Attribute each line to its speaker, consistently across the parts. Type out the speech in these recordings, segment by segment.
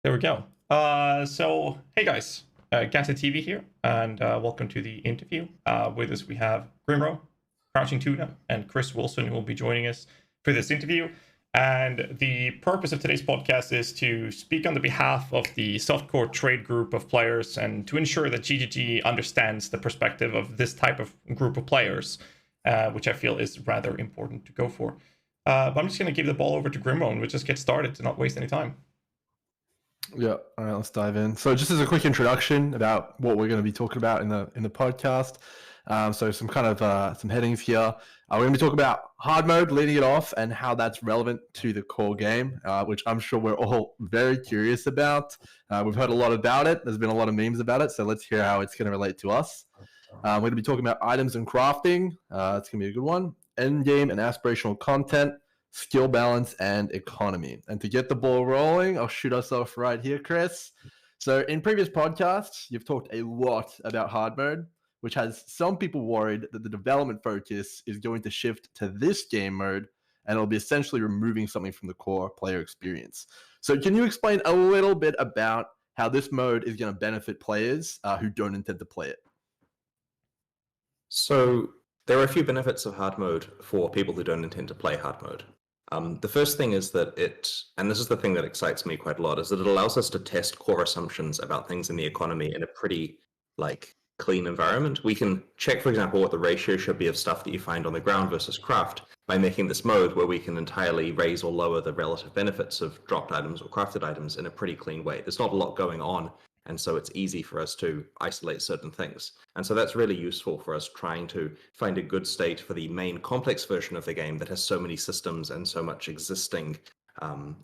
Speaker 1: There we go. So hey guys, GHAZZY TV here, and welcome to the interview. With us we have Grimro, Crouching Tuna, and Chris Wilson, who will be joining us for this interview. And the purpose of today's podcast is to speak on the behalf of the softcore trade group of players and to ensure that GGG understands the perspective of this type of group of players, which I feel is rather important to go for. But I'm just going to give the ball over to Grimro and we'll just get started to not waste any time.
Speaker 2: Yeah, all right, let's dive in. So just as a quick introduction about what we're going to be talking about in the podcast. So some kind of some headings here. We're going to be talking about hard mode, leading it off, and how that's relevant to the core game, which I'm sure we're all very curious about. We've heard a lot about it. There's been a lot of memes about it, so let's hear how it's going to relate to us. We're going to be talking about items and crafting. It's going to be a good one. End game and aspirational content, skill balance, and economy. And to get the ball rolling, I'll shoot us off right here, Chris. So in previous podcasts, you've talked a lot about hard mode, which has some people worried that the development focus is going to shift to this game mode, and it'll be essentially removing something from the core player experience. So can you explain a little bit about how this mode is going to benefit players who don't intend to play it?
Speaker 3: So there are a few benefits of hard mode for people who don't intend to play hard mode. The first thing is that and this is the thing that excites me quite a lot, is that it allows us to test core assumptions about things in the economy in a pretty clean environment. We can check, for example, what the ratio should be of stuff that you find on the ground versus craft by making this mode where we can entirely raise or lower the relative benefits of dropped items or crafted items in a pretty clean way. There's not a lot going on, and so it's easy for us to isolate certain things. And so that's really useful for us trying to find a good state for the main complex version of the game that has so many systems and so much existing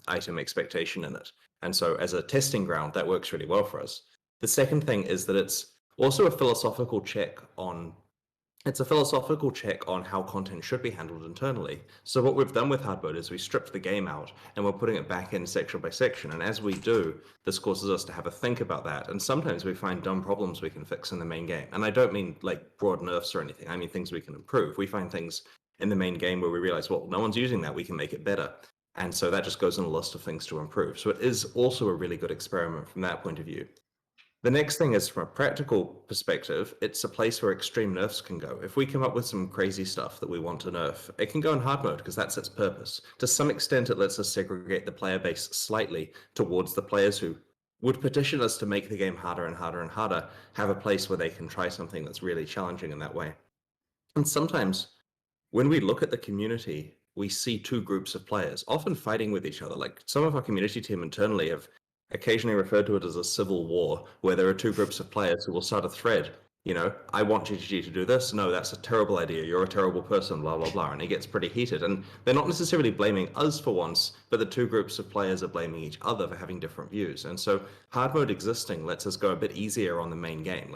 Speaker 3: item expectation in it. And so as a testing ground, that works really well for us. The second thing is that it's also a philosophical check on how content should be handled internally. So what we've done with hard mode is we stripped the game out and we're putting it back in section by section. And as we do, this causes us to have a think about that. And sometimes we find dumb problems we can fix in the main game. And I don't mean broad nerfs or anything. I mean things we can improve. We find things in the main game where we realize, well, no one's using that. We can make it better. And so that just goes on a list of things to improve. So it is also a really good experiment from that point of view. The next thing is, from a practical perspective, it's a place where extreme nerfs can go. If we come up with some crazy stuff that we want to nerf, it can go in hard mode because that's its purpose. To some extent, it lets us segregate the player base slightly towards the players who would petition us to make the game harder and harder and harder, have a place where they can try something that's really challenging in that way. And sometimes, when we look at the community, we see two groups of players, often fighting with each other. Like some of our community team internally have occasionally referred to it as a civil war, where there are two groups of players who will start a thread. You know, I want GGG to do this. No, that's a terrible idea. You're a terrible person, blah, blah, blah. And it gets pretty heated. And they're not necessarily blaming us for once, but the two groups of players are blaming each other for having different views. And so hard mode existing lets us go a bit easier on the main game.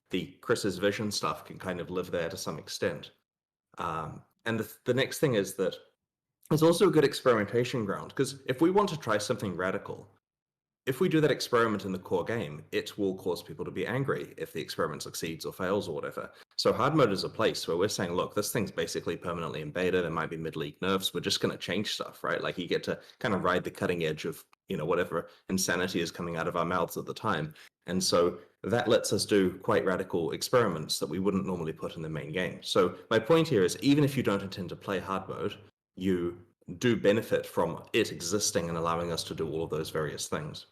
Speaker 3: The Chris's vision stuff can kind of live there to some extent. And the next thing is that it's also a good experimentation ground, because if we want to try something radical, if we do that experiment in the core game, it will cause people to be angry if the experiment succeeds or fails or whatever. So hard mode is a place where we're saying, look, this thing's basically permanently in beta. There might be mid-league nerfs. We're just going to change stuff, right? Like you get to kind of ride the cutting edge of, whatever insanity is coming out of our mouths at the time. And so that lets us do quite radical experiments that we wouldn't normally put in the main game. So my point here is, even if you don't intend to play hard mode, you do benefit from it existing and allowing us to do all of those various things.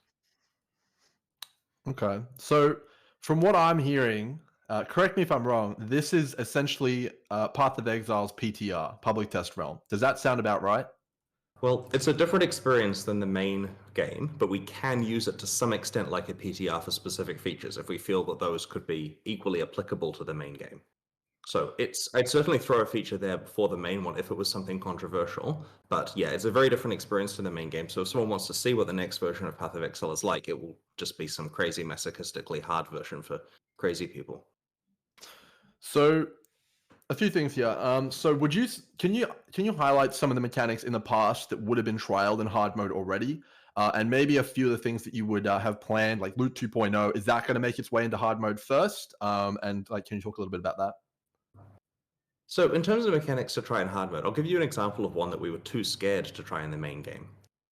Speaker 2: Okay, so from what I'm hearing, correct me if I'm wrong, this is essentially Path of Exile's PTR, Public Test Realm. Does that sound about right?
Speaker 3: Well, it's a different experience than the main game, but we can use it to some extent like a PTR for specific features if we feel that those could be equally applicable to the main game. So I'd certainly throw a feature there before the main one if it was something controversial. But yeah, it's a very different experience to the main game. So if someone wants to see what the next version of Path of Exile is like, it will just be some crazy masochistically hard version for crazy people.
Speaker 2: So a few things here. So can you highlight some of the mechanics in the past that would have been trialed in hard mode already? And maybe a few of the things that you would have planned, like Loot 2.0, is that going to make its way into hard mode first? And can you talk a little bit about that?
Speaker 3: So in terms of mechanics to try in hard mode, I'll give you an example of one that we were too scared to try in the main game.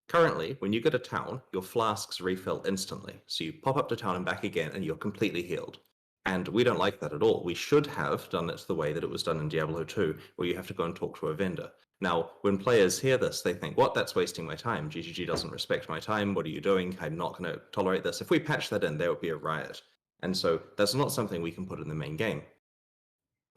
Speaker 3: Currently, when you go to town, your flasks refill instantly. So you pop up to town and back again, and you're completely healed. And we don't like that at all. We should have done it the way that it was done in Diablo 2, where you have to go and talk to a vendor. Now, when players hear this, they think, what? That's wasting my time. GGG doesn't respect my time. What are you doing? I'm not going to tolerate this. If we patch that in, there would be a riot. And so that's not something we can put in the main game.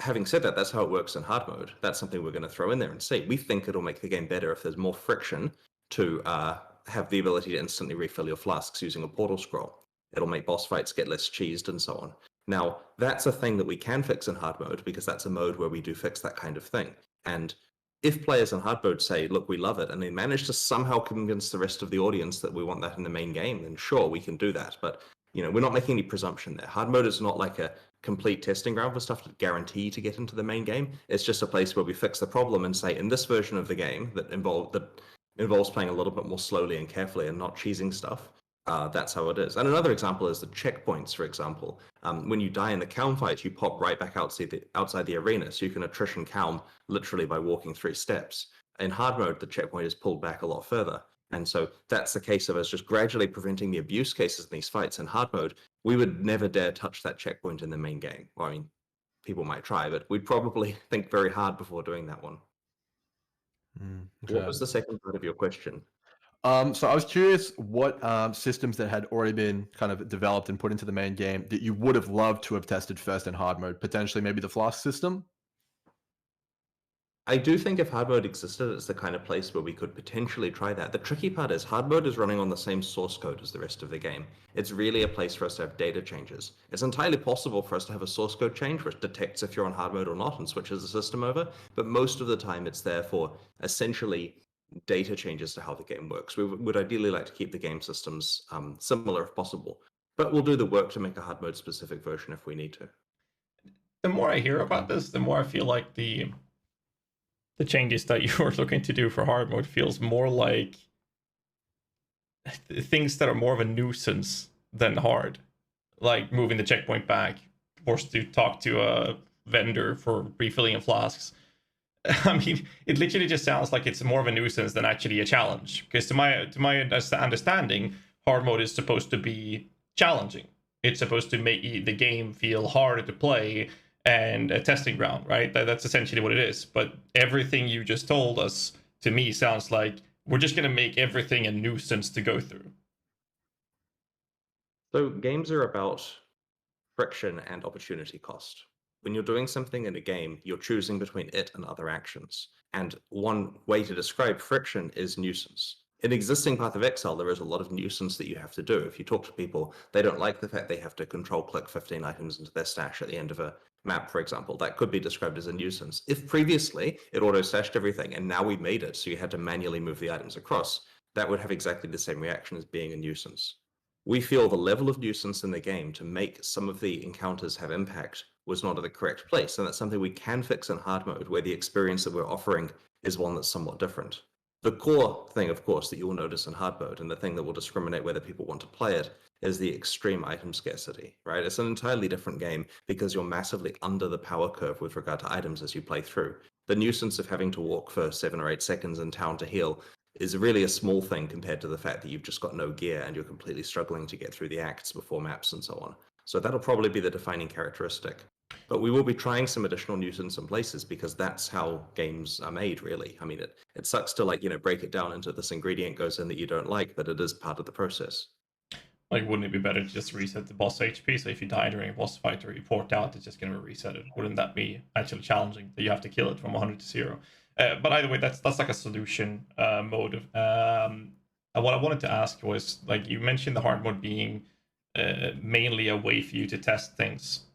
Speaker 3: Having said that, that's how it works in hard mode. That's something we're going to throw in there and see. We think it'll make the game better if there's more friction to have the ability to instantly refill your flasks using a portal scroll. It'll make boss fights get less cheesed and so on. Now, that's a thing that we can fix in hard mode because that's a mode where we do fix that kind of thing. And if players in hard mode say, look, we love it, and they manage to somehow convince the rest of the audience that we want that in the main game, then sure, we can do that. But we're not making any presumption there. Hard mode is not like a complete testing ground for stuff to guarantee to get into the main game. It's just a place where we fix the problem and say, in this version of the game that involves playing a little bit more slowly and carefully and not cheesing stuff, that's how it is. And another example is the checkpoints, for example. When you die in the calm fight, you pop right back outside the arena, so you can attrition calm literally by walking 3 steps. In hard mode, the checkpoint is pulled back a lot further. And so that's the case of us just gradually preventing the abuse cases in these fights. In hard mode, we would never dare touch that checkpoint in the main game. Well, I mean, people might try, but we'd probably think very hard before doing that one.
Speaker 2: Okay.
Speaker 3: What was the second part of your question?
Speaker 2: So I was curious what systems that had already been kind of developed and put into the main game that you would have loved to have tested first in hard mode, potentially maybe the flask system?
Speaker 3: I do think if hard mode existed, it's the kind of place where we could potentially try that. The tricky part is hard mode is running on the same source code as the rest of the game. It's really a place for us to have data changes. It's entirely possible for us to have a source code change which detects if you're on hard mode or not and switches the system over, but most of the time it's there for essentially data changes to how the game works. We would ideally like to keep the game systems similar if possible, but we'll do the work to make a hard mode specific version if we need to.
Speaker 1: The more I hear about this, the more I feel like the changes that you're looking to do for hard mode feels more like things that are more of a nuisance than hard, like moving the checkpoint back, forced to talk to a vendor for refilling of flasks. I mean, it literally just sounds like it's more of a nuisance than actually a challenge. Because to my understanding, hard mode is supposed to be challenging. It's supposed to make the game feel harder to play and a testing ground, right? That's essentially what it is. But everything you just told us, to me, sounds like we're just going to make everything a nuisance to go through.
Speaker 3: So games are about friction and opportunity cost. When you're doing something in a game, you're choosing between it and other actions. And one way to describe friction is nuisance. In existing Path of Exile, there is a lot of nuisance that you have to do. If you talk to people, they don't like the fact they have to control-click 15 items into their stash at the end of a map, for example. That could be described as a nuisance. If previously it auto-stashed everything and now we made it so you had to manually move the items across, that would have exactly the same reaction as being a nuisance. We feel the level of nuisance in the game to make some of the encounters have impact was not at the correct place, and that's something we can fix in hard mode, where the experience that we're offering is one that's somewhat different. The core thing, of course, that you will notice in hard mode, and the thing that will discriminate whether people want to play it, is the extreme item scarcity, right? It's an entirely different game because you're massively under the power curve with regard to items as you play through. The nuisance of having to walk for 7 or 8 seconds in town to heal is really a small thing compared to the fact that you've just got no gear and you're completely struggling to get through the acts before maps and so on. So that'll probably be the defining characteristic. But we will be trying some additional nuisance in places because that's how games are made, really. I mean, it sucks to break it down into this ingredient goes in that you don't like, but it is part of the process.
Speaker 1: Like, wouldn't it be better to just reset the boss HP? So if you die during a boss fight or you port out, it's just going to reset it. Wouldn't that be actually challenging that you have to kill it from 100 to 0? But either way, that's like a solution mode. What I wanted to ask was, like, you mentioned the hard mode being mainly a way for you to test things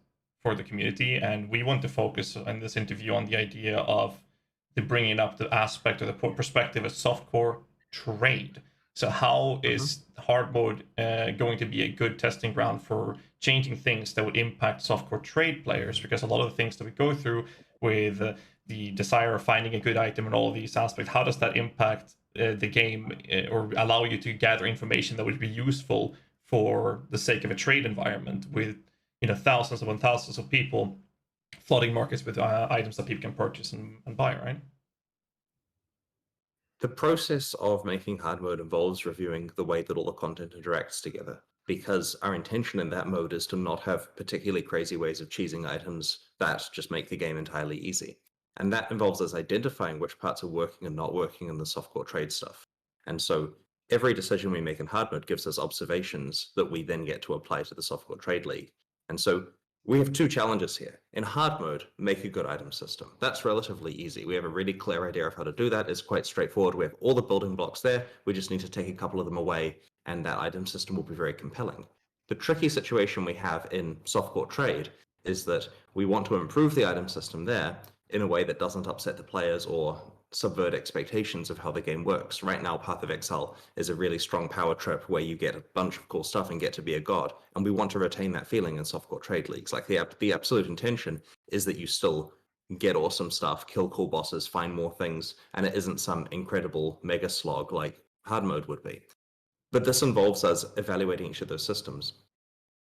Speaker 1: for the community, and we want to focus in this interview on the idea of bringing up the aspect or the perspective of softcore trade. So how is hard mode going to be a good testing ground for changing things that would impact softcore trade players? Because a lot of the things that we go through with the desire of finding a good item and all of these aspects, how does that impact the game or allow you to gather information that would be useful for the sake of a trade environment with thousands upon thousands of people flooding markets with items that people can purchase and buy, right?
Speaker 3: The process of making hard mode involves reviewing the way that all the content interacts together, because our intention in that mode is to not have particularly crazy ways of cheesing items that just make the game entirely easy. And that involves us identifying which parts are working and not working in the softcore trade stuff. And so every decision we make in hard mode gives us observations that we then get to apply to the softcore trade league. And so we have two challenges here. In hard mode, make a good item system. That's relatively easy. We have a really clear idea of how to do that. It's quite straightforward. We have all the building blocks there. We just need to take a couple of them away, and that item system will be very compelling. The tricky situation we have in softcore trade is that we want to improve the item system there in a way that doesn't upset the players or subvert expectations of how the game works. Right now, Path of Exile is a really strong power trip where you get a bunch of cool stuff and get to be a god, and we want to retain that feeling in softcore trade leagues. Like the absolute intention is that you still get awesome stuff, kill cool bosses, find more things, and it isn't some incredible mega slog like hard mode would be. But this involves us evaluating each of those systems.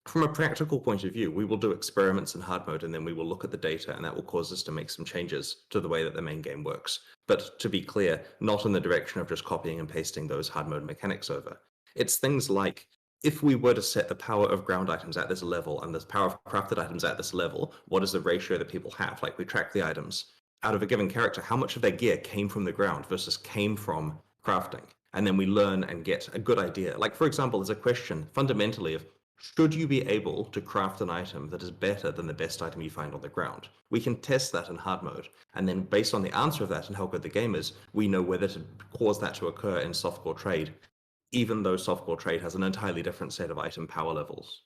Speaker 3: From a practical point of view, we will do experiments in hard mode, and then we will look at the data, and that will cause us to make some changes to the way that the main game works. But to be clear, not in the direction of just copying and pasting those hard mode mechanics over. It's things like, if we were to set the power of ground items at this level and the power of crafted items at this level, what is the ratio that people have? Like, we track the items. Out of a given character, how much of their gear came from the ground versus came from crafting? And then we learn and get a good idea. Like, for example, there's a question fundamentally of, should you be able to craft an item that is better than the best item you find on the ground? We can test that in hard mode, and then based on the answer of that and how good the game is, we know whether to cause that to occur in softcore trade, even though softcore trade has an entirely different set of item power levels.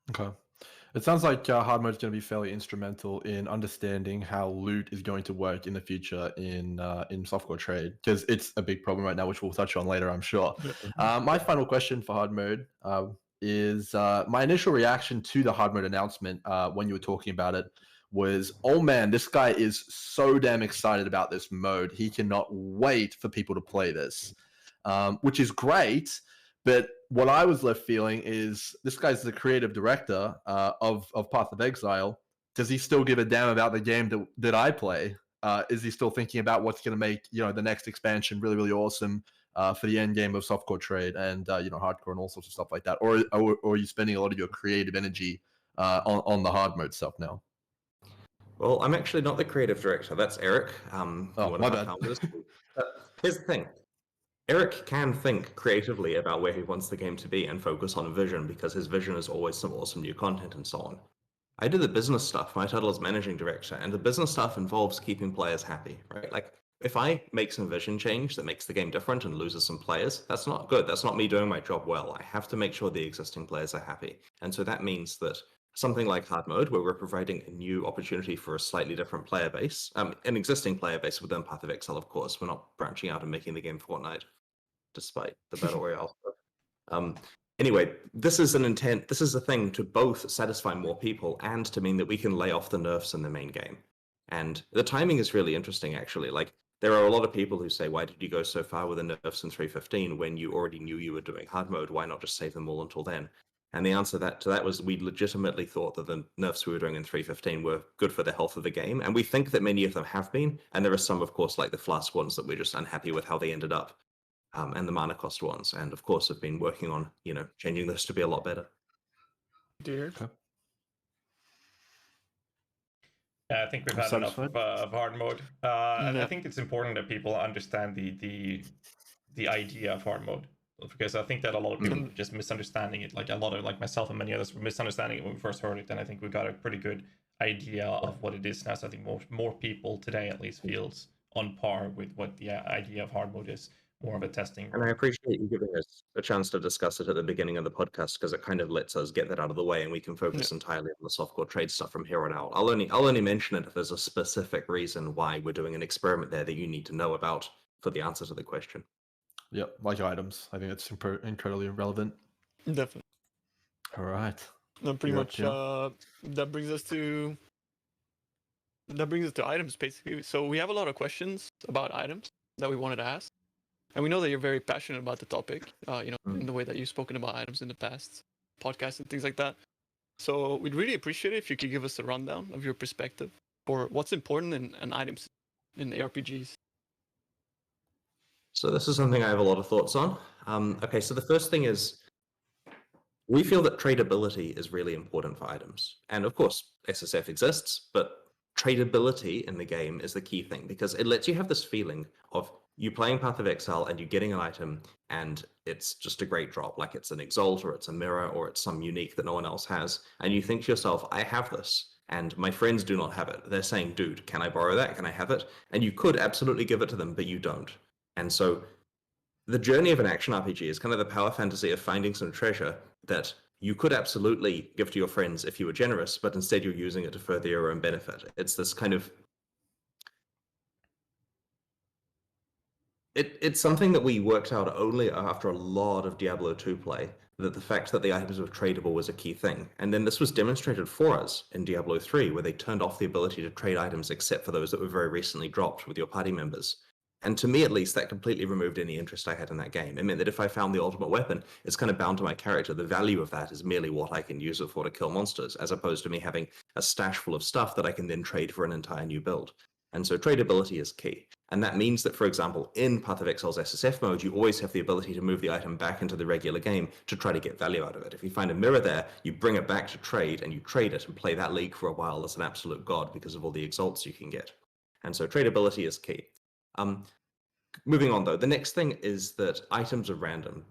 Speaker 2: Okay. It sounds like hard mode is going to be fairly instrumental in understanding how loot is going to work in the future in softcore trade, because it's a big problem right now, which we'll touch on later, I'm sure. My final question for hard mode is my initial reaction to the hard mode announcement when you were talking about it was, oh man, this guy is so damn excited about this mode. He cannot wait for people to play this, which is great. But what I was left feeling is, this guy's the creative director of Path of Exile. Does he still give a damn about the game that I play? Is he still thinking about what's going to make the next expansion really, really awesome for the end game of softcore trade and hardcore and all sorts of stuff like that? Or are you spending a lot of your creative energy on the hard mode stuff now?
Speaker 3: Well, I'm actually not the creative director. That's Eric.
Speaker 2: Oh, my bad.
Speaker 3: Here's the thing. Eric can think creatively about where he wants the game to be and focus on vision, because his vision is always some awesome new content and so on. I do the business stuff. My title is managing director, and the business stuff involves keeping players happy, right? Like, if I make some vision change that makes the game different and loses some players, that's not good. That's not me doing my job well. I have to make sure the existing players are happy. And so that means that something like hard mode, where we're providing a new opportunity for a slightly different player base, an existing player base within Path of Exile, of course. We're not branching out and making the game Fortnite, despite the Battle Royale stuff. Anyway, this is a thing to both satisfy more people and to mean that we can lay off the nerfs in the main game. And the timing is really interesting, actually. Like, there are a lot of people who say, why did you go so far with the nerfs in 3.15 when you already knew you were doing hard mode? Why not just save them all until then? And the answer to that was, we legitimately thought that the nerfs we were doing in 3.15 were good for the health of the game. And we think that many of them have been. And there are some, of course, like the Flask ones, that we're just unhappy with how they ended up. And the mana cost ones, and of course have been working on changing those to be a lot better.
Speaker 4: Dear.
Speaker 2: Okay.
Speaker 1: Yeah, I think we've had enough of hard mode. I think it's important that people understand the idea of hard mode, because I think that a lot of people are just misunderstanding it. Like, a lot of, like myself and many others, were misunderstanding it when we first heard it, and I think we got a pretty good idea of what it is now. So I think more people today at least feels on par with what the idea of hard mode is. More of a testing.
Speaker 3: And I appreciate you giving us a chance to discuss it at the beginning of the podcast, because it kind of lets us get that out of the way, and we can focus entirely on the softcore trade stuff from here on out. I'll only mention it if there's a specific reason why we're doing an experiment there that you need to know about for the answer to the question.
Speaker 2: Yep, like items. I think it's incredibly relevant.
Speaker 4: Definitely.
Speaker 2: All right.
Speaker 4: And pretty much that brings us to items, basically. So we have a lot of questions about items that we wanted to ask. And we know that you're very passionate about the topic, in the way that you've spoken about items in the past podcasts and things like that. So we'd really appreciate it if you could give us a rundown of your perspective for what's important in items in ARPGs.
Speaker 3: So this is something I have a lot of thoughts on. Okay, so the first thing is we feel that tradability is really important for items. And of course, SSF exists, but tradability in the game is the key thing because it lets you have this feeling of you playing Path of Exile and you getting an item and it's just a great drop, like it's an Exalt or it's a mirror or it's some unique that no one else has. And you think to yourself, I have this and my friends do not have it. They're saying, dude, can I borrow that? Can I have it? And you could absolutely give it to them, but you don't. And so the journey of an action RPG is kind of the power fantasy of finding some treasure that you could absolutely give to your friends if you were generous, but instead you're using it to further your own benefit. It's this kind of it's something that we worked out only after a lot of Diablo 2 play, that the fact that the items were tradable was a key thing. And then this was demonstrated for us in Diablo 3, where they turned off the ability to trade items except for those that were very recently dropped with your party members. And to me, at least, that completely removed any interest I had in that game. It meant that if I found the ultimate weapon, it's kind of bound to my character. The value of that is merely what I can use it for to kill monsters, as opposed to me having a stash full of stuff that I can then trade for an entire new build. And so tradability is key. And that means that, for example, in Path of Exile's SSF mode, you always have the ability to move the item back into the regular game to try to get value out of it. If you find a mirror there, you bring it back to trade and you trade it and play that league for a while as an absolute god because of all the exalts you can get. And so tradability is key. Moving on, though, the next thing is that items are random.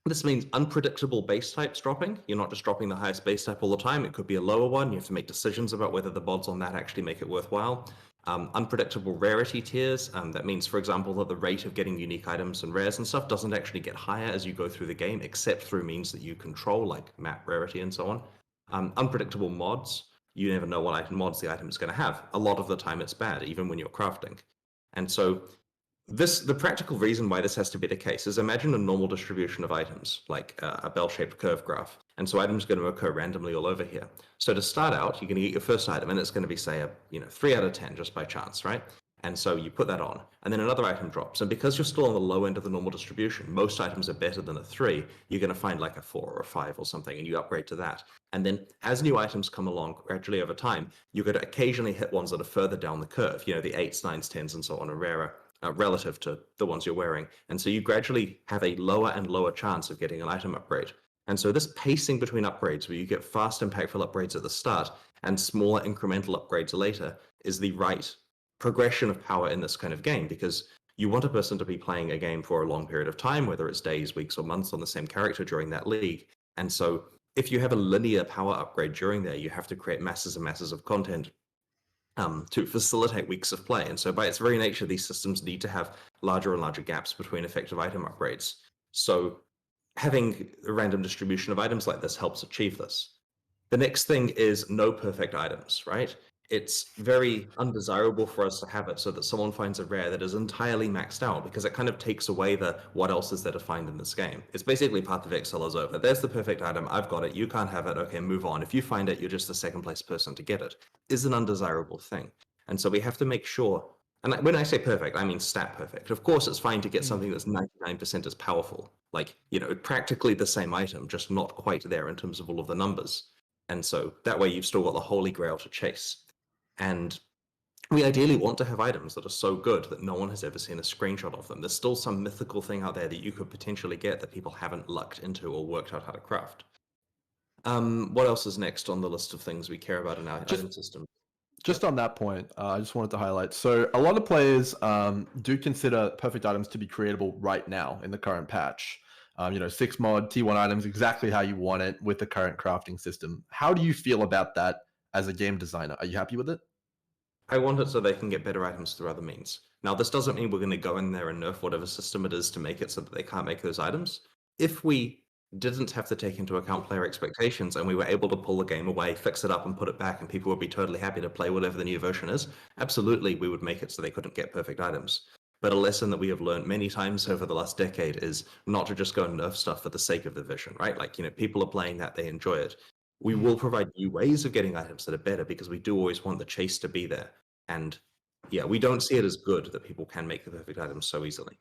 Speaker 3: This means unpredictable base types dropping. You're not just dropping the highest base type all the time. It could be a lower one. You have to make decisions about whether the mods on that actually make it worthwhile. Unpredictable rarity tiers. That means, for example, that the rate of getting unique items and rares and stuff doesn't actually get higher as you go through the game, except through means that you control, like map rarity and so on. Unpredictable mods. You never know what mods the item is going to have. A lot of the time it's bad, even when you're crafting. And so the practical reason why this has to be the case is imagine a normal distribution of items, like a bell-shaped curve graph. And so items are going to occur randomly all over here. So to start out, you're going to get your first item, and it's going to be, say, a 3 out of 10 just by chance, right? And so you put that on, and then another item drops. And because you're still on the low end of the normal distribution, most items are better than a 3. You're going to find like a 4 or a 5 or something, and you upgrade to that. And then as new items come along gradually over time, you're going to occasionally hit ones that are further down the curve. The 8s, 9s, 10s, and so on are rarer. Relative to the ones you're wearing. And so you gradually have a lower and lower chance of getting an item upgrade. And so this pacing between upgrades, where you get fast, impactful upgrades at the start and smaller incremental upgrades later, is the right progression of power in this kind of game, because you want a person to be playing a game for a long period of time, whether it's days, weeks, or months on the same character during that league. And so if you have a linear power upgrade during there, you have to create masses and masses of content to facilitate weeks of play. And so by its very nature, these systems need to have larger and larger gaps between effective item upgrades. So having a random distribution of items like this helps achieve this. The next thing is no perfect items, right? It's very undesirable for us to have it so that someone finds a rare that is entirely maxed out, because it kind of takes away the what else is there to find in this game. It's basically Path of Exile is over. There's the perfect item. I've got it. You can't have it. Okay, move on. If you find it, you're just the second place person to get it. Is an undesirable thing. And so we have to make sure, and when I say perfect, I mean stat perfect. Of course, it's fine to get something that's 99% as powerful. Like, practically the same item, just not quite there in terms of all of the numbers. And so that way you've still got the holy grail to chase. And we ideally want to have items that are so good that no one has ever seen a screenshot of them. There's still some mythical thing out there that you could potentially get that people haven't lucked into or worked out how to craft. What else is next on the list of things we care about in our item system?
Speaker 2: Just on that point, I just wanted to highlight. So a lot of players do consider perfect items to be creatable right now in the current patch. 6 mod T1 items exactly how you want it with the current crafting system. How do you feel about that as a game designer? Are you happy with it?
Speaker 3: I want it so they can get better items through other means. Now, this doesn't mean we're going to go in there and nerf whatever system it is to make it so that they can't make those items. If we didn't have to take into account player expectations and we were able to pull the game away, fix it up and put it back, and people would be totally happy to play whatever the new version is, absolutely we would make it so they couldn't get perfect items. But a lesson that we have learned many times over the last decade is not to just go and nerf stuff for the sake of the vision, right? Like, people are playing that, they enjoy it. We will provide new ways of getting items that are better, because we do always want the chase to be there. And yeah, we don't see it as good that people can make the perfect items so easily.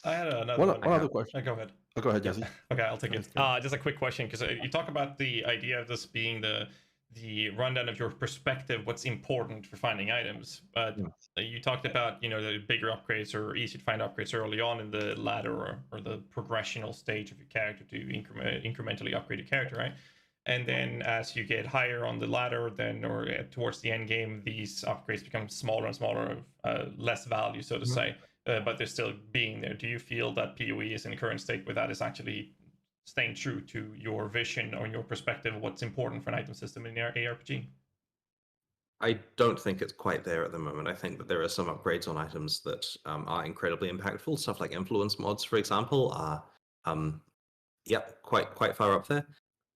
Speaker 1: I had another one.
Speaker 2: One other question.
Speaker 1: Go ahead.
Speaker 2: Oh, go ahead, GHAZZY.
Speaker 1: Okay, I'll take it. Just a quick question, because you talk about the idea of this being the the rundown of your perspective, what's important for finding items. But you talked about, the bigger upgrades or easy to find upgrades early on in the ladder or the progressional stage of your character to incrementally upgrade your character, right? And then as you get higher on the ladder, then or towards the end game, these upgrades become smaller and smaller, less value, so to say. But they're still being there. Do you feel that PoE is in the current state where that is actually staying true to your vision or your perspective of what's important for an item system in your ARPG?
Speaker 3: I don't think it's quite there at the moment. I think that there are some upgrades on items that are incredibly impactful. Stuff like influence mods, for example, are quite far up there.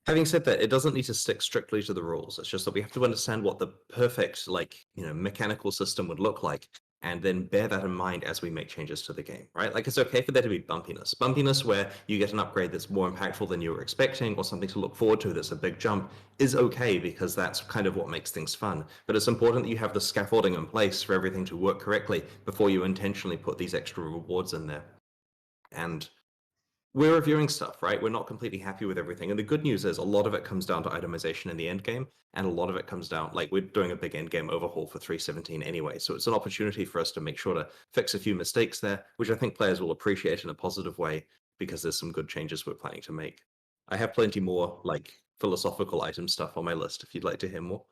Speaker 3: Having said that, it doesn't need to stick strictly to the rules. It's just that we have to understand what the perfect, mechanical system would look like, and then bear that in mind as we make changes to the game, right? Like, it's okay for there to be bumpiness. Bumpiness where you get an upgrade that's more impactful than you were expecting, or something to look forward to that's a big jump, is okay, because that's kind of what makes things fun. But it's important that you have the scaffolding in place for everything to work correctly before you intentionally put these extra rewards in there. And we're reviewing stuff, right? We're not completely happy with everything. And the good news is a lot of it comes down to itemization in the end game, and a lot of it comes down, we're doing a big end game overhaul for 3.17 anyway. So it's an opportunity for us to make sure to fix a few mistakes there, which I think players will appreciate in a positive way, because there's some good changes we're planning to make. I have plenty more philosophical item stuff on my list if you'd like to hear more.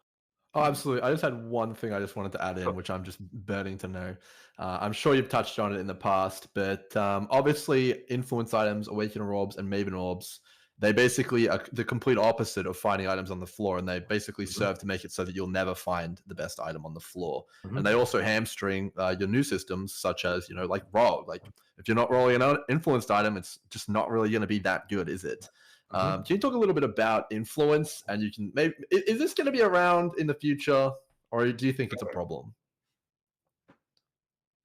Speaker 2: Oh, absolutely. I just had one thing I just wanted to add in, which I'm just burning to know. I'm sure you've touched on it in the past, but obviously influence items, awakener orbs, and maven orbs, they basically are the complete opposite of finding items on the floor, and they basically serve to make it so that you'll never find the best item on the floor. And they also hamstring your new systems, such as, like roll. Like, if you're not rolling an influenced item, it's just not really going to be that good, is it? Can you talk a little bit about influence? And you can maybe, is this going to be around in the future, or do you think it's a problem?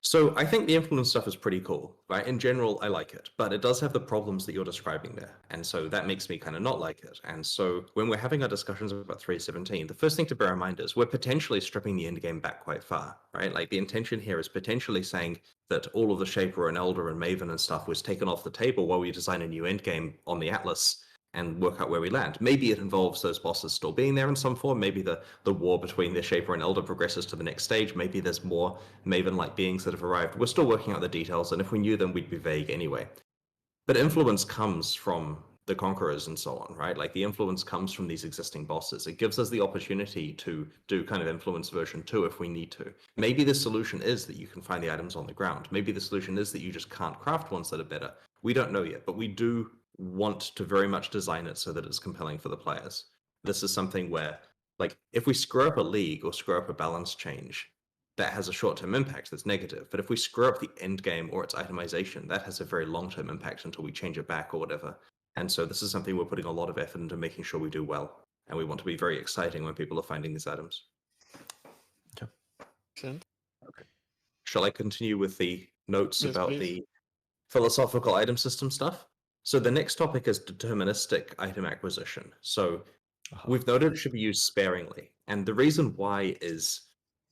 Speaker 3: So I think the influence stuff is pretty cool, right? In general, I like it, but it does have the problems that you're describing there. And so that makes me kind of not like it. And so when we're having our discussions about 3.17, the first thing to bear in mind is we're potentially stripping the end game back quite far, right? Like, the intention here is potentially saying that all of the Shaper and Elder and Maven and stuff was taken off the table while we design a new end game on the Atlas and work out where we land. Maybe it involves those bosses still being there in some form. Maybe the war between the Shaper and Elder progresses to the next stage. Maybe there's more Maven-like beings that have arrived. We're still working out the details, and if we knew them, we'd be vague anyway. But influence comes from the Conquerors and so on, right? Like, the influence comes from these existing bosses. It gives us the opportunity to do kind of influence version 2 if we need to. Maybe the solution is that you can find the items on the ground. Maybe the solution is that you just can't craft ones that are better. We don't know yet, but we do want to very much design it so that it's compelling for the players. This is something where, if we screw up a league or screw up a balance change, that has a short-term impact that's negative. But if we screw up the end game or its itemization, that has a very long-term impact until we change it back or whatever. And so this is something we're putting a lot of effort into making sure we do well. And we want to be very exciting when people are finding these items.
Speaker 4: Okay.
Speaker 3: Shall I continue with the notes
Speaker 4: Yes,
Speaker 3: about
Speaker 4: please.
Speaker 3: the philosophical item system stuff? So the next topic is deterministic item acquisition. So we've noted it should be used sparingly. And the reason why is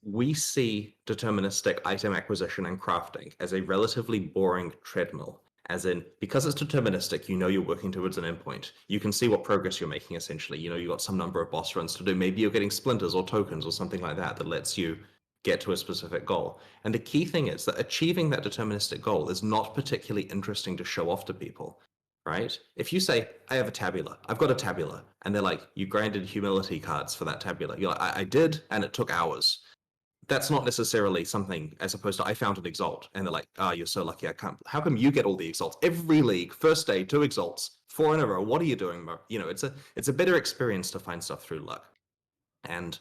Speaker 3: we see deterministic item acquisition and crafting as a relatively boring treadmill. As in, because it's deterministic, you know you're working towards an endpoint. You can see what progress you're making, essentially. You know you've got some number of boss runs to do. Maybe you're getting splinters or tokens or something like that that lets you get to a specific goal. And the key thing is that achieving that deterministic goal is not particularly interesting to show off to people. Right? If you say, I have a tabula, I've got a tabula, and they're like, you grinded humility cards for that tabula. You're like, I did, and it took hours. That's not necessarily something, as opposed to, I found an exalt, and they're like, you're so lucky, I can't. How come you get all the exalts? Every league, first day, 2 exalts, 4 in a row. What are you doing? It's a better experience to find stuff through luck. And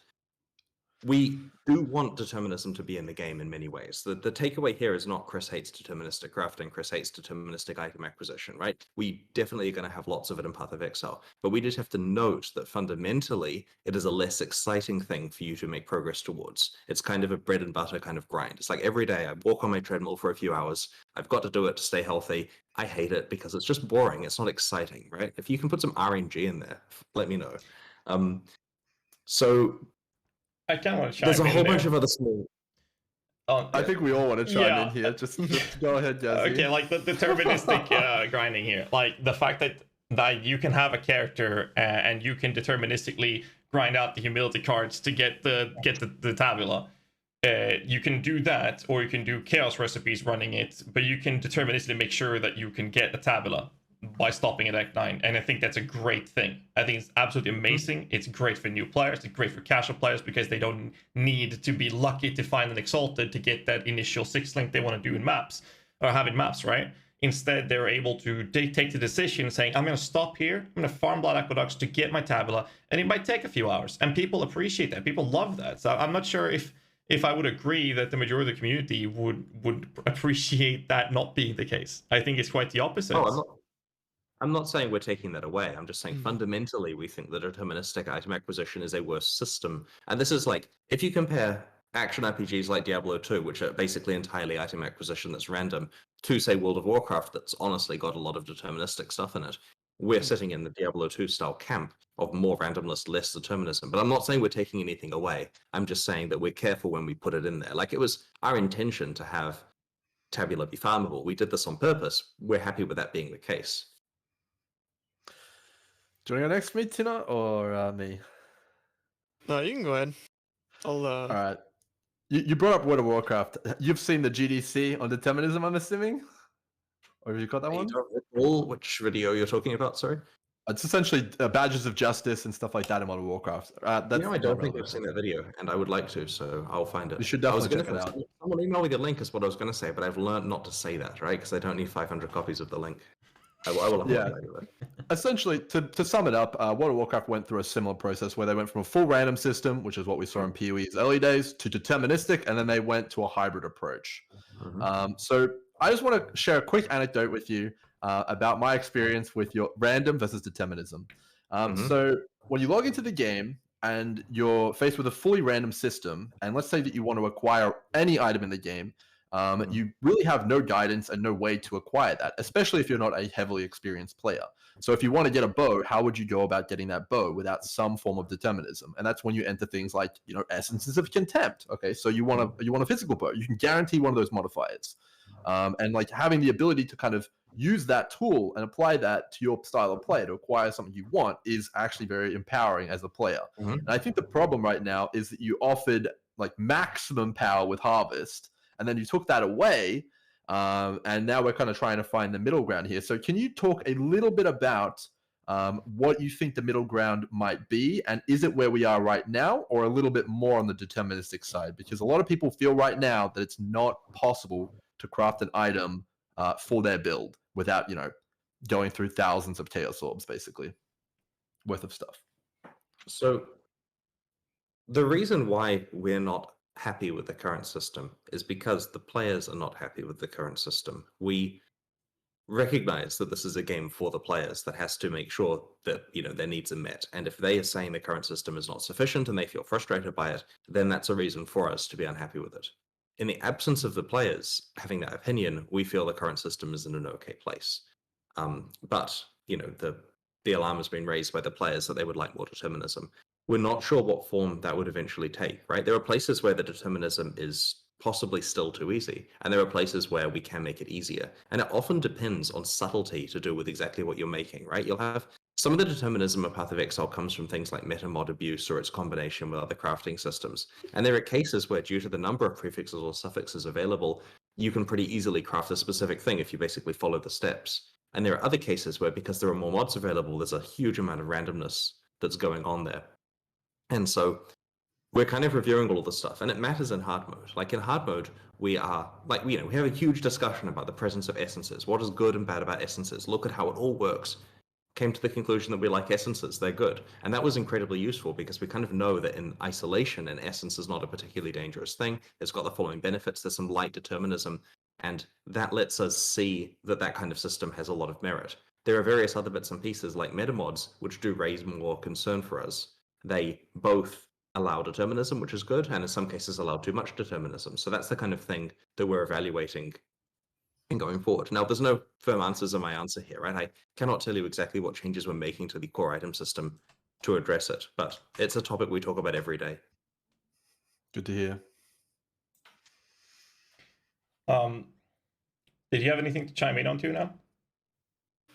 Speaker 3: we do want determinism to be in the game in many ways. The takeaway here is not Chris hates deterministic crafting, Chris hates deterministic item acquisition, right? We definitely are going to have lots of it in Path of Exile, but we just have to note that fundamentally it is a less exciting thing for you to make progress towards. It's kind of a bread and butter kind of grind. It's like every day I walk on my treadmill for a few hours. I've got to do it to stay healthy. I hate it because it's just boring. It's not exciting, right? If you can put some RNG in there, let me know. So
Speaker 1: I kind of want to chime
Speaker 3: there's a
Speaker 1: in
Speaker 3: whole
Speaker 1: there.
Speaker 3: bunch of other small.
Speaker 2: I think we all want to chime in here.
Speaker 1: Yeah.
Speaker 2: Just go ahead, GHAZZY.
Speaker 1: Okay, like the deterministic grinding here, like the fact that you can have a character and you can deterministically grind out the humility cards to get the tabula. You can do that, or you can do chaos recipes running it, but you can deterministically make sure that you can get a tabula by stopping at Act 9, and I think that's a great thing. I think it's absolutely amazing. It's great for new players, it's great for casual players, because they don't need to be lucky to find an Exalted to get that initial 6-link they want to do in maps, or have in maps, right? Instead, they're able to take the decision saying, I'm going to stop here, I'm going to farm Blood Aqueducts to get my tabula, and it might take a few hours, and people appreciate that, people love that. So I'm not sure if I would agree that the majority of the community would appreciate that not being the case. I think it's quite the opposite.
Speaker 3: Oh, I'm not saying we're taking that away. I'm just saying fundamentally we think that deterministic item acquisition is a worse system. And this is like, if you compare action RPGs like Diablo 2, which are basically entirely item acquisition that's random, to say World of Warcraft that's honestly got a lot of deterministic stuff in it, we're sitting in the Diablo 2 style camp of more randomness, less determinism. But I'm not saying we're taking anything away. I'm just saying that we're careful when we put it in there. Like, it was our intention to have tabula be farmable. We did this on purpose. We're happy with that being the case.
Speaker 2: Do you want to go next, me, Tina, or me?
Speaker 4: No, you can go ahead. I'll.
Speaker 2: All right. You brought up World of Warcraft. You've seen the GDC on determinism, I'm assuming? Or have you got that one?
Speaker 3: I don't recall which video you're talking about, sorry.
Speaker 2: It's essentially badges of justice and stuff like that in World of Warcraft.
Speaker 3: I don't think I've seen that video, and I would like to, so I'll find it.
Speaker 2: You should definitely check it out.
Speaker 3: Someone email me the link is what I was going to say, but I've learned not to say that, right? Because I don't need 500 copies of the link. I will have a look at it.
Speaker 2: Essentially, to sum it up, World of Warcraft went through a similar process where they went from a full random system, which is what we saw in PoE's early days, to deterministic, and then they went to a hybrid approach. So I just want to share a quick anecdote with you about my experience with your random versus determinism. So when you log into the game and you're faced with a fully random system, and let's say that you want to acquire any item in the game, you really have no guidance and no way to acquire that, especially if you're not a heavily experienced player. So if you want to get a bow, how would you go about getting that bow without some form of determinism? And that's when you enter things like, essences of contempt. Okay, so you want a physical bow. You can guarantee one of those modifiers. And like having the ability to kind of use that tool and apply that to your style of play to acquire something you want is actually very empowering as a player. And I think the problem right now is that you offered like maximum power with Harvest, and then you took that away, and now we're kind of trying to find the middle ground here. So can you talk a little bit about what you think the middle ground might be, and is it where we are right now, or a little bit more on the deterministic side? Because a lot of people feel right now that it's not possible to craft an item for their build without, going through thousands of Chaos Orbs, basically, worth of stuff.
Speaker 3: So the reason why we're not happy with the current system is because the players are not happy with the current system. We recognize that this is a game for the players that has to make sure that their needs are met, and if they are saying the current system is not sufficient and they feel frustrated by it, then that's a reason for us to be unhappy with it. In the absence of the players having that opinion, we feel the current system is in an okay place. But the alarm has been raised by the players that they would like more determinism. We're not sure what form that would eventually take, right? There are places where the determinism is possibly still too easy, and there are places where we can make it easier. And it often depends on subtlety to do with exactly what you're making, right? You'll have some of the determinism of Path of Exile comes from things like meta mod abuse or its combination with other crafting systems. And there are cases where, due to the number of prefixes or suffixes available, you can pretty easily craft a specific thing if you basically follow the steps. And there are other cases where, because there are more mods available, there's a huge amount of randomness that's going on there. And so we're kind of reviewing all of this stuff, and it matters in hard mode. Like in hard mode, we are like, we have a huge discussion about the presence of essences. What is good and bad about essences? Look at how it all works. Came to the conclusion that we like essences, they're good. And that was incredibly useful because we kind of know that in isolation, an essence is not a particularly dangerous thing. It's got the following benefits. There's some light determinism, and that lets us see that that kind of system has a lot of merit. There are various other bits and pieces like metamods, which do raise more concern for us. They both allow determinism, which is good, and in some cases allow too much determinism. So that's the kind of thing that we're evaluating and going forward. Now, there's no firm answers in my answer here, right? I cannot tell you exactly what changes we're making to the core item system to address it, but it's a topic we talk about every day.
Speaker 2: Good to hear.
Speaker 1: Did you have anything to chime in on to now?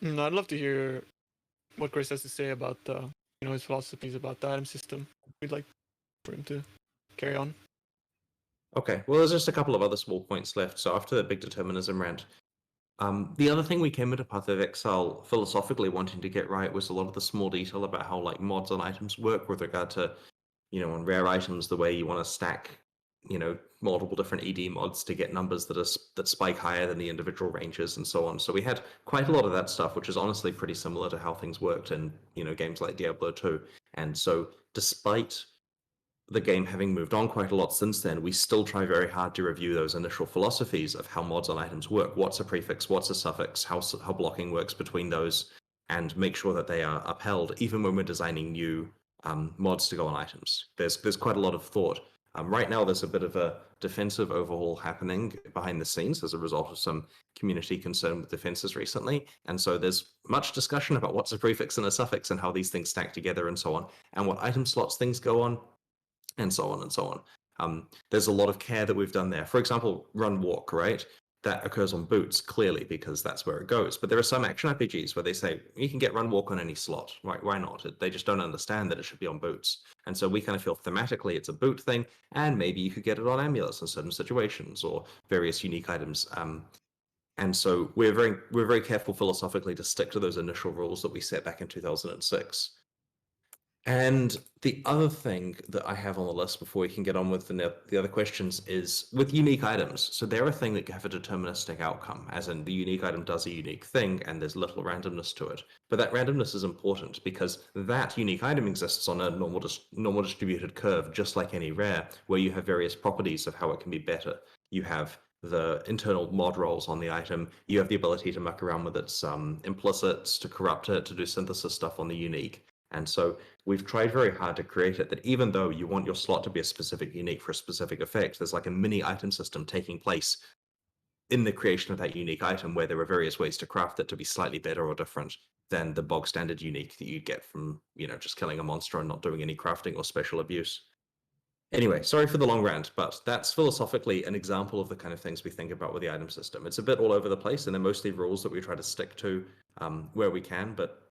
Speaker 4: No, I'd love to hear what Chris has to say about his philosophies about the item system. We'd like for him to carry on.
Speaker 3: Okay, well, there's just a couple of other small points left. So after the big determinism rant, the other thing we came into Path of Exile philosophically wanting to get right was a lot of the small detail about how like mods on items work with regard to, on rare items, the way you want to stack, multiple different ED mods to get numbers that spike higher than the individual ranges and so on. So we had quite a lot of that stuff, which is honestly pretty similar to how things worked in, games like Diablo 2. And so despite the game having moved on quite a lot since then, we still try very hard to review those initial philosophies of how mods on items work. What's a prefix? What's a suffix? How blocking works between those, and make sure that they are upheld, even when we're designing new mods to go on items. There's quite a lot of thought. Right now, there's a bit of a defensive overhaul happening behind the scenes as a result of some community concern with defenses recently. And so there's much discussion about what's a prefix and a suffix and how these things stack together and so on, and what item slots things go on, and so on and so on. There's a lot of care that we've done there. For example, run walk, right? That occurs on boots, clearly, because that's where it goes. But there are some action RPGs where they say, you can get run walk on any slot. Right? Why not? They just don't understand that it should be on boots. And so we kind of feel thematically it's a boot thing, and maybe you could get it on amulets in certain situations or various unique items. And so we're very careful philosophically to stick to those initial rules that we set back in 2006. And the other thing that I have on the list before we can get on with the other questions is with unique items. So they're a thing that have a deterministic outcome, as in the unique item does a unique thing and there's little randomness to it. But that randomness is important because that unique item exists on a normal distributed curve, just like any rare, where you have various properties of how it can be better. You have the internal mod rolls on the item. You have the ability to muck around with its implicits, to corrupt it, to do synthesis stuff on the unique. And so we've tried very hard to create it that even though you want your slot to be a specific unique for a specific effect, there's like a mini item system taking place in the creation of that unique item where there are various ways to craft it to be slightly better or different than the bog standard unique that you'd get from, just killing a monster and not doing any crafting or special abuse. Anyway, sorry for the long rant, but that's philosophically an example of the kind of things we think about with the item system. It's a bit all over the place, and they're mostly rules that we try to stick to where we can, but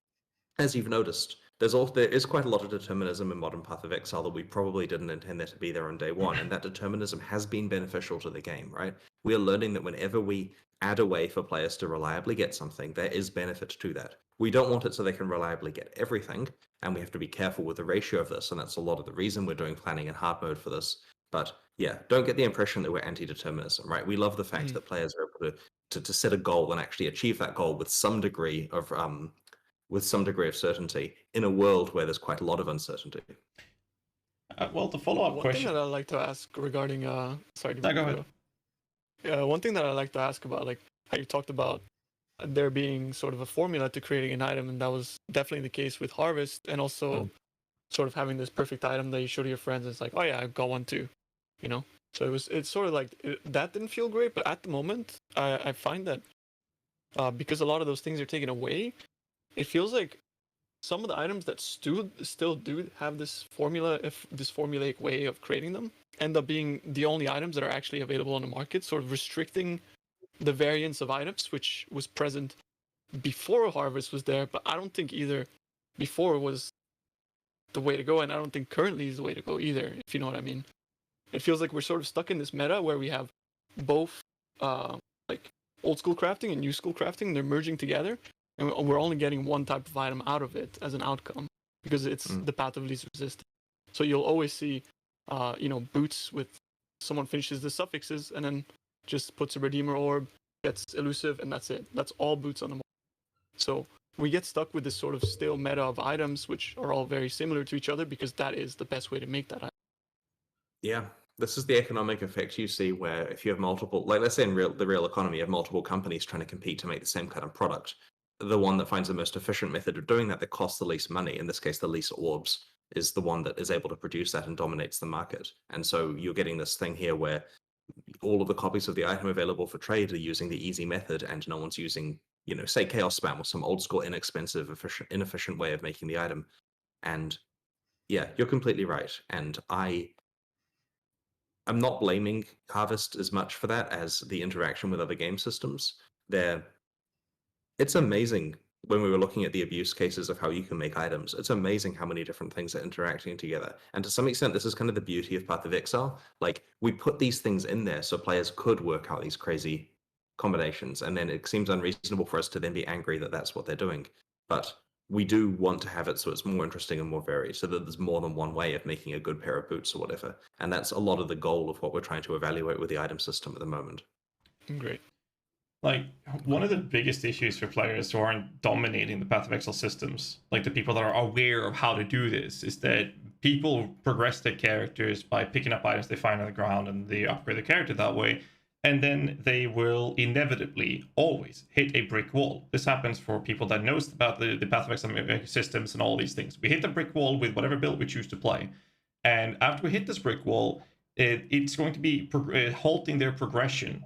Speaker 3: as you've noticed, there is quite a lot of determinism in modern Path of Exile that we probably didn't intend there to be there on day one, and that determinism has been beneficial to the game, right? We are learning that whenever we add a way for players to reliably get something, there is benefit to that. We don't want it so they can reliably get everything, and we have to be careful with the ratio of this, and that's a lot of the reason we're doing planning in hard mode for this. But yeah, don't get the impression that we're anti-determinism, right? We love the fact that players are able to set a goal and actually achieve that goal with some degree of certainty in a world where there's quite a lot of uncertainty.
Speaker 1: Well, the follow-up
Speaker 4: One
Speaker 1: question.
Speaker 4: thing that I'd like to ask regarding sorry.
Speaker 1: No, go ahead.
Speaker 4: Yeah, one thing that I'd like to ask about, like how you talked about there being sort of a formula to creating an item, and that was definitely the case with Harvest, and also sort of having this perfect item that you show to your friends. And it's like, oh yeah, I've got one too, So it's sort of like that didn't feel great, but at the moment, I find that because a lot of those things are taken away, it feels like some of the items that still do have this formulaic way of creating them end up being the only items that are actually available on the market, sort of restricting the variance of items, which was present before Harvest was there, but I don't think either before was the way to go, and I don't think currently is the way to go either, if you know what I mean. It feels like we're sort of stuck in this meta where we have both like old school crafting and new school crafting, they're merging together, and we're only getting one type of item out of it as an outcome because it's the path of least resistance. So you'll always see boots with someone finishes the suffixes and then just puts a redeemer orb, gets elusive, and that's it. That's all boots on the market. So we get stuck with this sort of stale meta of items which are all very similar to each other because that is the best way to make that item.
Speaker 3: Yeah, this is the economic effect you see where if you have multiple, like let's say in the real economy, you have multiple companies trying to compete to make the same kind of product. The one that finds the most efficient method of doing that costs the least money, in this case the least orbs, is the one that is able to produce that and dominates the market. And so you're getting this thing here where all of the copies of the item available for trade are using the easy method and no one's using, say chaos spam or some old school inexpensive, inefficient way of making the item. And yeah, you're completely right. And I'm not blaming Harvest as much for that as the interaction with other game systems. It's amazing when we were looking at the abuse cases of how you can make items, it's amazing how many different things are interacting together. And to some extent, this is kind of the beauty of Path of Exile. Like, we put these things in there so players could work out these crazy combinations, and then it seems unreasonable for us to then be angry that that's what they're doing. But we do want to have it so it's more interesting and more varied, so that there's more than one way of making a good pair of boots or whatever. And that's a lot of the goal of what we're trying to evaluate with the item system at the moment.
Speaker 4: Great.
Speaker 1: Like, one of the biggest issues for players who aren't dominating the Path of Exile systems, like the people that are aware of how to do this, is that people progress their characters by picking up items they find on the ground, and they upgrade the character that way. And then they will inevitably always hit a brick wall. This happens for people that knows about the Path of Exile systems and all these things. We hit the brick wall with whatever build we choose to play. And after we hit this brick wall, it's going to be halting their progression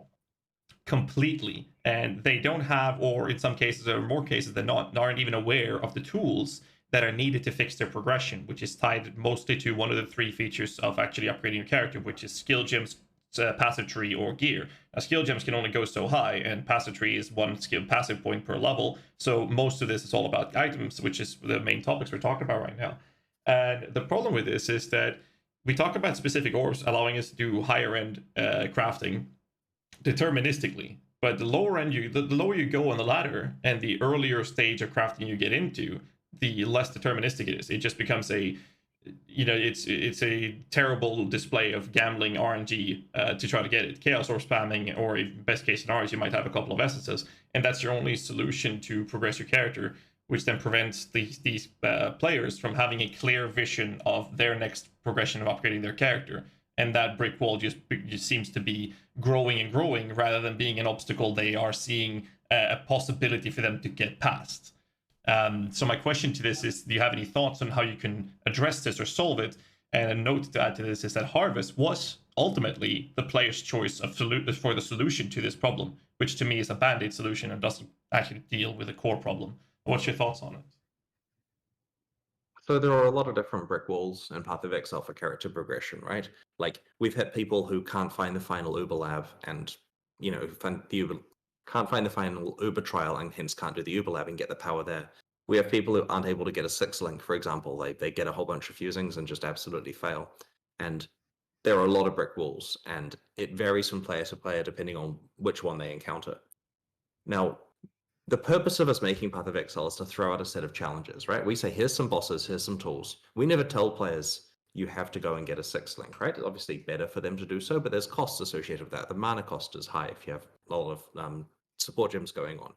Speaker 1: completely, and they don't have, or in some cases or more cases than not, aren't even aware of the tools that are needed to fix their progression, which is tied mostly to one of the three features of actually upgrading your character, which is skill gems, passive tree, or gear. Now, skill gems can only go so high, and passive tree is one skill passive point per level, so most of this is all about items, which is the main topics we're talking about right now. And the problem with this is that we talk about specific orbs allowing us to do higher end crafting deterministically, but the lower end the lower you go on the ladder and the earlier stage of crafting you get into, the less deterministic it is. It just becomes it's a terrible display of gambling RNG to try to get it. Chaos or spamming, or in best case scenarios, you might have a couple of essences, and that's your only solution to progress your character, which then prevents these players from having a clear vision of their next progression of upgrading their character. And that brick wall just seems to be growing and growing rather than being an obstacle they are seeing a possibility for them to get past. So my question to this is, do you have any thoughts on how you can address this or solve it? And a note to add to this is that Harvest was ultimately the player's choice for the solution to this problem, which to me is a band-aid solution and doesn't actually deal with the core problem. What's your thoughts on it?
Speaker 3: So there are a lot of different brick walls in Path of Exile for character progression, right? Like, we've hit people who can't find the final Uber lab and, can't find the final Uber trial and hence can't do the Uber lab and get the power there. We have people who aren't able to get a 6-link, for example. They get a whole bunch of fusings and just absolutely fail. And there are a lot of brick walls, and it varies from player to player depending on which one they encounter. Now, the purpose of us making Path of Exile is to throw out a set of challenges, right? We say, here's some bosses, here's some tools. We never tell players, you have to go and get a 6-link, right? It's obviously better for them to do so, but there's costs associated with that. The mana cost is high if you have a lot of support gems going on.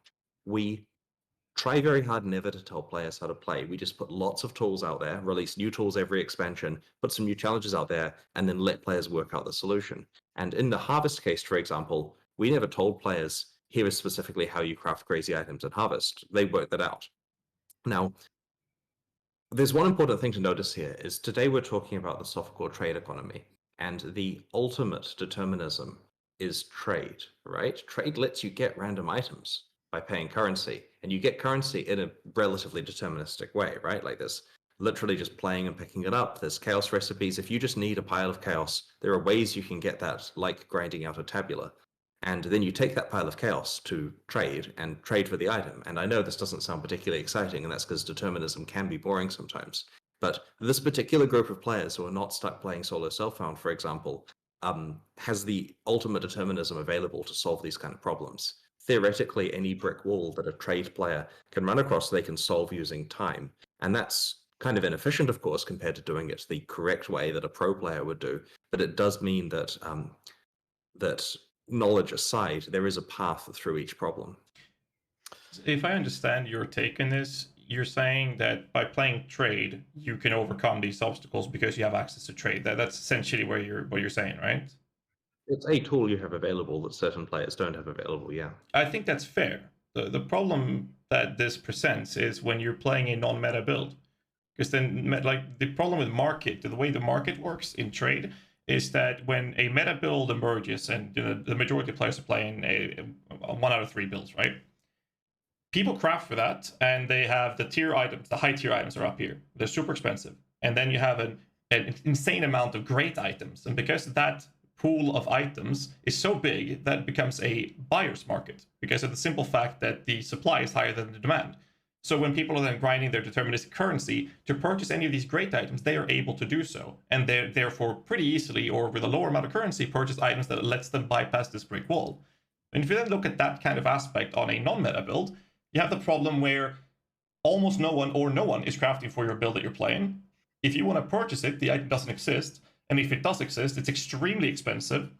Speaker 3: We try very hard never to tell players how to play. We just put lots of tools out there, release new tools every expansion, put some new challenges out there, and then let players work out the solution. And in the Harvest case, for example, we never told players, here is specifically how you craft crazy items in Harvest. They worked that out. Now, there's one important thing to notice here is today we're talking about the softcore trade economy, and the ultimate determinism is trade, right? Trade lets you get random items by paying currency, and you get currency in a relatively deterministic way, right? Like this, literally just playing and picking it up. There's chaos recipes. If you just need a pile of chaos, there are ways you can get that, like grinding out a tabula. And then you take that pile of chaos to trade and trade for the item. And I know this doesn't sound particularly exciting, and that's because determinism can be boring sometimes. But this particular group of players who are not stuck playing solo self-found, for example, has the ultimate determinism available to solve these kind of problems. Theoretically, any brick wall that a trade player can run across, they can solve using time. And that's kind of inefficient, of course, compared to doing it the correct way that a pro player would do. But it does mean that that knowledge aside, there is a path through each problem.
Speaker 1: If I understand your take on this, you're saying that by playing trade, you can overcome these obstacles because you have access to trade. That's essentially what you're saying, right?
Speaker 3: It's a tool you have available that certain players don't have available, yeah.
Speaker 1: I think that's fair. The problem that this presents is when you're playing a non-meta build. Because then, like, the problem with market, the way the market works in trade, is that when a meta build emerges and the majority of players are playing a 1 out of 3 builds, right? People craft for that, and they have the tier items, the high tier items are up here. They're super expensive. And then you have an insane amount of great items. And because that pool of items is so big, that becomes a buyer's market because of the simple fact that the supply is higher than the demand. So when people are then grinding their deterministic currency to purchase any of these great items, they are able to do so. And they're therefore pretty easily, or with a lower amount of currency, purchase items that lets them bypass this brick wall. And if you then look at that kind of aspect on a non-meta build, you have the problem where almost no one or no one is crafting for your build that you're playing. If you want to purchase it, the item doesn't exist. And if it does exist, it's extremely expensive,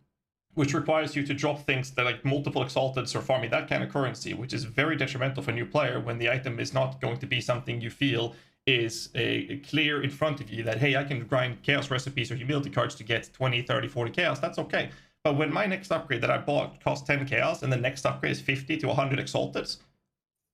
Speaker 1: which requires you to drop things that like multiple exalteds or farming that kind of currency, which is very detrimental for a new player when the item is not going to be something you feel is a clear in front of you that, hey, I can grind chaos recipes or humility cards to get 20, 30, 40 chaos, that's okay. But when my next upgrade that I bought costs 10 chaos and the next upgrade is 50 to 100 exalteds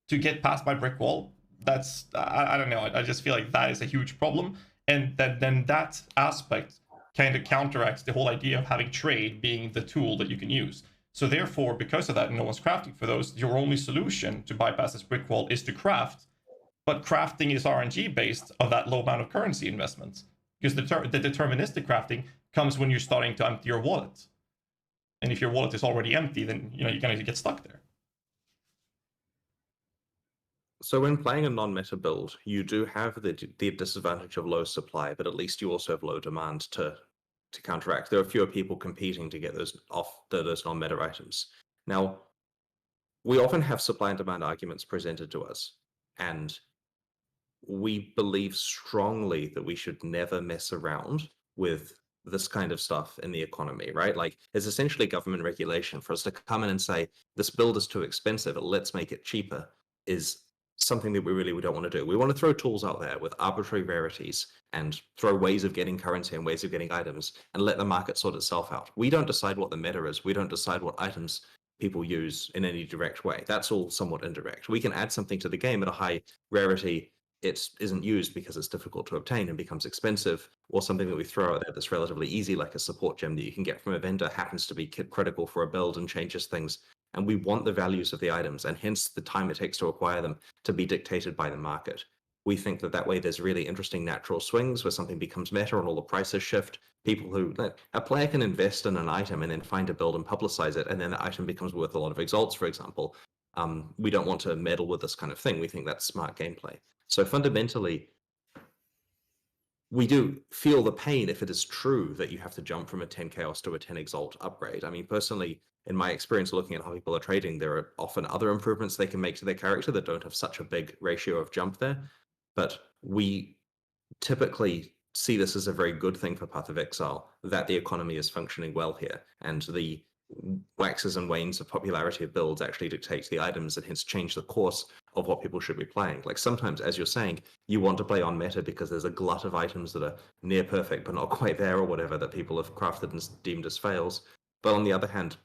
Speaker 1: to get past my brick wall, that's, I don't know, I just feel like that is a huge problem. And then that aspect kind of counteracts the whole idea of having trade being the tool that you can use. So therefore, because of that, no one's crafting for those, your only solution to bypass this brick wall is to craft. But crafting is RNG based of that low amount of currency investments. Because the deterministic crafting comes when you're starting to empty your wallet. And if your wallet is already empty, then you're going to get stuck there.
Speaker 3: So when playing a non-meta build, you do have the disadvantage of low supply, but at least you also have low demand to counteract. There are fewer people competing to get those those non-meta items. Now, we often have supply and demand arguments presented to us, and we believe strongly that we should never mess around with this kind of stuff in the economy, right? Like, it's essentially government regulation. For us to come in and say, this build is too expensive, let's make it cheaper, is something that we don't want to do. We want to throw tools out there with arbitrary rarities and throw ways of getting currency and ways of getting items and let the market sort itself out. We don't decide what the meta is. We don't decide what items people use in any direct way. That's all somewhat indirect. We can add something to the game at a high rarity. It isn't used because it's difficult to obtain and becomes expensive, or something that we throw out there that's relatively easy, like a support gem that you can get from a vendor, happens to be critical for a build and changes things. And we want the values of the items, and hence the time it takes to acquire them, to be dictated by the market. We think that way there's really interesting natural swings where something becomes meta and all the prices shift. A player can invest in an item and then find a build and publicize it, and then the item becomes worth a lot of exalts, for example. We don't want to meddle with this kind of thing. We think that's smart gameplay. So fundamentally, we do feel the pain if it is true that you have to jump from a 10 chaos to a 10 exalt upgrade. I mean, personally, in my experience looking at how people are trading, there are often other improvements they can make to their character that don't have such a big ratio of jump there. But we typically see this as a very good thing for Path of Exile, that the economy is functioning well here, and the waxes and wanes of popularity of builds actually dictate the items and hence change the course of what people should be playing. Like, sometimes, as you're saying, you want to play on meta because there's a glut of items that are near perfect but not quite there, or whatever, that people have crafted and deemed as fails. But on the other hand,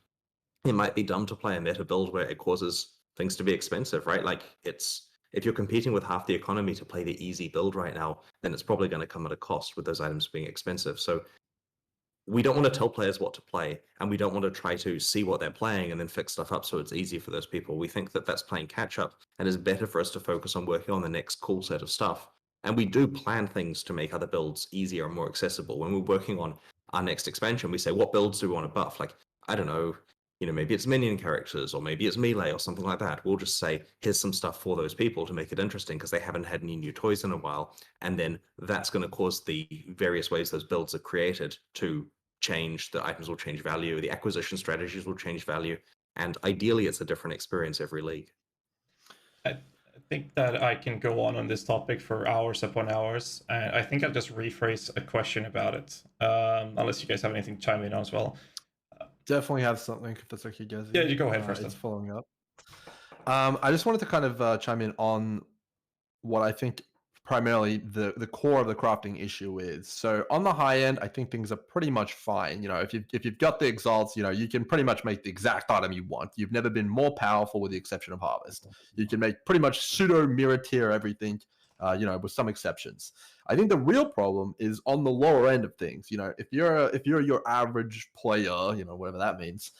Speaker 3: it might be dumb to play a meta build where it causes things to be expensive, right? Like, if you're competing with half the economy to play the easy build right now, then it's probably going to come at a cost with those items being expensive. So we don't want to tell players what to play, and we don't want to try to see what they're playing and then fix stuff up so it's easy for those people. We think that that's playing catch up, and it's better for us to focus on working on the next cool set of stuff. And we do plan things to make other builds easier and more accessible. When we're working on our next expansion, we say, what builds do we want to buff? Like, I don't know, maybe it's minion characters, or maybe it's melee or something like that. We'll just say, here's some stuff for those people to make it interesting because they haven't had any new toys in a while. And then that's going to cause the various ways those builds are created to change. The items will change value, the acquisition strategies will change value, and ideally it's a different experience every league.
Speaker 1: I think that I can go on this topic for hours upon hours. I think I'll just rephrase a question about it, unless you guys have anything to chime in on as well.
Speaker 2: Definitely have something, if that's okay, GHAZZY.
Speaker 1: Yeah, you go ahead first.
Speaker 2: It's following up. I just wanted to kind of chime in on what I think primarily the core of the crafting issue is. So on the high end, I think things are pretty much fine. If you've got the exalts, you can pretty much make the exact item you want. You've never been more powerful, with the exception of harvest. You can make pretty much pseudo mirror tier everything, with some exceptions. I think the real problem is on the lower end of things. If you're your average player, whatever that means,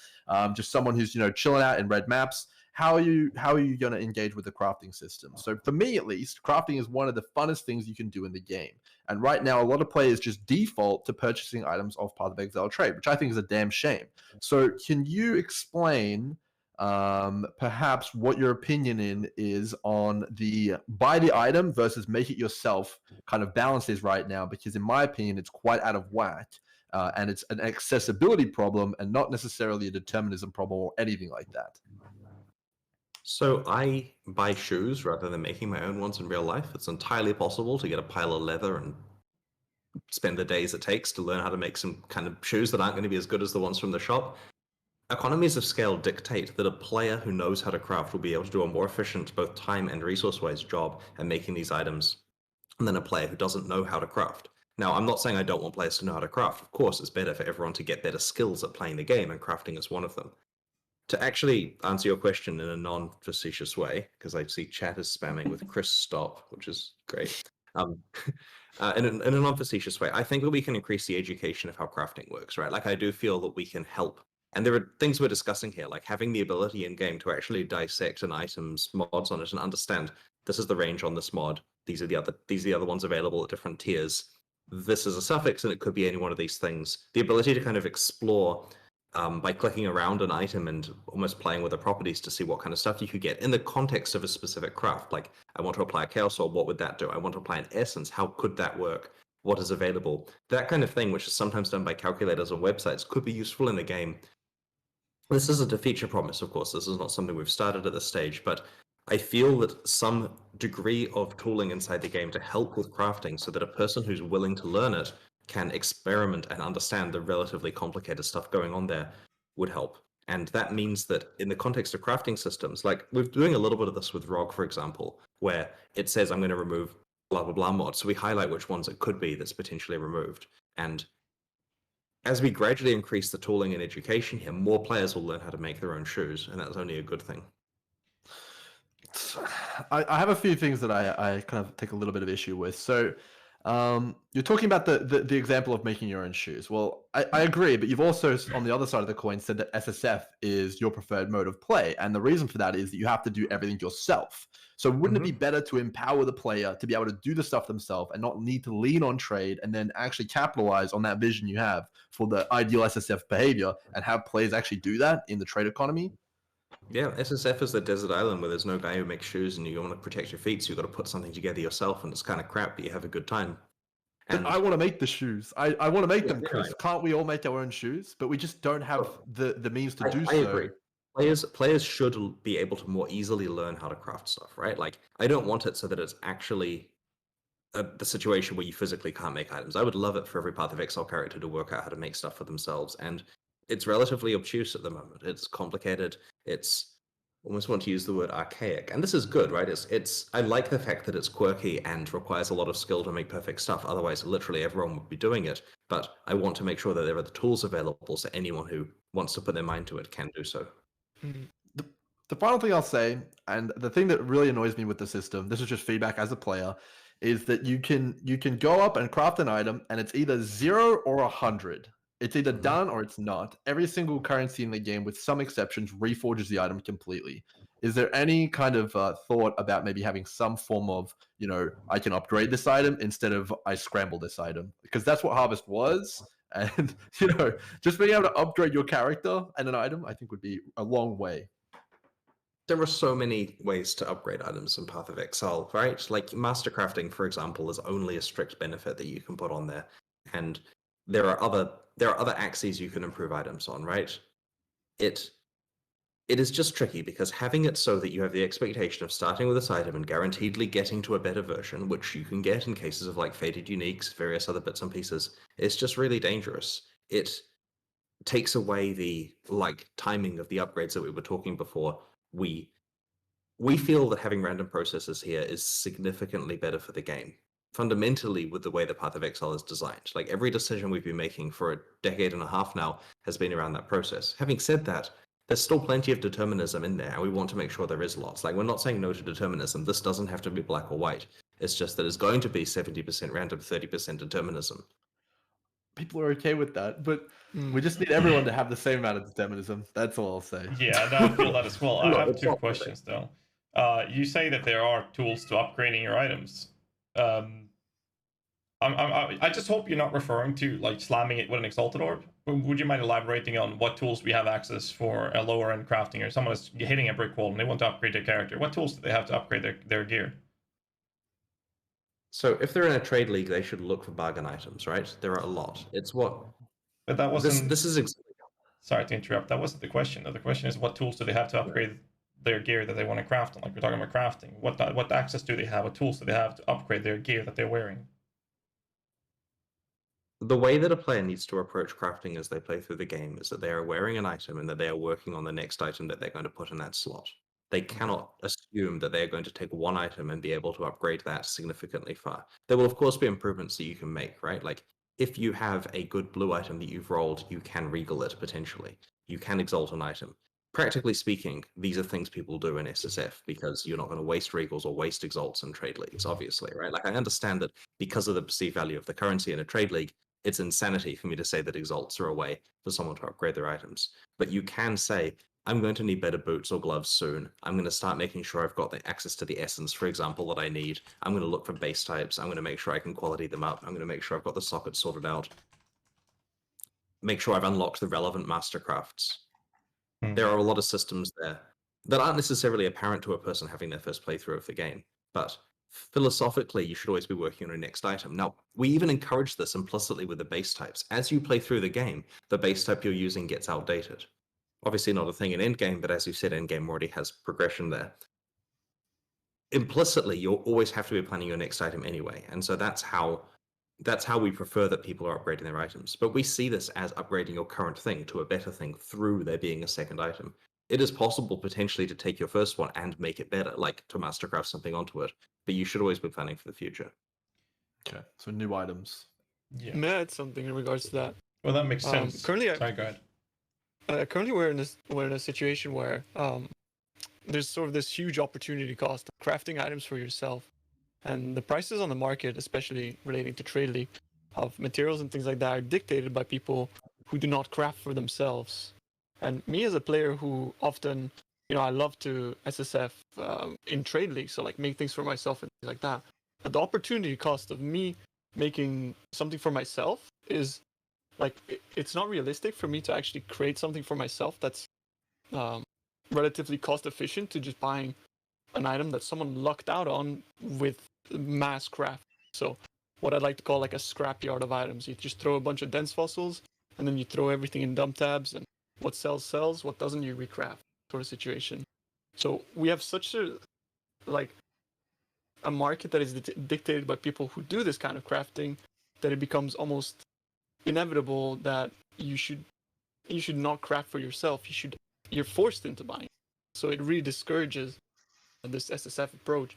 Speaker 2: just someone who's chilling out in red maps, how are you going to engage with the crafting system? So for me, at least, crafting is one of the funnest things you can do in the game. And right now, a lot of players just default to purchasing items off Path of Exile trade, which I think is a damn shame. So can you explain perhaps what your opinion is on the buy the item versus make it yourself kind of balance is right now, because in my opinion, it's quite out of whack. And it's an accessibility problem and not necessarily a determinism problem or anything like that.
Speaker 3: So I buy shoes rather than making my own ones in real life. It's entirely possible to get a pile of leather and spend the days it takes to learn how to make some kind of shoes that aren't going to be as good as the ones from the shop. Economies of scale dictate that a player who knows how to craft will be able to do a more efficient, both time and resource-wise job at making these items than a player who doesn't know how to craft. Now, I'm not saying I don't want players to know how to craft. Of course, it's better for everyone to get better skills at playing the game, and crafting is one of them. To actually answer your question in a non-facetious way, because I see chat is spamming with Chris stop, which is great. In a non-facetious way, I think that we can increase the education of how crafting works, right? Like, I do feel that we can help. And there are things we're discussing here, like having the ability in game to actually dissect an item's mods on it and understand this is the range on this mod. These are the other ones available at different tiers. This is a suffix, and it could be any one of these things. The ability to kind of explore by clicking around an item and almost playing with the properties to see what kind of stuff you could get in the context of a specific craft. Like, I want to apply a Chaos Orb, what would that do? I want to apply an Essence, how could that work? What is available? That kind of thing, which is sometimes done by calculators on websites, could be useful in the game. This isn't a feature promise, of course. This is not something we've started at this stage, but I feel that some degree of tooling inside the game to help with crafting so that a person who's willing to learn it can experiment and understand the relatively complicated stuff going on there would help. And that means that in the context of crafting systems, like we're doing a little bit of this with ROG, for example, where it says I'm going to remove blah, blah, blah mod. So we highlight which ones it could be that's potentially removed. And as we gradually increase the tooling and education here, more players will learn how to make their own shoes, and that's only a good thing.
Speaker 2: I have a few things that I kind of take a little bit of issue with. So you're talking about the example of making your own shoes. Well, I agree, but you've also, on the other side of the coin, said that SSF is your preferred mode of play. And the reason for that is that you have to do everything yourself. So wouldn't it be better to empower the player to be able to do the stuff themselves and not need to lean on trade and then actually capitalize on that vision you have for the ideal SSF behavior and have players actually do that in the trade economy?
Speaker 3: Yeah, SSF is the desert island where there's no guy who makes shoes and you want to protect your feet, so you've got to put something together yourself, and it's kind of crap, but you have a good time.
Speaker 2: And I want to make the shoes. I want to make them, Chris.
Speaker 3: Right.
Speaker 2: Can't we all make our own shoes? But we just don't have the means to do so.
Speaker 3: I agree. Players should be able to more easily learn how to craft stuff, right? Like, I don't want it so that it's actually the situation where you physically can't make items. I would love it for every Path of Exile character to work out how to make stuff for themselves, and it's relatively obtuse at the moment. It's complicated. It's almost want to use the word archaic, and this is good, right? It's I like the fact that it's quirky and requires a lot of skill to make perfect stuff. Otherwise, literally everyone would be doing it. But I want to make sure that there are the tools available so anyone who wants to put their mind to it can do so.
Speaker 2: The final thing I'll say, and the thing that really annoys me with the system, this is just feedback as a player, is that you can go up and craft an item, and it's either 0 or 100. It's either done or it's not. Every single currency in the game, with some exceptions, reforges the item completely. Is there any kind of thought about maybe having some form of, I can upgrade this item instead of I scramble this item? Because that's what Harvest was. And, just being able to upgrade your character and an item, I think would be a long way.
Speaker 3: There are so many ways to upgrade items in Path of Exile, right? Like master crafting, for example, is only a strict benefit that you can put on there. And there are other axes you can improve items on, right? It is just tricky because having it so that you have the expectation of starting with this item and guaranteedly getting to a better version, which you can get in cases of like faded uniques, various other bits and pieces, is just really dangerous. It takes away the timing of the upgrades that we were talking before. We feel that having random processes here is significantly better for the game. Fundamentally, with the way the Path of Exile is designed. Like every decision we've been making for a decade and a half now has been around that process. Having said that, there's still plenty of determinism in there, and we want to make sure there is lots. Like, we're not saying no to determinism. This doesn't have to be black or white. It's just that it's going to be 70% random, 30% determinism.
Speaker 2: People are okay with that, but we just need everyone to have the same amount of determinism. That's all I'll say.
Speaker 1: Yeah, no, I feel that as well. I have two questions, though. You say that there are tools to upgrading your items. I I just hope you're not referring to like slamming it with an exalted orb. Would you mind elaborating on what tools we have access for a lower end crafting, or someone is hitting a brick wall and they want to upgrade their character? What tools do they have to upgrade their gear?
Speaker 3: So if they're in a trade league, they should look for bargain items, right? There are a lot. It's what
Speaker 1: But that wasn't.
Speaker 3: this is.
Speaker 1: Sorry to interrupt. That wasn't the question. The question is what tools do they have to upgrade their gear that they want to craft on? Like we're talking about crafting. What access do they have? What tools do they have to upgrade their gear that they're wearing?
Speaker 3: The way that a player needs to approach crafting as they play through the game is that they are wearing an item and that they are working on the next item that they're going to put in that slot. They cannot assume that they are going to take one item and be able to upgrade that significantly far. There will, of course, be improvements that you can make, right? Like, if you have a good blue item that you've rolled, you can regal it potentially. You can exalt an item. Practically speaking, these are things people do in SSF because you're not going to waste regals or waste exalts in trade leagues, obviously, right? Like, I understand that because of the perceived value of the currency in a trade league, it's insanity for me to say that exalts are a way for someone to upgrade their items. But you can say, I'm going to need better boots or gloves soon. I'm going to start making sure I've got the access to the essence, for example, that I need. I'm going to look for base types. I'm going to make sure I can quality them up. I'm going to make sure I've got the sockets sorted out. Make sure I've unlocked the relevant mastercrafts. There are a lot of systems there that aren't necessarily apparent to a person having their first playthrough of the game, but philosophically, you should always be working on your next item. Now, we even encourage this implicitly with the base types. As you play through the game, the base type you're using gets outdated. Obviously not a thing in endgame, but as you said, endgame already has progression there. Implicitly, you'll always have to be planning your next item anyway, and so that's how we prefer that people are upgrading their items. But we see this as upgrading your current thing to a better thing through there being a second item. It is possible potentially to take your first one and make it better, like to mastercraft something onto it, but you should always be planning for the future.
Speaker 2: Okay, so new items.
Speaker 1: Yeah.
Speaker 4: May I add something in regards to that?
Speaker 1: Well, that makes sense.
Speaker 4: Currently,
Speaker 1: Sorry, go ahead.
Speaker 4: Currently we're in a situation where there's sort of this huge opportunity cost of crafting items for yourself, and the prices on the market, especially relating to trade league, of materials and things like that, are dictated by people who do not craft for themselves. And me as a player who often, I love to SSF in trade league, so like make things for myself and things like that. But the opportunity cost of me making something for myself is like it's not realistic for me to actually create something for myself that's relatively cost efficient to just buying an item that someone lucked out on with mass craft. So what I'd like to call like a scrapyard of items. You just throw a bunch of dense fossils and then you throw everything in dump tabs, and what sells, what doesn't you recraft sort of situation. So we have such a market that is dictated by people who do this kind of crafting that it becomes almost inevitable that you should not craft for yourself. You're forced into buying. So it really discourages this SSF approach.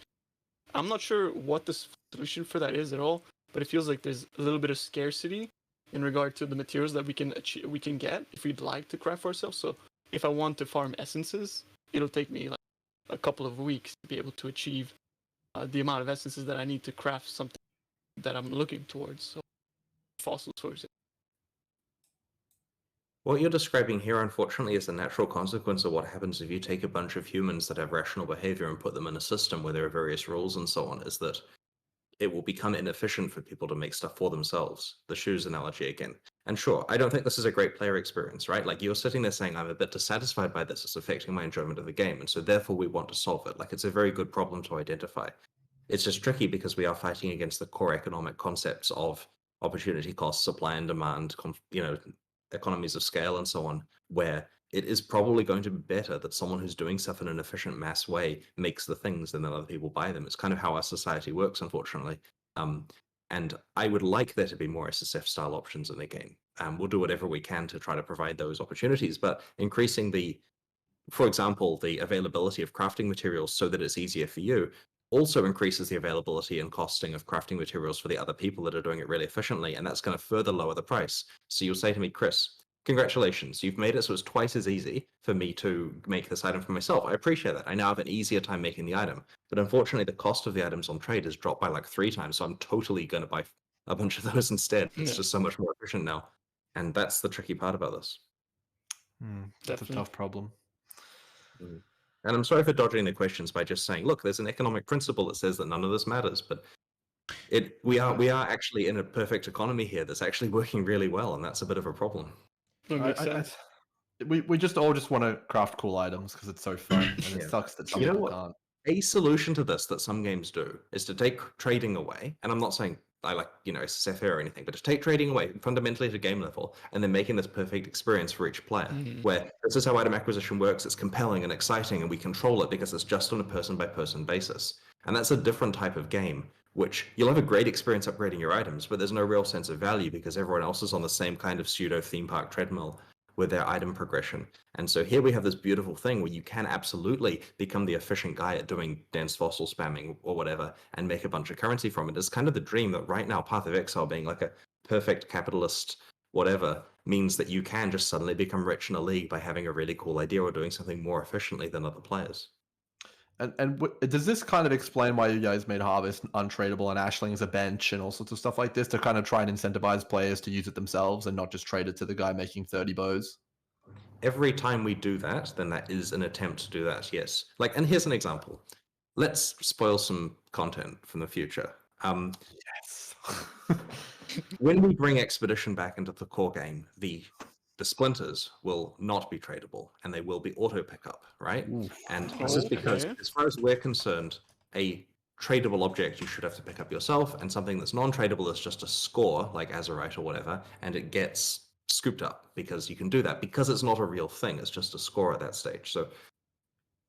Speaker 4: I'm not sure what the solution for that is at all, but it feels like there's a little bit of scarcity in regard to the materials that we can get if we'd like to craft for ourselves. So if I want to farm essences, it'll take me like a couple of weeks to be able to achieve the amount of essences that I need to craft something that I'm looking towards. So fossils, for example.
Speaker 3: What you're describing here, unfortunately, is the natural consequence of what happens if you take a bunch of humans that have rational behavior and put them in a system where there are various rules and so on, is that it will become inefficient for people to make stuff for themselves. The shoes analogy again. And sure, I don't think this is a great player experience, right? Like, you're sitting there saying, I'm a bit dissatisfied by this, it's affecting my enjoyment of the game, and so therefore we want to solve it. Like, it's a very good problem to identify. It's just tricky because we are fighting against the core economic concepts of opportunity cost, supply and demand, economies of scale and so on, where it is probably going to be better that someone who's doing stuff in an efficient mass way makes the things and then other people buy them. It's kind of how our society works, unfortunately. And I would like there to be more SSF style options in the game. We'll do whatever we can to try to provide those opportunities, but increasing for example, the availability of crafting materials so that it's easier for you also increases the availability and costing of crafting materials for the other people that are doing it really efficiently, and that's going to further lower the price. So you'll say to me, Chris, congratulations, you've made it so it's twice as easy for me to make this item for myself. I appreciate that. I now have an easier time making the item, but unfortunately the cost of the items on trade has dropped by like 3 times, so I'm totally going to buy a bunch of those instead. It's just so much more efficient now, and that's the tricky part about this.
Speaker 2: That's a tough problem.
Speaker 3: And I'm sorry for dodging the questions by just saying, look, there's an economic principle that says that none of this matters, but We are actually in a perfect economy here that's actually working really well, and that's a bit of a problem.
Speaker 4: That makes sense.
Speaker 2: We just all just want to craft cool items because it's so fun, and it
Speaker 3: Yeah.
Speaker 2: sucks that some
Speaker 3: You know
Speaker 2: people
Speaker 3: what?
Speaker 2: can't.
Speaker 3: A solution to this that some games do is to take trading away, and I'm not saying I like, SFR or anything, but to take trading away fundamentally to game level, and then making this perfect experience for each player, where this is how item acquisition works. It's compelling and exciting, and we control it because it's just on a person-by-person basis. And that's a different type of game, which you'll have a great experience upgrading your items, but there's no real sense of value because everyone else is on the same kind of pseudo theme park treadmill with their item progression. And so here we have this beautiful thing where you can absolutely become the efficient guy at doing dense fossil spamming or whatever and make a bunch of currency from it. It's kind of the dream that right now Path of Exile being like a perfect capitalist whatever means that you can just suddenly become rich in a league by having a really cool idea or doing something more efficiently than other players.
Speaker 2: And does this kind of explain why you guys made Harvest untradeable and Ashling's a bench and all sorts of stuff like this to kind of try and incentivize players to use it themselves and not just trade it to the guy making 30 bows?
Speaker 3: Every time we do that, then that is an attempt to do that, yes. And here's an example. Let's spoil some content from the future.
Speaker 2: Yes.
Speaker 3: When we bring Expedition back into the core game, the splinters will not be tradable and they will be auto pickup, right? And this is because,
Speaker 4: Okay.
Speaker 3: as far as we're concerned, a tradable object you should have to pick up yourself, and something that's non-tradable is just a score, like Azurite or whatever, and it gets scooped up because you can do that because it's not a real thing. It's just a score at that stage. So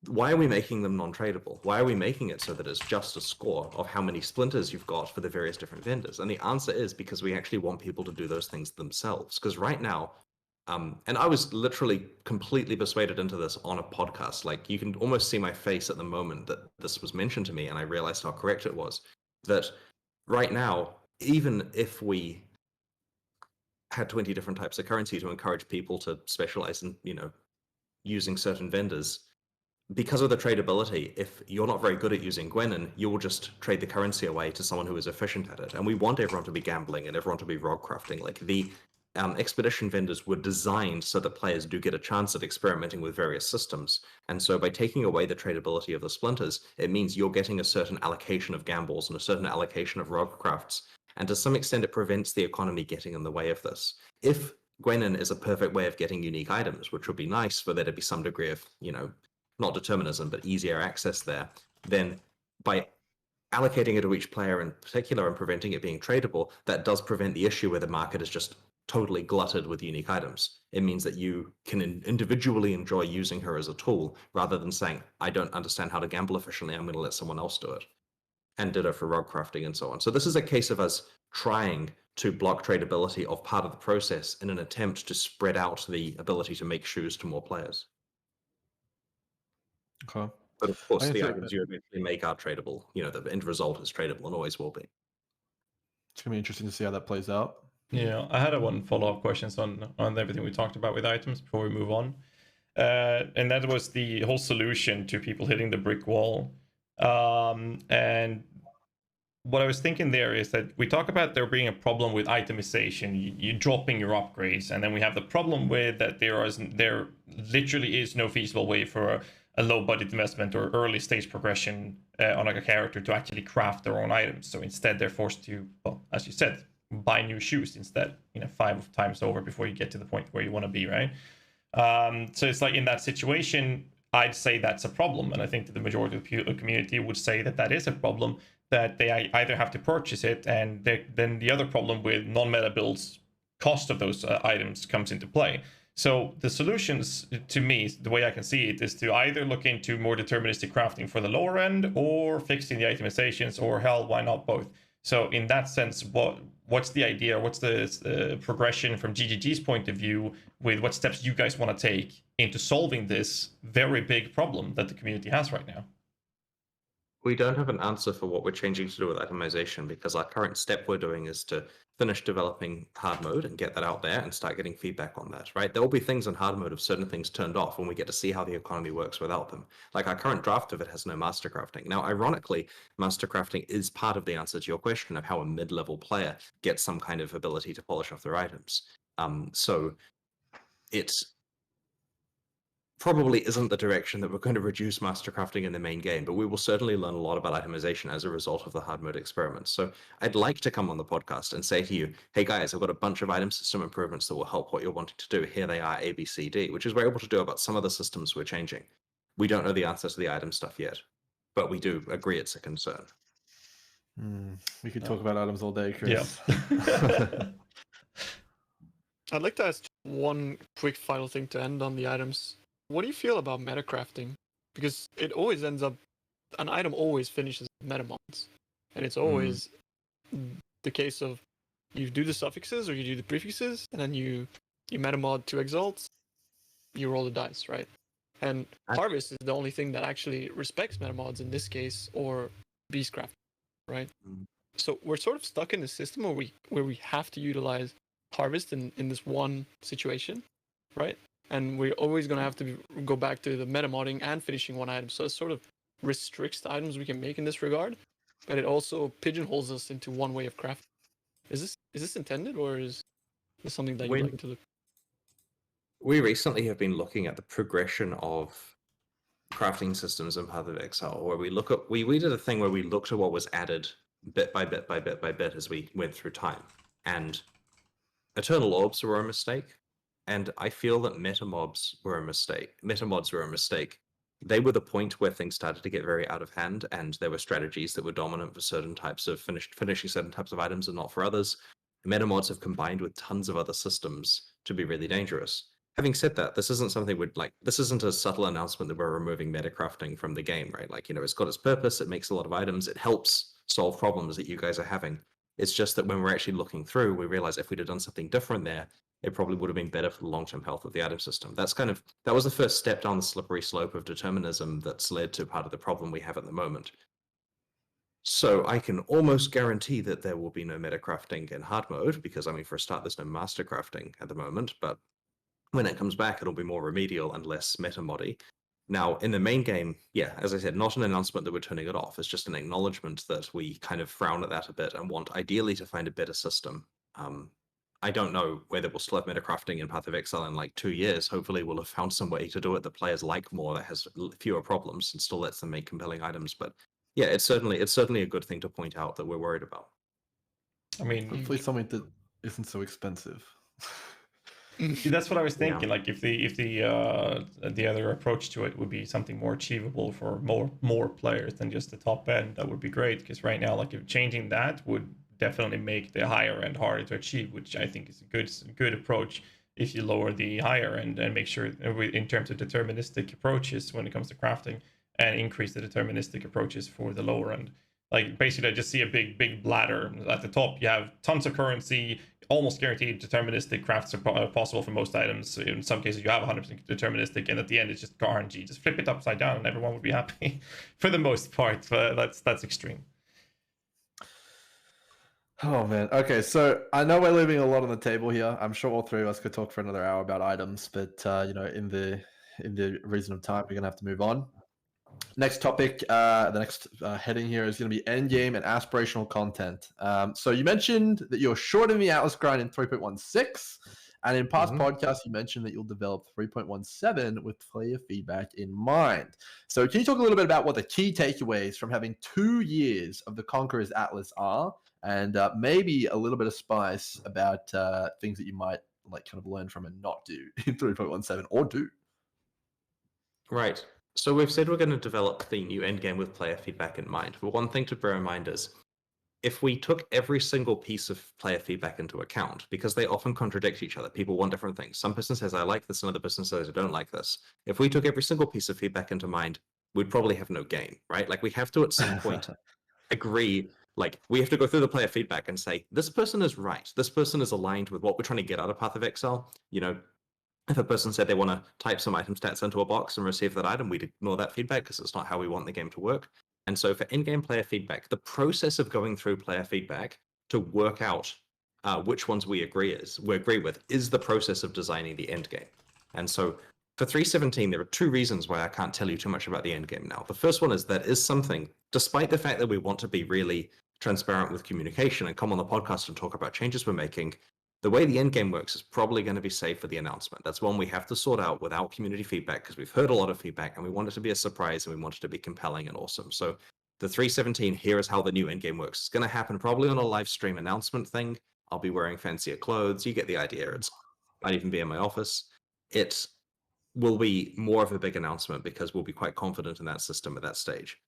Speaker 3: why are we making them non-tradable? Why are we making it so that it's just a score of how many splinters you've got for the various different vendors? And the answer is because we actually want people to do those things themselves. Because right now, and I was literally completely persuaded into this on a podcast. Like, you can almost see my face at the moment that this was mentioned to me, and I realized how correct it was. That right now, even if we had 20 different types of currency to encourage people to specialize in, using certain vendors, because of the tradability, if you're not very good at using Gwenin, you will just trade the currency away to someone who is efficient at it. And we want everyone to be gambling and everyone to be rog crafting. Like, the expedition vendors were designed so that players do get a chance at experimenting with various systems. And so by taking away the tradability of the splinters, it means you're getting a certain allocation of gambles and a certain allocation of rog crafts. And to some extent, it prevents the economy getting in the way of this. If Gwenin is a perfect way of getting unique items, which would be nice for there to be some degree of, not determinism, but easier access there, then by allocating it to each player in particular and preventing it being tradable, that does prevent the issue where the market is just totally glutted with unique items. It means that you can individually enjoy using her as a tool rather than saying, I don't understand how to gamble efficiently, I'm going to let someone else do it. And ditto for rug crafting and so on. So this is a case of us trying to block tradability of part of the process in an attempt to spread out the ability to make shoes to more players.
Speaker 2: Okay.
Speaker 3: But of course,
Speaker 2: I
Speaker 3: the
Speaker 2: guess
Speaker 3: items you eventually make are tradable. The end result is tradable and always will be.
Speaker 2: it's gonna be interesting to see how that plays out.
Speaker 1: Yeah, I had one follow-up questions on everything we talked about with items before we move on, and that was the whole solution to people hitting the brick wall. And what I was thinking there is that we talk about there being a problem with itemization, you dropping your upgrades, and then we have the problem with that there literally is no feasible way for a low budget investment or early stage progression on like a character to actually craft their own items. So instead, they're forced to, well, as you said, buy new shoes instead, 5 times over before you get to the point where you want to be, right? So it's like in that situation, I'd say that's a problem, and I think that the majority of the community would say that that is a problem, that they either have to purchase it, and then the other problem with non-meta builds, cost of those items comes into play. So the solutions, to me, the way I can see it, is to either look into more deterministic crafting for the lower end, or fixing the itemizations, or hell, why not both? So in that sense, what's the idea? What's the progression from GGG's point of view with what steps you guys want to take into solving this very big problem that the community has right now?
Speaker 3: We don't have an answer for what we're changing to do with itemization, because our current step we're doing is to finish developing hard mode and get that out there and start getting feedback on that, right? There will be things in hard mode of certain things turned off when we get to see how the economy works without them. Like, our current draft of it has no master crafting. Now, ironically, master crafting is part of the answer to your question of how a mid-level player gets some kind of ability to polish off their items. So it's probably isn't the direction that we're going to reduce mastercrafting in the main game, but we will certainly learn a lot about itemization as a result of the hard mode experiments. So I'd like to come on the podcast and say to you, hey guys, I've got a bunch of item system improvements that will help what you're wanting to do. Here they are, A, B, C, D, which is we're able to do about some of the systems we're changing. We don't know the answer to the item stuff yet, but we do agree it's a concern.
Speaker 2: We could talk about items all day, Chris.
Speaker 1: Yeah.
Speaker 4: I'd like to ask one quick final thing to end on the items. What do you feel about metacrafting? Because it always ends up, an item always finishes metamods. And it's always the case of you do the suffixes or you do the prefixes, and then you metamod 2 exalts, you roll the dice, right? And Harvest is the only thing that actually respects metamods in this case, or Beastcraft, right? So we're sort of stuck in a system where we have to utilize Harvest in this one situation, right? And we're always going to have to go back to the metamodding and finishing one item. So it sort of restricts the items we can make in this regard, but it also pigeonholes us into one way of crafting. Is this intended, or is this something that you'd like to look?
Speaker 3: We recently have been looking at the progression of crafting systems in Path of Exile, where we did a thing where we looked at what was added bit by bit by bit by bit as we went through time. And Eternal Orbs were a mistake, and I feel that metamods were a mistake. They were the point where things started to get very out of hand, and there were strategies that were dominant for certain types of finishing certain types of items and not for others. Metamods have combined with tons of other systems to be really dangerous. Having said that, this isn't something this isn't a subtle announcement that we're removing metacrafting from the game, right? Like, it's got its purpose, it makes a lot of items, it helps solve problems that you guys are having. It's just that when we're actually looking through, we realize if we'd have done something different there, it probably would have been better for the long-term health of the item system. That was the first step down the slippery slope of determinism that's led to part of the problem we have at the moment. So I can almost guarantee that there will be no metacrafting in hard mode, because, for a start, there's no mastercrafting at the moment, but when it comes back, it'll be more remedial and less metamoddy. Now, in the main game, yeah, as I said, not an announcement that we're turning it off. It's just an acknowledgement that we kind of frown at that a bit and want ideally to find a better system. I don't know whether we'll still have metacrafting in Path of Exile in like 2 years. Hopefully we'll have found some way to do it that players like more, that has fewer problems and still lets them make compelling items. But yeah, it's certainly a good thing to point out that we're worried about.
Speaker 2: Hopefully something that isn't so expensive.
Speaker 1: See, that's what I was thinking. Yeah. Like if the other approach to it would be something more achievable for more players than just the top end, that would be great. Because right now, like, if changing that would definitely make the higher end harder to achieve, which I think is a good approach. If you lower the higher end and make sure in terms of deterministic approaches when it comes to crafting, and increase the deterministic approaches for the lower end. Like, basically, I just see a big bladder at the top. You have tons of currency, almost guaranteed deterministic crafts are possible for most items. In some cases, you have 100% deterministic, and at the end, it's just RNG. Just flip it upside down, and everyone would be happy for the most part. But that's extreme.
Speaker 2: Oh man. Okay, so I know we're leaving a lot on the table here. I'm sure all three of us could talk for another hour about items, but in the reason of time, we're gonna have to move on. Next topic, the next heading here is going to be endgame and aspirational content. So you mentioned that you're shortening the Atlas grind in 3.16, and in past podcasts, you mentioned that you'll develop 3.17 with player feedback in mind. So can you talk a little bit about what the key takeaways from having 2 years of the Conqueror's Atlas are, and maybe a little bit of spice about things that you might learn from and not do in 3.17, or do?
Speaker 3: Right. So we've said we're going to develop the new endgame with player feedback in mind. But one thing to bear in mind is, if we took every single piece of player feedback into account, because they often contradict each other, people want different things. Some person says, I like this, another person says, I don't like this. If we took every single piece of feedback into mind, we'd probably have no game, right? Like, we have to at some point agree, like, we have to go through the player feedback and say, this person is right. This person is aligned with what we're trying to get out of Path of Exile. If a person said they want to type some item stats into a box and receive that item, we'd ignore that feedback because it's not how we want the game to work. And so for in-game player feedback, the process of going through player feedback to work out which ones we agree with is the process of designing the end game. And so for 3.17, there are 2 reasons why I can't tell you too much about the end game now. The first one is that is something, despite the fact that we want to be really transparent with communication and come on the podcast and talk about changes we're making, The way the end game works is probably going to be saved for the announcement. That's one we have to sort out without community feedback because we've heard a lot of feedback and we want it to be a surprise and we want it to be compelling and awesome. So the 3.17, here is how the new end game works. It's going to happen probably on a live stream announcement thing. I'll be wearing fancier clothes. You get the idea. It might even be in my office. It will be more of a big announcement because we'll be quite confident in that system at that stage.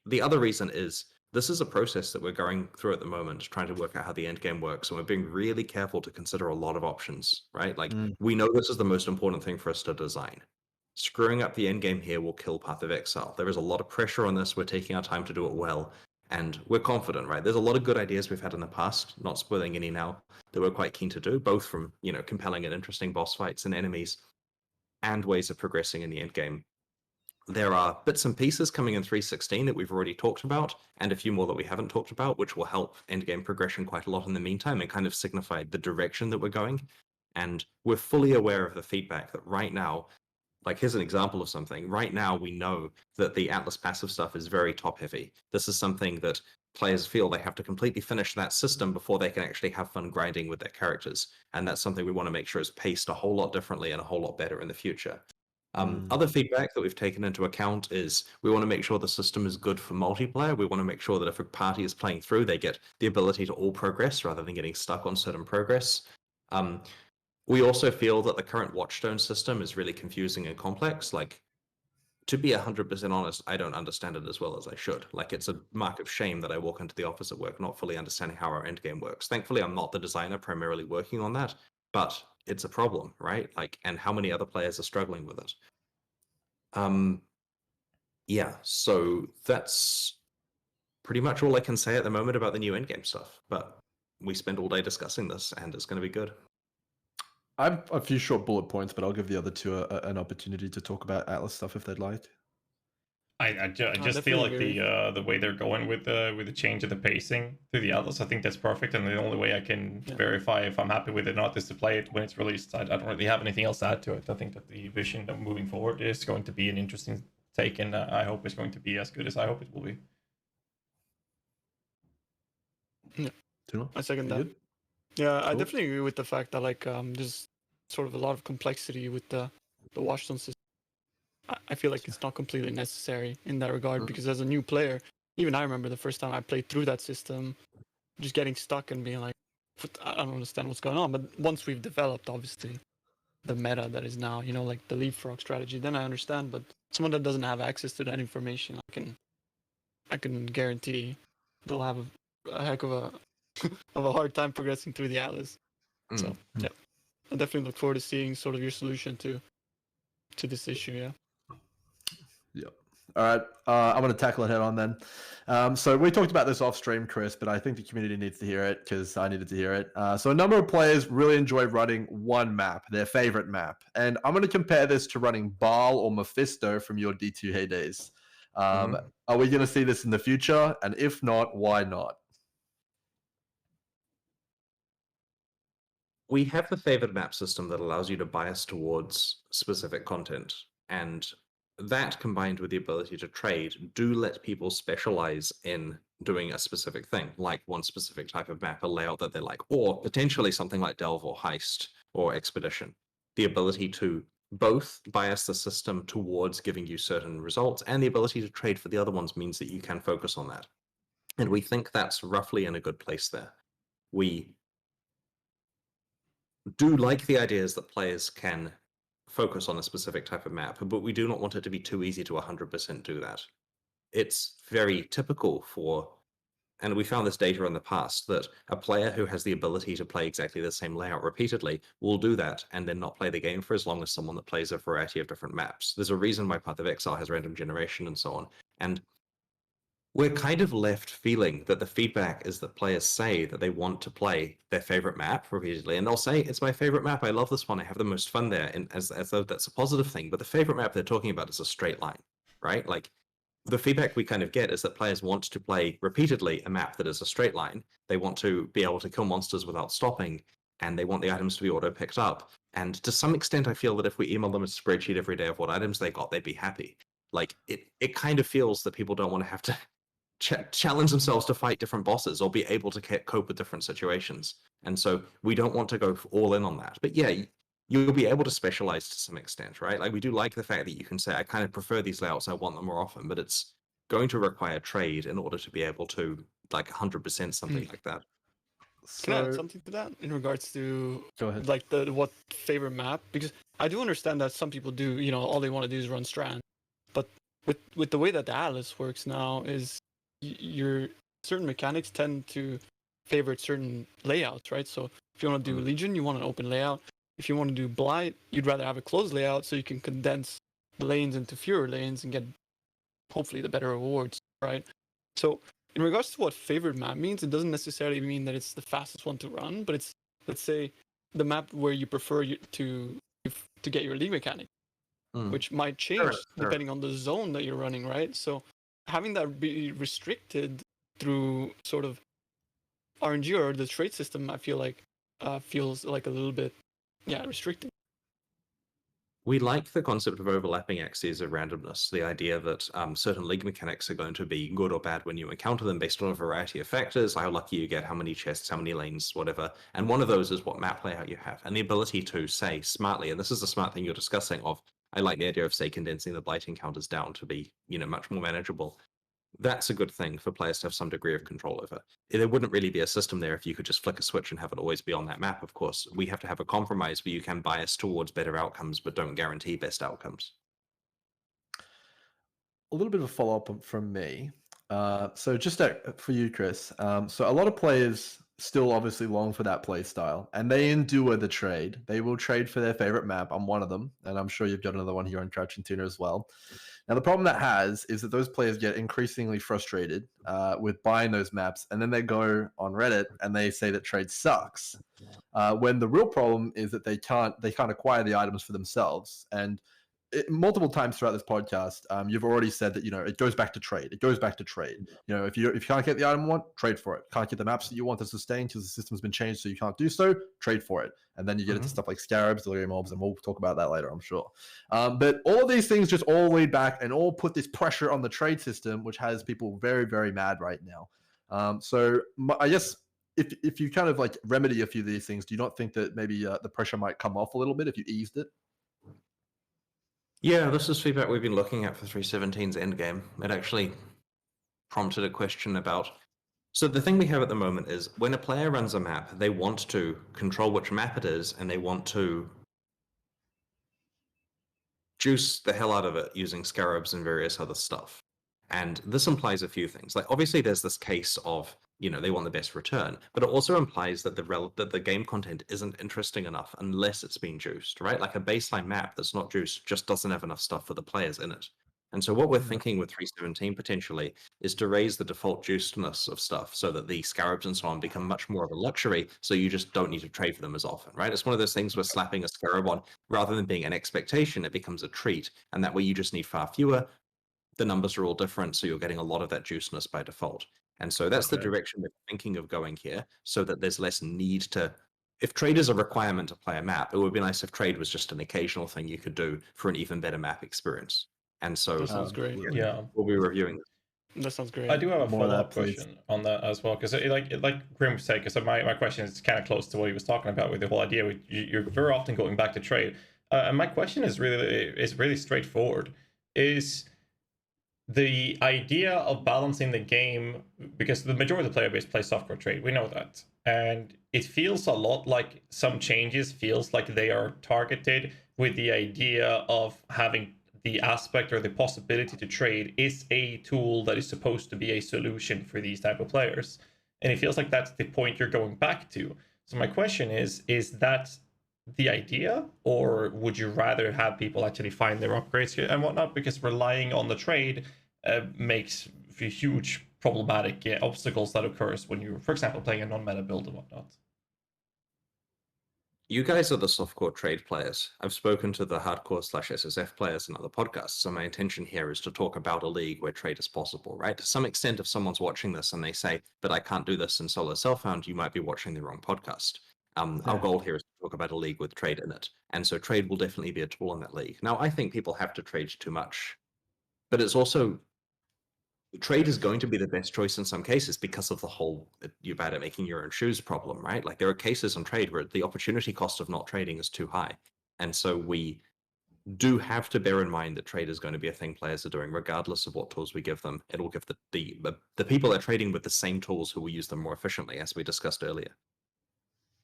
Speaker 3: The other reason is this is a process that we're going through at the moment, trying to work out how the end game works, and we're being really careful to consider a lot of options, right? Like, we know this is the most important thing for us to design. Screwing up the end game here will kill Path of Exile. There is a lot of pressure on this. We're taking our time to do it well, and we're confident, right? There's a lot of good ideas we've had in the past, not spoiling any now, that we're quite keen to do, both from, compelling and interesting boss fights and enemies, and ways of progressing in the end game. There are bits and pieces coming in 3.16 that we've already talked about, and a few more that we haven't talked about, which will help endgame progression quite a lot in the meantime and kind of signify the direction that we're going. And we're fully aware of the feedback that right now, like here's an example of something. Right now, we know that the Atlas passive stuff is very top heavy. This is something that players feel they have to completely finish that system before they can actually have fun grinding with their characters. And that's something we want to make sure is paced a whole lot differently and a whole lot better in the future. Other feedback that we've taken into account is we want to make sure the system is good for multiplayer. We want to make sure that if a party is playing through, they get the ability to all progress rather than getting stuck on certain progress. We also feel that the current Watchstone system is really confusing and complex. Like, to be 100% honest, I don't understand it as well as I should. Like, it's a mark of shame that I walk into the office at work not fully understanding how our endgame works. Thankfully, I'm not the designer primarily working on that, but it's a problem, right? Like, and how many other players are struggling with it? Yeah, so that's pretty much all I can say at the moment about the new endgame stuff. But we spend all day discussing this, and it's going to be good.
Speaker 2: I have a few short bullet points, but I'll give the other two an opportunity to talk about Atlas stuff if they'd like.
Speaker 1: I just feel like the way they're going with the change of the pacing to the Atlas, I think that's perfect, and the only way I can verify if I'm happy with it or not is to play it when it's released. I don't really have anything else to add to it. I think that the vision of moving forward is going to be an interesting take, and I hope it's going to be as good as I hope it will be.
Speaker 4: Yeah, I second that. Yeah, cool. I definitely agree with the fact that there's sort of a lot of complexity with the Watchstone system. I feel like it's not completely necessary in that regard because as a new player, even I remember the first time I played through that system, just getting stuck and being like, I don't understand what's going on. But once we've developed, obviously, the meta that is now, like the leapfrog strategy, then I understand. But someone that doesn't have access to that information, I can guarantee they'll have a heck of a hard time progressing through the Atlas. So yeah, I definitely look forward to seeing sort of your solution to this issue. Yeah.
Speaker 2: Yep. All right. I'm going to tackle it head on then. So we talked about this off stream, Chris, but I think the community needs to hear it because I needed to hear it. So a number of players really enjoy running one map, their favorite map. And I'm going to compare this to running Baal or Mephisto from your D2 heydays. Are we going to see this in the future? And if not, why not?
Speaker 3: We have the favored map system that allows you to bias towards specific content. And that combined with the ability to trade do let people specialize in doing a specific thing, like one specific type of map, a layout that they like, or potentially something like Delve or Heist or Expedition. The ability to both bias the system towards giving you certain results and the ability to trade for the other ones means that you can focus on that. And we think that's roughly in a good place there. We do like the ideas that players can focus on a specific type of map, but we do not want it to be too easy to 100% do that. It's very typical for, and we found this data in the past, that a player who has the ability to play exactly the same layout repeatedly will do that and then not play the game for as long as someone that plays a variety of different maps. There's a reason why Path of Exile has random generation and so on. And we're kind of left feeling that the feedback is that players say that they want to play their favorite map repeatedly, and they'll say, it's my favorite map, I love this one, I have the most fun there, and as though that's a positive thing, but the favorite map they're talking about is a straight line, right? Like, the feedback we kind of get is that players want to play repeatedly a map that is a straight line. They want to be able to kill monsters without stopping, and they want the items to be auto-picked up. And to some extent, I feel that if we email them a spreadsheet every day of what items they got, they'd be happy. Like, it kind of feels that people don't want to have to challenge themselves to fight different bosses or be able to cope with different situations. And so we don't want to go all in on that. But yeah, you'll be able to specialize to some extent, right? Like we do like the fact that you can say, I kind of prefer these layouts, I want them more often, but it's going to require trade in order to be able to like 100% something like that.
Speaker 4: Can I add
Speaker 2: So
Speaker 4: something to that in regards to
Speaker 2: go ahead.
Speaker 4: like the what favorite map? Because I do understand that some people do, all they want to do is run Strand. But with the way that the Atlas works now is your certain mechanics tend to favor certain layouts, right? So if you want to do Legion, you want an open layout. If you want to do Blight, you'd rather have a closed layout so you can condense the lanes into fewer lanes and get hopefully the better rewards, right? So in regards to what favorite map means, it doesn't necessarily mean that it's the fastest one to run, but it's, let's say, the map where you prefer to get your league mechanic, which might change depending on the zone that you're running, right? So having that be restricted through sort of RNG or the trade system, I feel like feels like a little bit, restricting.
Speaker 3: We like the concept of overlapping axes of randomness, the idea that certain league mechanics are going to be good or bad when you encounter them based on a variety of factors, how lucky you get, how many chests, how many lanes, whatever. And one of those is what map layout you have, and the ability to say smartly, and this is the smart thing you're discussing of, I like the idea of, say, condensing the blight encounters down to be, much more manageable. That's a good thing for players to have some degree of control over. There wouldn't really be a system there if you could just flick a switch and have it always be on that map, of course. We have to have a compromise where you can bias towards better outcomes, but don't guarantee best outcomes.
Speaker 2: A little bit of a follow-up from me. So just for you, Chris. So a lot of players still obviously long for that play style, and they endure the trade. They will trade for their favorite map. I'm one of them, and I'm sure you've got another one here on Crouching Tuna as well. Now, the problem that has is that those players get increasingly frustrated with buying those maps, and then they go on Reddit and they say that trade sucks. When the real problem is that they can't acquire the items for themselves. And multiple times throughout this podcast, you've already said that it goes back to trade. It goes back to trade. If you can't get the item you want, trade for it. Can't get the maps that you want to sustain because the system's been changed, so you can't do so. Trade for it, and then you get into stuff like scarabs, delirium mobs, and we'll talk about that later, I'm sure. But all of these things just all lead back and all put this pressure on the trade system, which has people very, very mad right now. So I guess if you kind of like remedy a few of these things, do you not think that maybe the pressure might come off a little bit if you eased it?
Speaker 3: Yeah, this is feedback we've been looking at for 317's endgame. It actually prompted a question about... So the thing we have at the moment is when a player runs a map, they want to control which map it is, and they want to juice the hell out of it using scarabs and various other stuff. And this implies a few things. Like, obviously, there's this case of, they want the best return, but it also implies that the game content isn't interesting enough unless it's been juiced, right? Like a baseline map that's not juiced just doesn't have enough stuff for the players in it. And so what we're thinking with 317 potentially is to raise the default juicedness of stuff so that the scarabs and so on become much more of a luxury, so you just don't need to trade for them as often, right? It's one of those things where slapping a scarab on, rather than being an expectation, it becomes a treat, and that way you just need far fewer. The numbers are all different, so you're getting a lot of that juiceness by default. And so that's the direction we're thinking of going here, so that there's less need to... If trade is a requirement to play a map, it would be nice if trade was just an occasional thing you could do for an even better map experience. And so
Speaker 4: That sounds great.
Speaker 3: We'll be reviewing this.
Speaker 4: That sounds great.
Speaker 1: I do have a
Speaker 2: More of that,
Speaker 1: follow-up
Speaker 2: please.
Speaker 1: question on that as well, because like Grim said, because my question is kind of close to what he was talking about with the whole idea. You're very often going back to trade, and my question is really straightforward. Is the idea of balancing the game, because the majority of the player base plays softcore trade, we know that, and it feels a lot like some changes feels like they are targeted with the idea of having the aspect or the possibility to trade is a tool that is supposed to be a solution for these type of players, and it feels like that's the point you're going back to. So my question is that the idea, or would you rather have people actually find their upgrades and whatnot? Because relying on the trade makes huge problematic obstacles that occurs when you're, for example, playing a non-meta build and whatnot.
Speaker 3: You guys are the softcore trade players. I've spoken to the hardcore/SSF players in other podcasts, so my intention here is to talk about a league where trade is possible, right? To some extent, if someone's watching this and they say, but I can't do this in solo self-found, you might be watching the wrong podcast. Our goal here is to talk about a league with trade in it. And so trade will definitely be a tool in that league. Now, I think people have to trade too much, but it's also trade is going to be the best choice in some cases because of the whole you're bad at making your own shoes problem, right? Like there are cases on trade where the opportunity cost of not trading is too high. And so we do have to bear in mind that trade is going to be a thing players are doing, regardless of what tools we give them. It'll give the people that are trading with the same tools who will use them more efficiently, as we discussed earlier.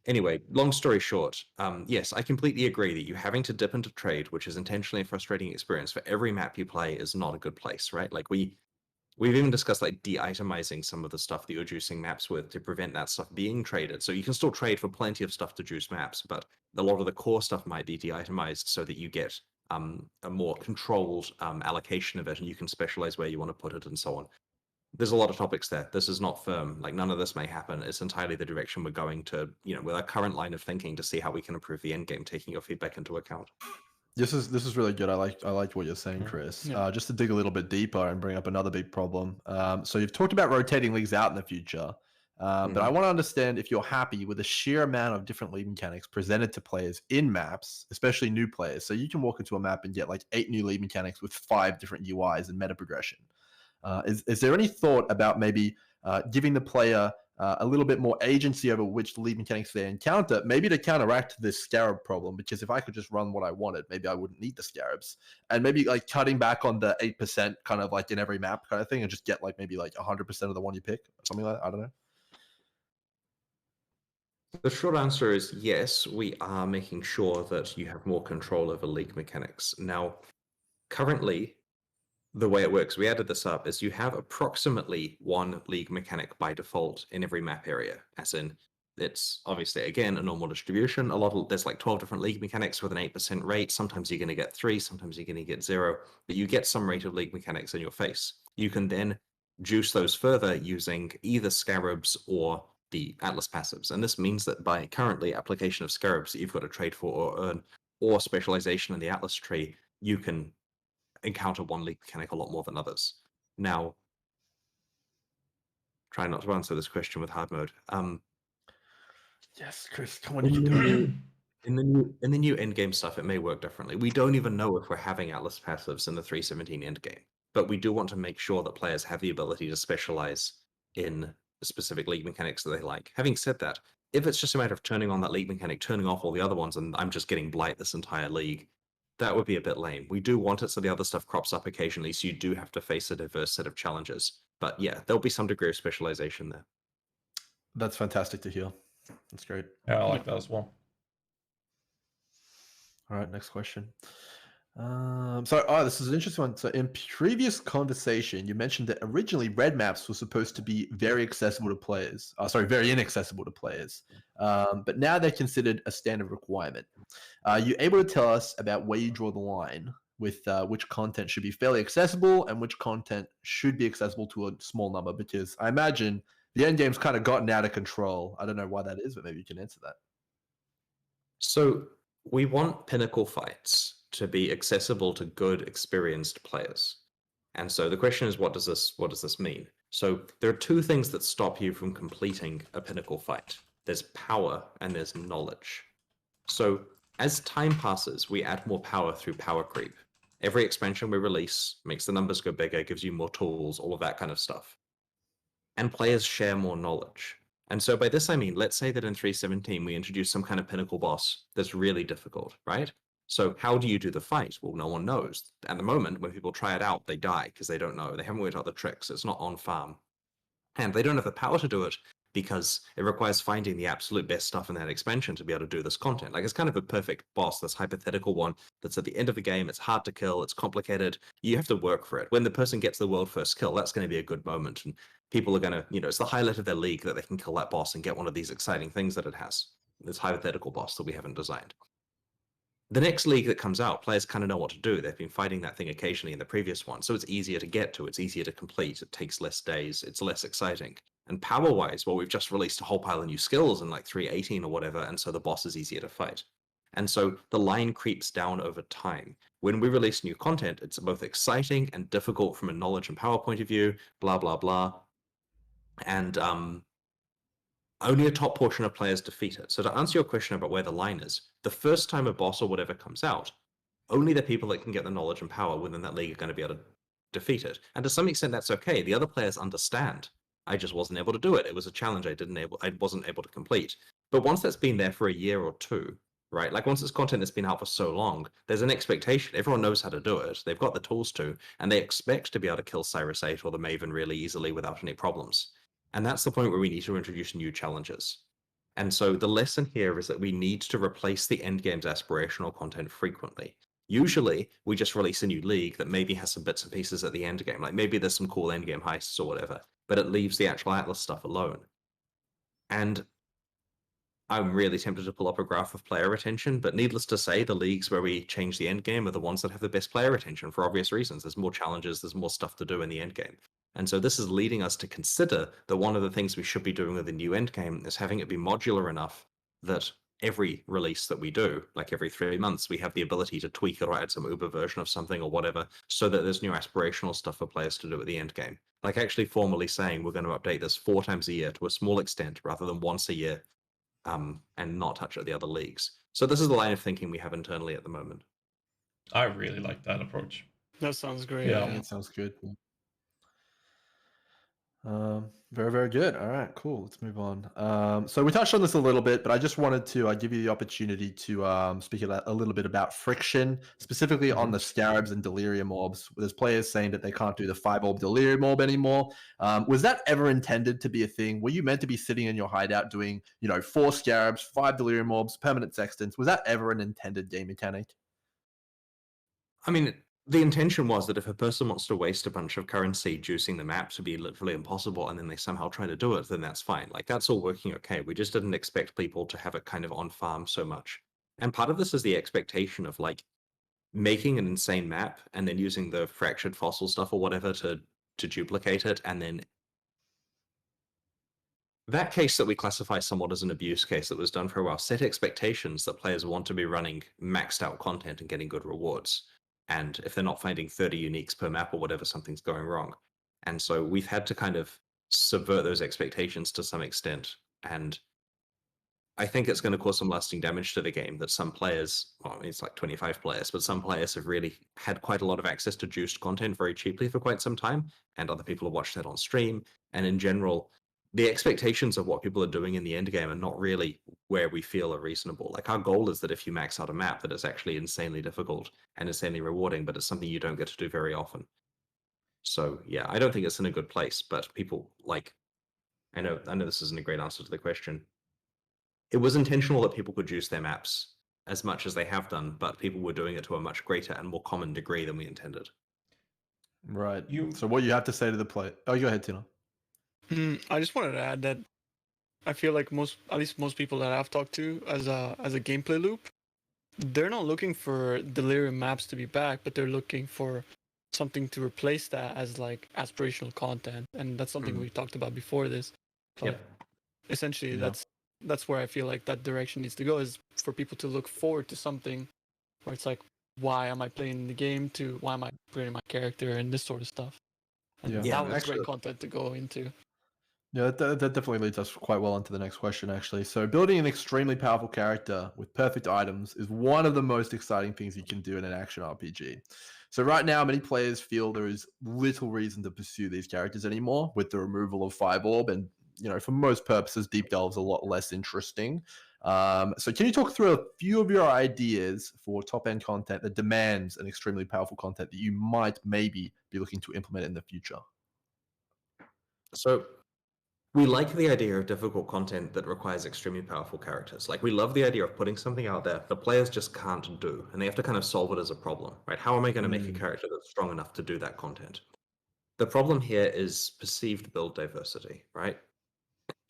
Speaker 3: Anyway, long story short, yes, I completely agree that you having to dip into trade, which is intentionally a frustrating experience for every map you play, is not a good place, right? Like we've even discussed like de-itemizing some of the stuff that you're juicing maps with to prevent that stuff being traded. So you can still trade for plenty of stuff to juice maps, but a lot of the core stuff might be de-itemized so that you get a more controlled allocation of it, and you can specialize where you want to put it and so on. There's a lot of topics there. This is not firm. Like none of this may happen. It's entirely the direction we're going to, with our current line of thinking to see how we can improve the end game, taking your feedback into account.
Speaker 2: This is really good. I like what you're saying, Chris.
Speaker 4: Yeah.
Speaker 2: Just to dig a little bit deeper and bring up another big problem. So you've talked about rotating leagues out in the future, but I want to understand if you're happy with the sheer amount of different league mechanics presented to players in maps, especially new players. So you can walk into a map and get like 8 new league mechanics with 5 different UIs and meta progression. Is there any thought about maybe giving the player a little bit more agency over which league mechanics they encounter, maybe to counteract this scarab problem? Because if I could just run what I wanted, maybe I wouldn't need the scarabs, and maybe like cutting back on the 8% kind of like in every map kind of thing, and just get like maybe like 100% of the one you pick or something like that. I don't know.
Speaker 3: The short answer is yes, we are making sure that you have more control over league mechanics. Now, currently, the way it works, we added this up, is you have approximately one league mechanic by default in every map area, as in it's obviously, again, a normal distribution. There's like 12 different league mechanics with an 8% rate. Sometimes you're going to get 3, sometimes you're going to get 0, but you get some rate of league mechanics in your face. You can then juice those further using either scarabs or the Atlas passives. And this means that by currently application of scarabs that you've got to trade for or earn, or specialization in the Atlas tree, you can encounter one league mechanic a lot more than others. Now, try not to answer this question with hard mode.
Speaker 2: Yes, Chris, come on, you can do it.
Speaker 3: In the new endgame stuff, it may work differently. We don't even know if we're having Atlas passives in the 317 endgame, but we do want to make sure that players have the ability to specialize in the specific league mechanics that they like. Having said that, if it's just a matter of turning on that league mechanic, turning off all the other ones, and I'm just getting blight this entire league, that would be a bit lame. We do want it so the other stuff crops up occasionally, so you do have to face a diverse set of challenges. But yeah, there'll be some degree of specialization there.
Speaker 2: That's fantastic to hear. That's great.
Speaker 1: Yeah, I like that as well.
Speaker 2: All right, next question. This is an interesting one. So in previous conversation, you mentioned that originally red maps were supposed to be very accessible to players. Very inaccessible to players. But now they're considered a standard requirement. Are you able to tell us about where you draw the line with which content should be fairly accessible and which content should be accessible to a small number? Because I imagine the end game's kind of gotten out of control. I don't know why that is, but maybe you can answer that.
Speaker 3: So we want pinnacle fights to be accessible to good, experienced players. And so the question is, what does this mean? So there are 2 things that stop you from completing a pinnacle fight. There's power and there's knowledge. So as time passes, we add more power through power creep. Every expansion we release makes the numbers go bigger, gives you more tools, all of that kind of stuff. And players share more knowledge. And so by this I mean, let's say that in 317 we introduce some kind of pinnacle boss that's really difficult, right? So how do you do the fight? Well, no one knows. At the moment, when people try it out, they die because they don't know. They haven't worked out the tricks. It's not on farm. And they don't have the power to do it because it requires finding the absolute best stuff in that expansion to be able to do this content. Like it's kind of a perfect boss, this hypothetical one that's at the end of the game. It's hard to kill. It's complicated. You have to work for it. When the person gets the world first kill, that's going to be a good moment. And people are going to, it's the highlight of their league that they can kill that boss and get one of these exciting things that it has. This hypothetical boss that we haven't designed. The next league that comes out, players kind of know what to do. They've been fighting that thing occasionally in the previous one, so it's easier to get to, it's easier to complete, it takes less days, it's less exciting. And power-wise, well, we've just released a whole pile of new skills in like 318 or whatever, and so the boss is easier to fight. And so the line creeps down over time. When we release new content, it's both exciting and difficult from a knowledge and power point of view, blah, blah, blah. And only a top portion of players defeat it. So to answer your question about where the line is, the first time a boss or whatever comes out, only the people that can get the knowledge and power within that league are going to be able to defeat it. And to some extent, that's okay. The other players understand. I just wasn't able to do it. It was a challenge I wasn't able to complete. But once that's been there for a year or two, right? Like once it's content that's been out for so long, there's an expectation. Everyone knows how to do it. They've got the tools to, and they expect to be able to kill Cyrus 8 or the Maven really easily without any problems. And that's the point where we need to introduce new challenges. And so the lesson here is that we need to replace the endgame's aspirational content frequently. Usually, we just release a new league that maybe has some bits and pieces at the end game, like maybe there's some cool endgame heists or whatever, but it leaves the actual Atlas stuff alone. And I'm really tempted to pull up a graph of player retention, but needless to say, the leagues where we change the endgame are the ones that have the best player retention for obvious reasons. There's more challenges, there's more stuff to do in the endgame. And so this is leading us to consider that one of the things we should be doing with the new endgame is having it be modular enough that every release that we do, like every 3 months, we have the ability to tweak or add some Uber version of something or whatever, so that there's new aspirational stuff for players to do at the end game. Like actually formally saying we're going to update this 4 times a year to a small extent rather than once a year, and not touch at the other leagues. So this is the line of thinking we have internally at the moment.
Speaker 1: I really like that approach.
Speaker 4: That sounds great.
Speaker 1: Yeah.
Speaker 2: I think it sounds good. Very, very good. All right, cool. Let's move on. So we touched on this a little bit, but I just wanted to give you the opportunity to speak a little bit about friction, specifically on the Scarabs and Delirium orbs. There's players saying that they can't do the 5-orb Delirium orb anymore. Was that ever intended to be a thing? Were you meant to be sitting in your hideout doing, 4 Scarabs, 5 Delirium orbs, permanent sextants? Was that ever an intended game mechanic?
Speaker 3: I mean, the intention was that if a person wants to waste a bunch of currency juicing the map to be literally impossible and then they somehow try to do it, then that's fine. Like, that's all working okay. We just didn't expect people to have it kind of on farm so much. And part of this is the expectation of, like, making an insane map and then using the fractured fossil stuff or whatever to duplicate it, and then that case that we classify somewhat as an abuse case that was done for a while set expectations that players want to be running maxed out content and getting good rewards. And if they're not finding 30 uniques per map or whatever, something's going wrong. And so we've had to kind of subvert those expectations to some extent. And I think it's going to cause some lasting damage to the game that some players, well, I mean, it's like 25 players, but some players have really had quite a lot of access to juiced content very cheaply for quite some time. And other people have watched that on stream. And in general, the expectations of what people are doing in the end game are not really where we feel are reasonable. Like, our goal is that if you max out a map, that it's actually insanely difficult and insanely rewarding, but it's something you don't get to do very often. So yeah, I don't think it's in a good place, but people, like, I know this isn't a great answer to the question. It was intentional that people could juice their maps as much as they have done, but people were doing it to a much greater and more common degree than we intended.
Speaker 2: Right. So what you have to say to the play? Oh, go ahead, Tina.
Speaker 4: I just wanted to add that I feel like at least most people that I've talked to as a gameplay loop, they're not looking for Delirium maps to be back, but they're looking for something to replace that as like aspirational content, and that's something we talked about before this. But essentially, that's where I feel like that direction needs to go, is for people to look forward to something where it's like, why am I playing the game? To why am I creating my character and this sort of stuff. And that was great content to go into.
Speaker 2: Yeah, that definitely leads us quite well into the next question, actually. So building an extremely powerful character with perfect items is one of the most exciting things you can do in an action RPG. So right now, many players feel there is little reason to pursue these characters anymore with the removal of 5-orb, and for most purposes, Deep Delve's a lot less interesting. So can you talk through a few of your ideas for top-end content that demands an extremely powerful content that you might maybe be looking to implement in the future?
Speaker 3: So we like the idea of difficult content that requires extremely powerful characters. Like, we love the idea of putting something out there the players just can't do, and they have to kind of solve it as a problem, right? How am I going to make a character that's strong enough to do that content? The problem here is perceived build diversity, right?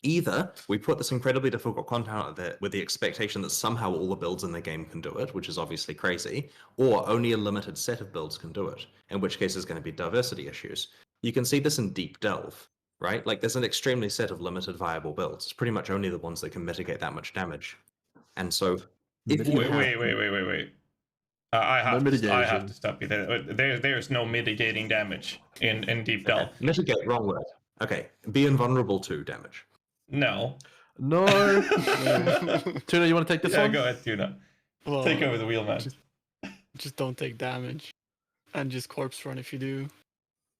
Speaker 3: Either we put this incredibly difficult content out there with the expectation that somehow all the builds in the game can do it, which is obviously crazy, or only a limited set of builds can do it, in which case there's going to be diversity issues. You can see this in Deep Delve, right? Like, there's an extremely set of limited viable builds. It's pretty much only the ones that can mitigate that much damage. And so, if you
Speaker 1: wait. I have to stop you there. There's no mitigating damage in Deep Delve.
Speaker 3: Mitigate, wrong word. Okay, be invulnerable to damage.
Speaker 1: No.
Speaker 2: Tuna, you want to take this one?
Speaker 1: Yeah, go ahead, Tuna. Well, take over the wheel, man.
Speaker 4: Just don't take damage, and just corpse run if you do.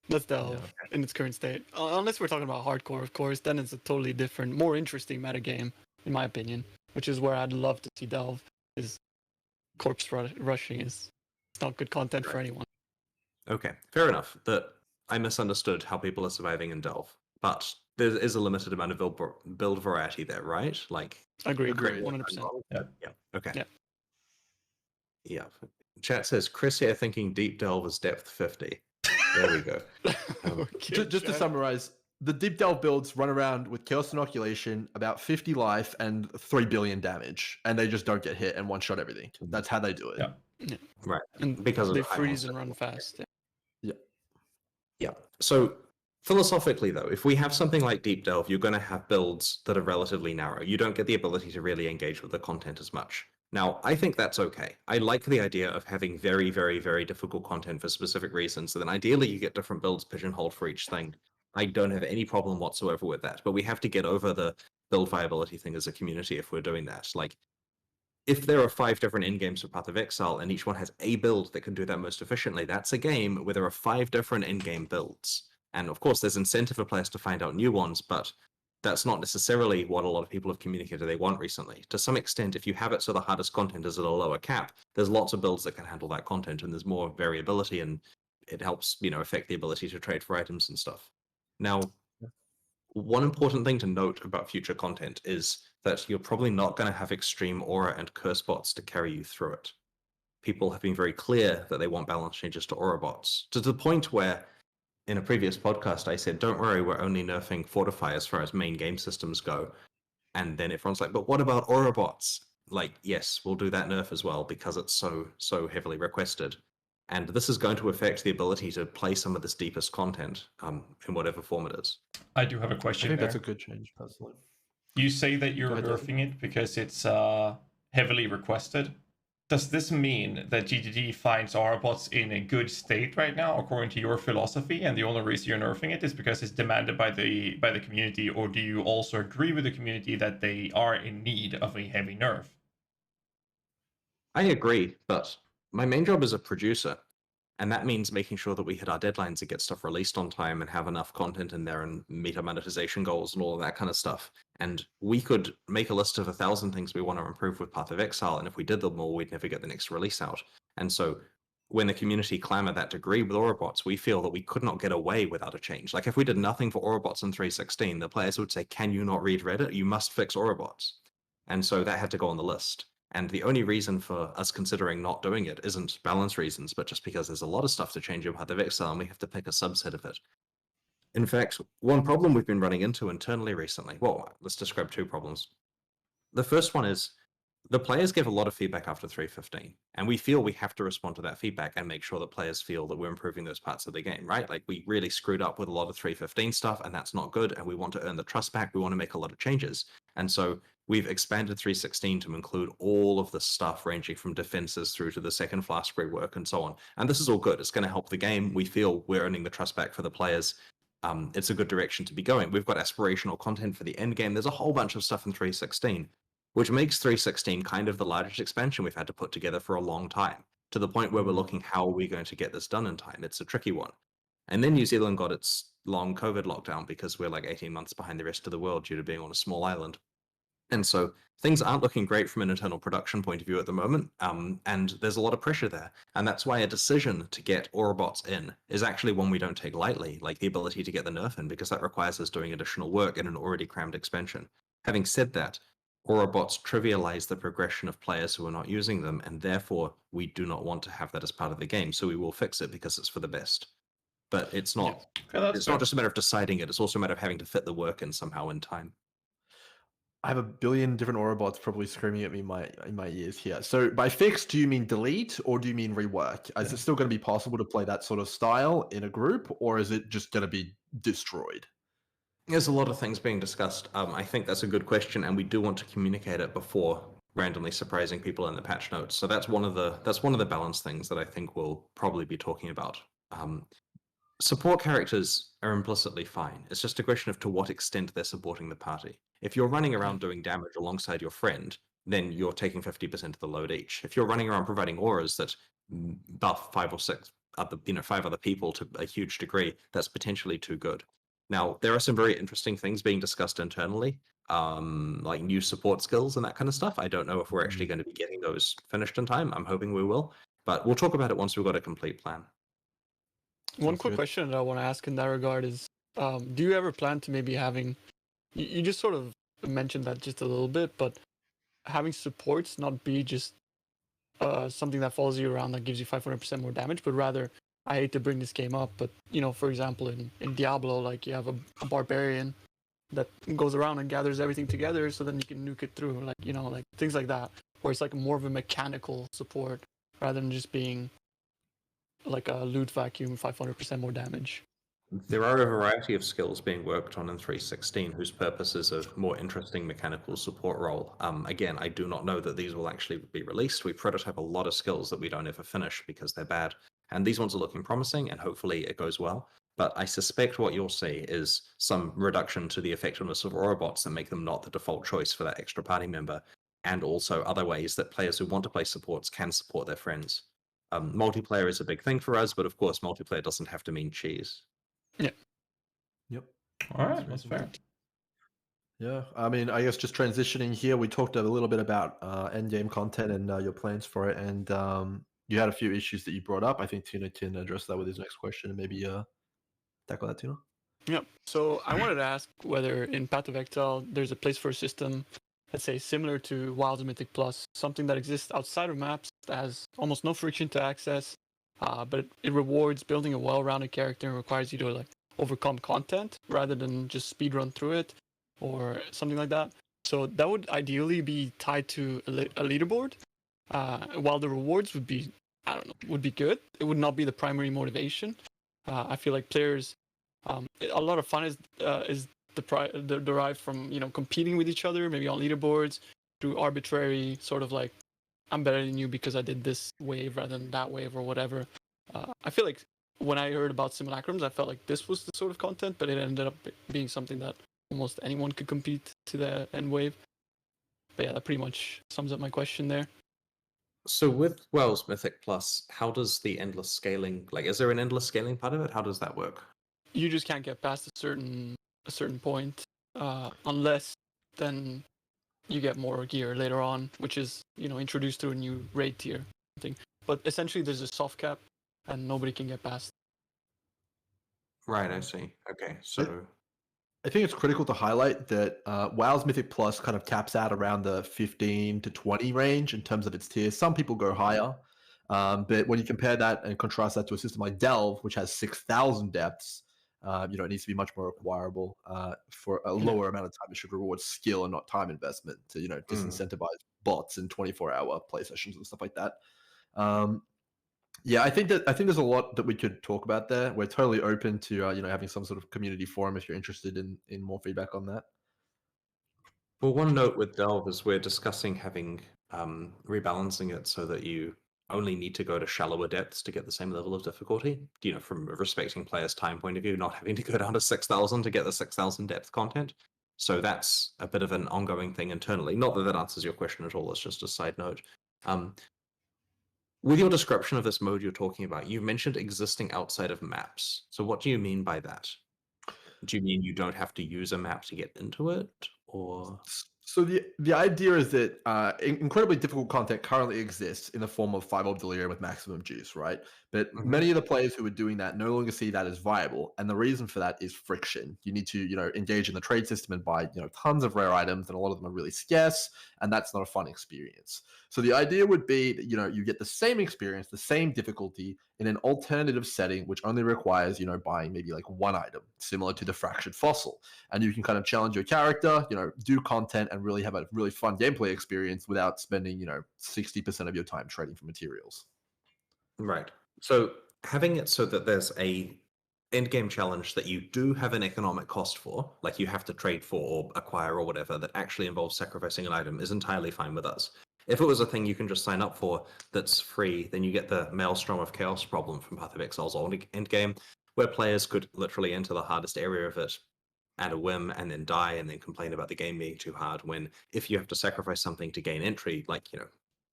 Speaker 4: That's Delve in its current state. Unless we're talking about hardcore, of course, then it's a totally different, more interesting metagame, in my opinion. Which is where I'd love to see Delve. Is corpse rushing is it's not good content for anyone.
Speaker 3: Okay, fair enough. That I misunderstood how people are surviving in Delve, but there is a limited amount of build variety there, right? Like,
Speaker 4: Agreed,
Speaker 2: Agreed.
Speaker 4: 100%.
Speaker 3: yeah. Okay.
Speaker 4: Yeah.
Speaker 3: Yeah. Chat says Chris here thinking deep delve is depth 50. There we go.
Speaker 4: Okay,
Speaker 2: Just to
Speaker 4: Chad.
Speaker 2: summarize, the deep delve builds run around with chaos inoculation, about 50 life, and 3 billion damage, and they just don't get hit and one shot everything. That's how they do it.
Speaker 1: Yeah.
Speaker 3: Right.
Speaker 4: And
Speaker 3: Because of
Speaker 4: they
Speaker 3: the high
Speaker 4: freeze
Speaker 3: monster.
Speaker 4: and run fast. Yeah.
Speaker 3: Yeah. So philosophically, though, if we have something like Deep Delve, you're going to have builds that are relatively narrow. You don't get the ability to really engage with the content as much. Now, I think that's okay. I like the idea of having very, very, very difficult content for specific reasons. So then ideally you get different builds pigeonholed for each thing. I don't have any problem whatsoever with that. But we have to get over the build viability thing as a community if we're doing that. Like, if there are 5 different in-games for Path of Exile and each one has a build that can do that most efficiently, that's a game where there are 5 different in-game builds. And of course, there's incentive for players to find out new ones, but that's not necessarily what a lot of people have communicated they want recently. To some extent, if you have it so the hardest content is at a lower cap, there's lots of builds that can handle that content, and there's more variability, and it helps, affect the ability to trade for items and stuff. Now, one important thing to note about future content is that you're probably not going to have extreme aura and curse bots to carry you through it. People have been very clear that they want balance changes to aura bots, to the point where in a previous podcast I said, don't worry, we're only nerfing Fortify as far as main game systems go. And then everyone's like, but what about aura bots? Like, yes, we'll do that nerf as well because it's so heavily requested. And this is going to affect the ability to play some of this deepest content in whatever form it is.
Speaker 1: I do have a
Speaker 2: I
Speaker 1: question
Speaker 2: think
Speaker 1: there.
Speaker 2: that's a good change, personally.
Speaker 1: You say that you're
Speaker 2: Go ahead, David.
Speaker 1: nerfing it because it's heavily requested. Does this mean that GTD finds Autobots in a good state right now, according to your philosophy, and the only reason you're nerfing it is because it's demanded by the community, or do you also agree with the community that they are in need of a heavy nerf?
Speaker 3: I agree, but my main job is a producer, and that means making sure that we hit our deadlines and get stuff released on time and have enough content in there and meet our monetization goals and all of that kind of stuff. And we could make a list of 1,000 things we want to improve with Path of Exile, and if we did them all, we'd never get the next release out. And so when the community clamor that degree with Aurabots, we feel that we could not get away without a change. Like if we did nothing for Aurabots in 3.16, the players would say, can you not read Reddit? You must fix Aurabots. And so that had to go on the list. And the only reason for us considering not doing it isn't balance reasons, but just because there's a lot of stuff to change in Path of Exile and we have to pick a subset of it. In fact, one problem we've been running into internally recently, well, let's describe 2 problems. The first one is the players give a lot of feedback after 3.15, and we feel we have to respond to that feedback and make sure that players feel that we're improving those parts of the game, right? Like we really screwed up with a lot of 3.15 stuff, and that's not good, and we want to earn the trust back. We want to make a lot of changes. And so we've expanded 3.16 to include all of the stuff ranging from defenses through to the second flask rework and so on. And this is all good. It's going to help the game. We feel we're earning the trust back for the players. It's a good direction to be going. We've got aspirational content for the end game. There's a whole bunch of stuff in 3.16. which makes 3.16 kind of the largest expansion we've had to put together for a long time, to the point where we're looking, how are we going to get this done in time? It's a tricky one. And then New Zealand got its long COVID lockdown because we're like 18 months behind the rest of the world due to being on a small island. And so things aren't looking great from an internal production point of view at the moment, and there's a lot of pressure there. And that's why a decision to get Aurabots in is actually one we don't take lightly, like the ability to get the nerf in, because that requires us doing additional work in an already crammed expansion. Having said that, Aurabots trivialize the progression of players who are not using them, and therefore we do not want to have that as part of the game, so we will fix it because it's for the best. But it's not it's not just a matter of deciding it, it's also a matter of having to fit the work in somehow in time.
Speaker 2: I have a billion different Aurabots probably screaming at me in my ears here. So by fix, do you mean delete or do you mean rework? Is it still going to be possible to play that sort of style in a group, or is it just going to be destroyed?
Speaker 3: There's a lot of things being discussed. I think that's a good question, and we do want to communicate it before randomly surprising people in the patch notes. So that's one of the balance things that I think we'll probably be talking about. Support characters are implicitly fine. It's just a question of to what extent they're supporting the party. If you're running around doing damage alongside your friend, then you're taking 50% of the load each. If you're running around providing auras that buff 5 or 6 five other people to a huge degree, that's potentially too good. Now, there are some very interesting things being discussed internally, like new support skills and that kind of stuff. I don't know if we're actually going to be getting those finished in time. I'm hoping we will, but we'll talk about it once we've got a complete plan.
Speaker 4: One
Speaker 2: Sounds
Speaker 4: quick
Speaker 2: good.
Speaker 4: question that I want to ask in that regard is, do you ever plan to maybe having, you just sort of mentioned that just a little bit, but having supports not be just something that follows you around that gives you 500% more damage, but rather, I hate to bring this game up, but for example, in Diablo, like you have a barbarian that goes around and gathers everything together, so then you can nuke it through, like things like that, where it's like more of a mechanical support rather than just being like a loot vacuum, 500% more damage.
Speaker 3: There are a variety of skills being worked on in 3.16 whose purpose is a more interesting mechanical support role. Again, I do not know that these will actually be released. We prototype a lot of skills that we don't ever finish because they're bad. And these ones are looking promising, and hopefully it goes well. But I suspect what you'll see is some reduction to the effectiveness of robots that make them not the default choice for that extra party member, and also other ways that players who want to play supports can support their friends. Multiplayer is a big thing for us, but of course, multiplayer doesn't have to mean cheese.
Speaker 4: Yeah.
Speaker 2: Yep.
Speaker 1: All right, that's fair.
Speaker 2: Yeah, I mean, I guess just transitioning here, we talked a little bit about endgame content and your plans for it, and you had a few issues that you brought up. I think Tuna can address that with his next question and maybe tackle that, Tuna.
Speaker 4: Yeah. So I wanted to ask whether in Path of Exile there's a place for a system, let's say similar to Wilds Mythic Plus, something that exists outside of maps that has almost no friction to access, but it rewards building a well-rounded character and requires you to like overcome content rather than just speedrun through it or something like that. So that would ideally be tied to a leaderboard, while the rewards would be, I don't know, would be good. It would not be the primary motivation. I feel like players, a lot of fun is derived from competing with each other, maybe on leaderboards through arbitrary sort of like I'm better than you because I did this wave rather than that wave or whatever. I feel like when I heard about simulacrums, I felt like this was the sort of content, but it ended up being something that almost anyone could compete to the end wave. But yeah, that pretty much sums up my question there.
Speaker 3: So with Wells Mythic Plus, how does the endless scaling, like, is there an endless scaling part of it? How does that work?
Speaker 4: You just can't get past a certain point, unless then you get more gear later on, which is introduced through a new raid tier thing. But essentially, there's a soft cap, and nobody can get past.
Speaker 3: Right, I see. Okay, so
Speaker 2: I think it's critical to highlight that WoW's Mythic Plus kind of caps out around the 15 to 20 range in terms of its tiers. Some people go higher, but when you compare that and contrast that to a system like Delve, which has 6,000 depths, it needs to be much more acquirable for a lower amount of time. It should reward skill and not time investment to disincentivize bots and 24-hour play sessions and stuff like that. Yeah, I think there's a lot that we could talk about there. We're totally open to having some sort of community forum if you're interested in more feedback on that.
Speaker 3: well, one note with Delve is we're discussing having rebalancing it so that you only need to go to shallower depths to get the same level of difficulty. From a respecting players' time point of view, not having to go down to 6,000 to get the 6,000 depth content. So that's a bit of an ongoing thing internally. Not that answers your question at all. It's just a side note. With your description of this mode you're talking about, you mentioned existing outside of maps. So what do you mean by that? Do you mean you don't have to use a map to get into it, or?
Speaker 2: So the idea is that incredibly difficult content currently exists in the form of 5-orb delirium with maximum juice, right? But many of the players who are doing that no longer see that as viable, and the reason for that is friction. You need to engage in the trade system and buy tons of rare items, and a lot of them are really scarce, and that's not a fun experience. So the idea would be that you get the same experience, the same difficulty in an alternative setting, which only requires buying maybe like one item, similar to the fractured fossil, and you can kind of challenge your character, do content and really have a really fun gameplay experience without spending 60% of your time trading for materials.
Speaker 3: Right. So having it so that there's a end game challenge that you do have an economic cost for, like you have to trade for or acquire or whatever, that actually involves sacrificing an item is entirely fine with us. If it was a thing you can just sign up for that's free, then you get the Maelstrom of Chaos problem from Path of Exile's old endgame, where players could literally enter the hardest area of it at a whim and then die and then complain about the game being too hard, when if you have to sacrifice something to gain entry, like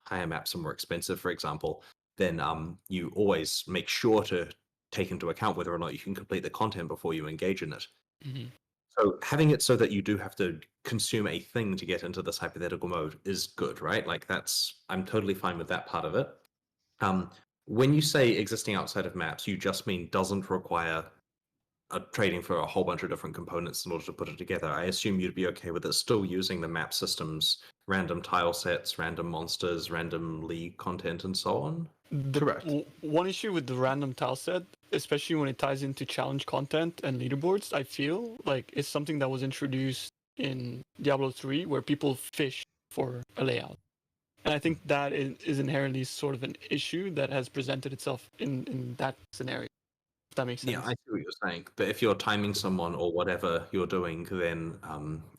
Speaker 3: higher maps are more expensive, for example, then you always make sure to take into account whether or not you can complete the content before you engage in it.
Speaker 4: Mhm.
Speaker 3: So having it so that you do have to consume a thing to get into this hypothetical mode is good, right? Like I'm totally fine with that part of it. When you say existing outside of maps, you just mean doesn't require trading for a whole bunch of different components in order to put it together. I assume you'd be okay with it still using the map system's random tile sets, random monsters, random league content, and so on?
Speaker 2: Correct.
Speaker 4: One issue with the random tile set, especially when it ties into challenge content and leaderboards, I feel like it's something that was introduced in Diablo 3 where people fish for a layout. And I think that is inherently sort of an issue that has presented itself in that scenario, if that makes sense.
Speaker 3: Yeah, I see what you're saying. But if you're timing someone or whatever you're doing, then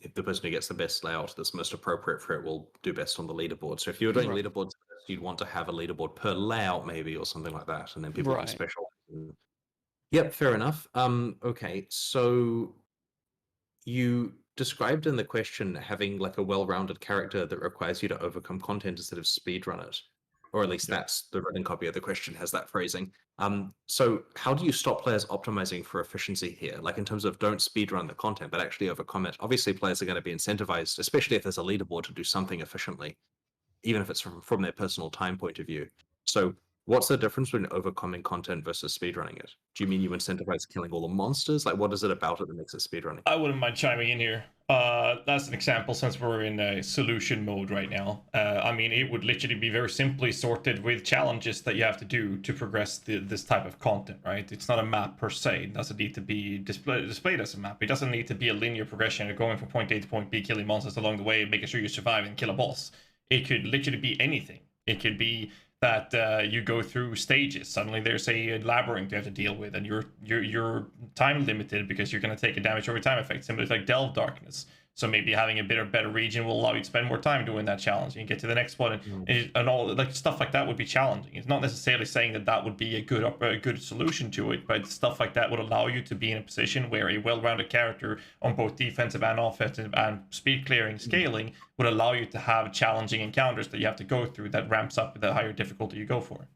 Speaker 3: if the person who gets the best layout that's most appropriate for it will do best on the leaderboard. So if you're doing
Speaker 4: Right.
Speaker 3: leaderboards, you'd want to have a leaderboard per layout maybe or something like that, and then people can
Speaker 4: Right.
Speaker 3: specialize. Yep, fair enough. Okay, so you described in the question having like a well-rounded character that requires you to overcome content instead of speedrun it. Or at least
Speaker 2: Yeah.
Speaker 3: that's the written copy of the question has that phrasing. So how do you stop players optimizing for efficiency here? Like in terms of don't speedrun the content, but actually overcome it. Obviously, players are going to be incentivized, especially if there's a leaderboard, to do something efficiently, even if it's from their personal time point of view. So what's the difference between overcoming content versus speedrunning it? Do you mean you incentivize killing all the monsters? Like what is it about it that makes it speedrunning?
Speaker 1: I wouldn't mind chiming in here. That's an example since we're in a solution mode right now. I mean, it would literally be very simply sorted with challenges that you have to do to progress this type of content, right? It's not a map per se. It doesn't need to be displayed as a map. It doesn't need to be a linear progression of going from point A to point B, killing monsters along the way, making sure you survive and kill a boss. It could literally be anything. It could be that you go through stages. Suddenly there's a labyrinth you have to deal with, and you're time limited because you're going to take a damage over time effect, similar to like Delve Darkness. So maybe having a better region will allow you to spend more time doing that challenge and get to the next one, and all like stuff like that would be challenging. It's not necessarily saying that would be a good solution to it, but stuff like that would allow you to be in a position where a well-rounded character on both defensive and offensive and speed clearing scaling would allow you to have challenging encounters that you have to go through that ramps up with the higher difficulty you go for.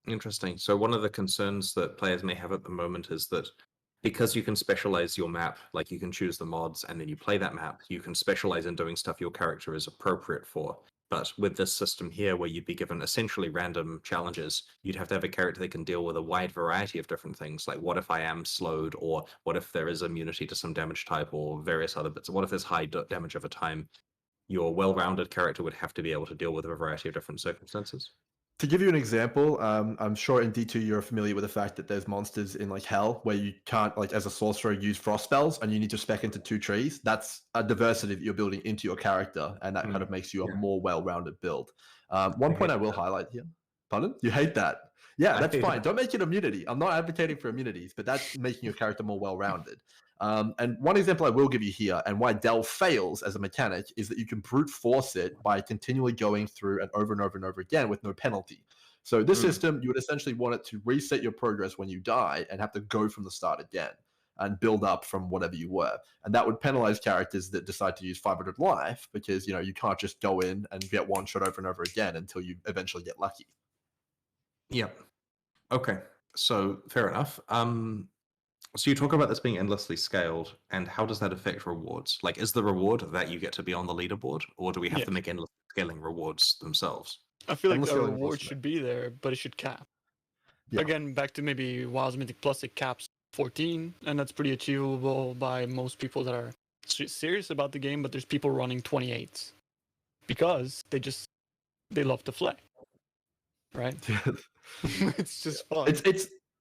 Speaker 3: Interesting. So one of the concerns that players may have at the moment is that because you can specialize your map, like you can choose the mods and then you play that map, you can specialize in doing stuff your character is appropriate for. But with this system here, where you'd be given essentially random challenges, you'd have to have a character that can deal with a wide variety of different things. Like, what if I am slowed? Or what if there is immunity to some damage type or various other bits? What if there's high damage over time? Your well-rounded character would have to be able to deal with a variety of different circumstances.
Speaker 2: To give you an example, I'm sure in D2 you're familiar with the fact that there's monsters in like Hell where you can't, like as a sorcerer, use frost spells and you need to spec into 2 trees. That's a diversity that you're building into your character, and that kind of makes you a more well-rounded build. One point I will highlight here. Pardon? You hate that? Yeah, that's fine. Don't make it immunity. I'm not advocating for immunities, but that's making your character more well-rounded. And one example I will give you here, and why Delve fails as a mechanic, is that you can brute force it by continually going through and over and over and over again with no penalty. So this system, you would essentially want it to reset your progress when you die and have to go from the start again and build up from whatever you were. And that would penalize characters that decide to use 500 life because, you know, you can't just go in and get one shot over and over again until you eventually get lucky.
Speaker 3: Yep. Okay. So fair enough. So you talk about this being endlessly scaled, and how does that affect rewards? Like, is the reward that you get to be on the leaderboard, or do we have to make endless scaling rewards themselves?
Speaker 4: I feel like
Speaker 2: Endless
Speaker 4: the
Speaker 2: scaling
Speaker 4: reward
Speaker 2: possible.
Speaker 4: should be there, but it should cap.
Speaker 2: Yeah.
Speaker 4: Again, back to maybe WoW's Mythic Plus, it caps 14, and that's pretty achievable by most people that are serious about the game, but there's people running 28s because they love to play, right? It's just fun.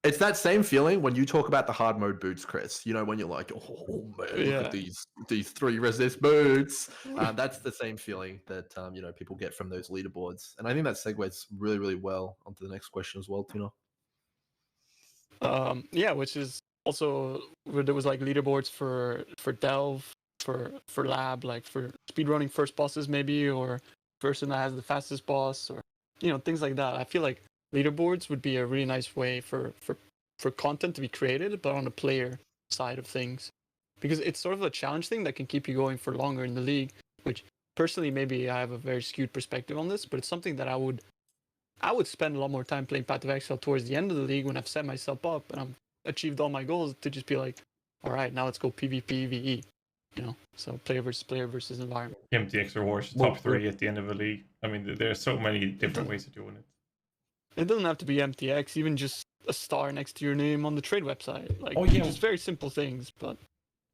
Speaker 2: It's that same feeling when you talk about the hard mode boots, Chris. You know, when you're like, oh man, look at these 3 resist boots. That's the same feeling that you know, people get from those leaderboards, and I think that segues really, really well onto the next question as well, Tino.
Speaker 4: Yeah, which is also where there was like leaderboards for Delve, for Lab, like for speedrunning first bosses maybe, or person that has the fastest boss, or you know, things like that. I feel like leaderboards would be a really nice way for content to be created, but on the player side of things, because it's sort of a challenge thing that can keep you going for longer in the league. Which personally, maybe I have a very skewed perspective on this, but it's something that I would I would spend a lot more time playing Path of Exile towards the end of the league when I've set myself up and I've achieved all my goals to just be like, all right, now let's go PvP, VE. So player versus environment.
Speaker 1: MTX rewards top 3 at the end of the league. I mean, there are so many different ways of doing it.
Speaker 4: It doesn't have to be MTX, even just a star next to your name on the trade website. Like, just very simple things. But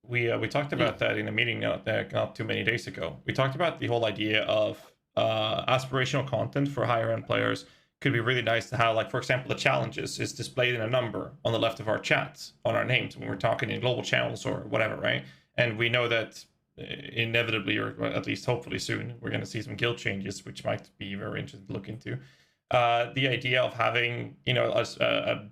Speaker 1: we talked about that in a meeting not too many days ago. We talked about the whole idea of aspirational content for higher end players could be really nice to have. Like, for example, the challenges is displayed in a number on the left of our chats on our names when we're talking in global channels or whatever, right? And we know that inevitably, or at least hopefully soon, we're going to see some guild changes, which might be very interesting to look into. The idea of having, an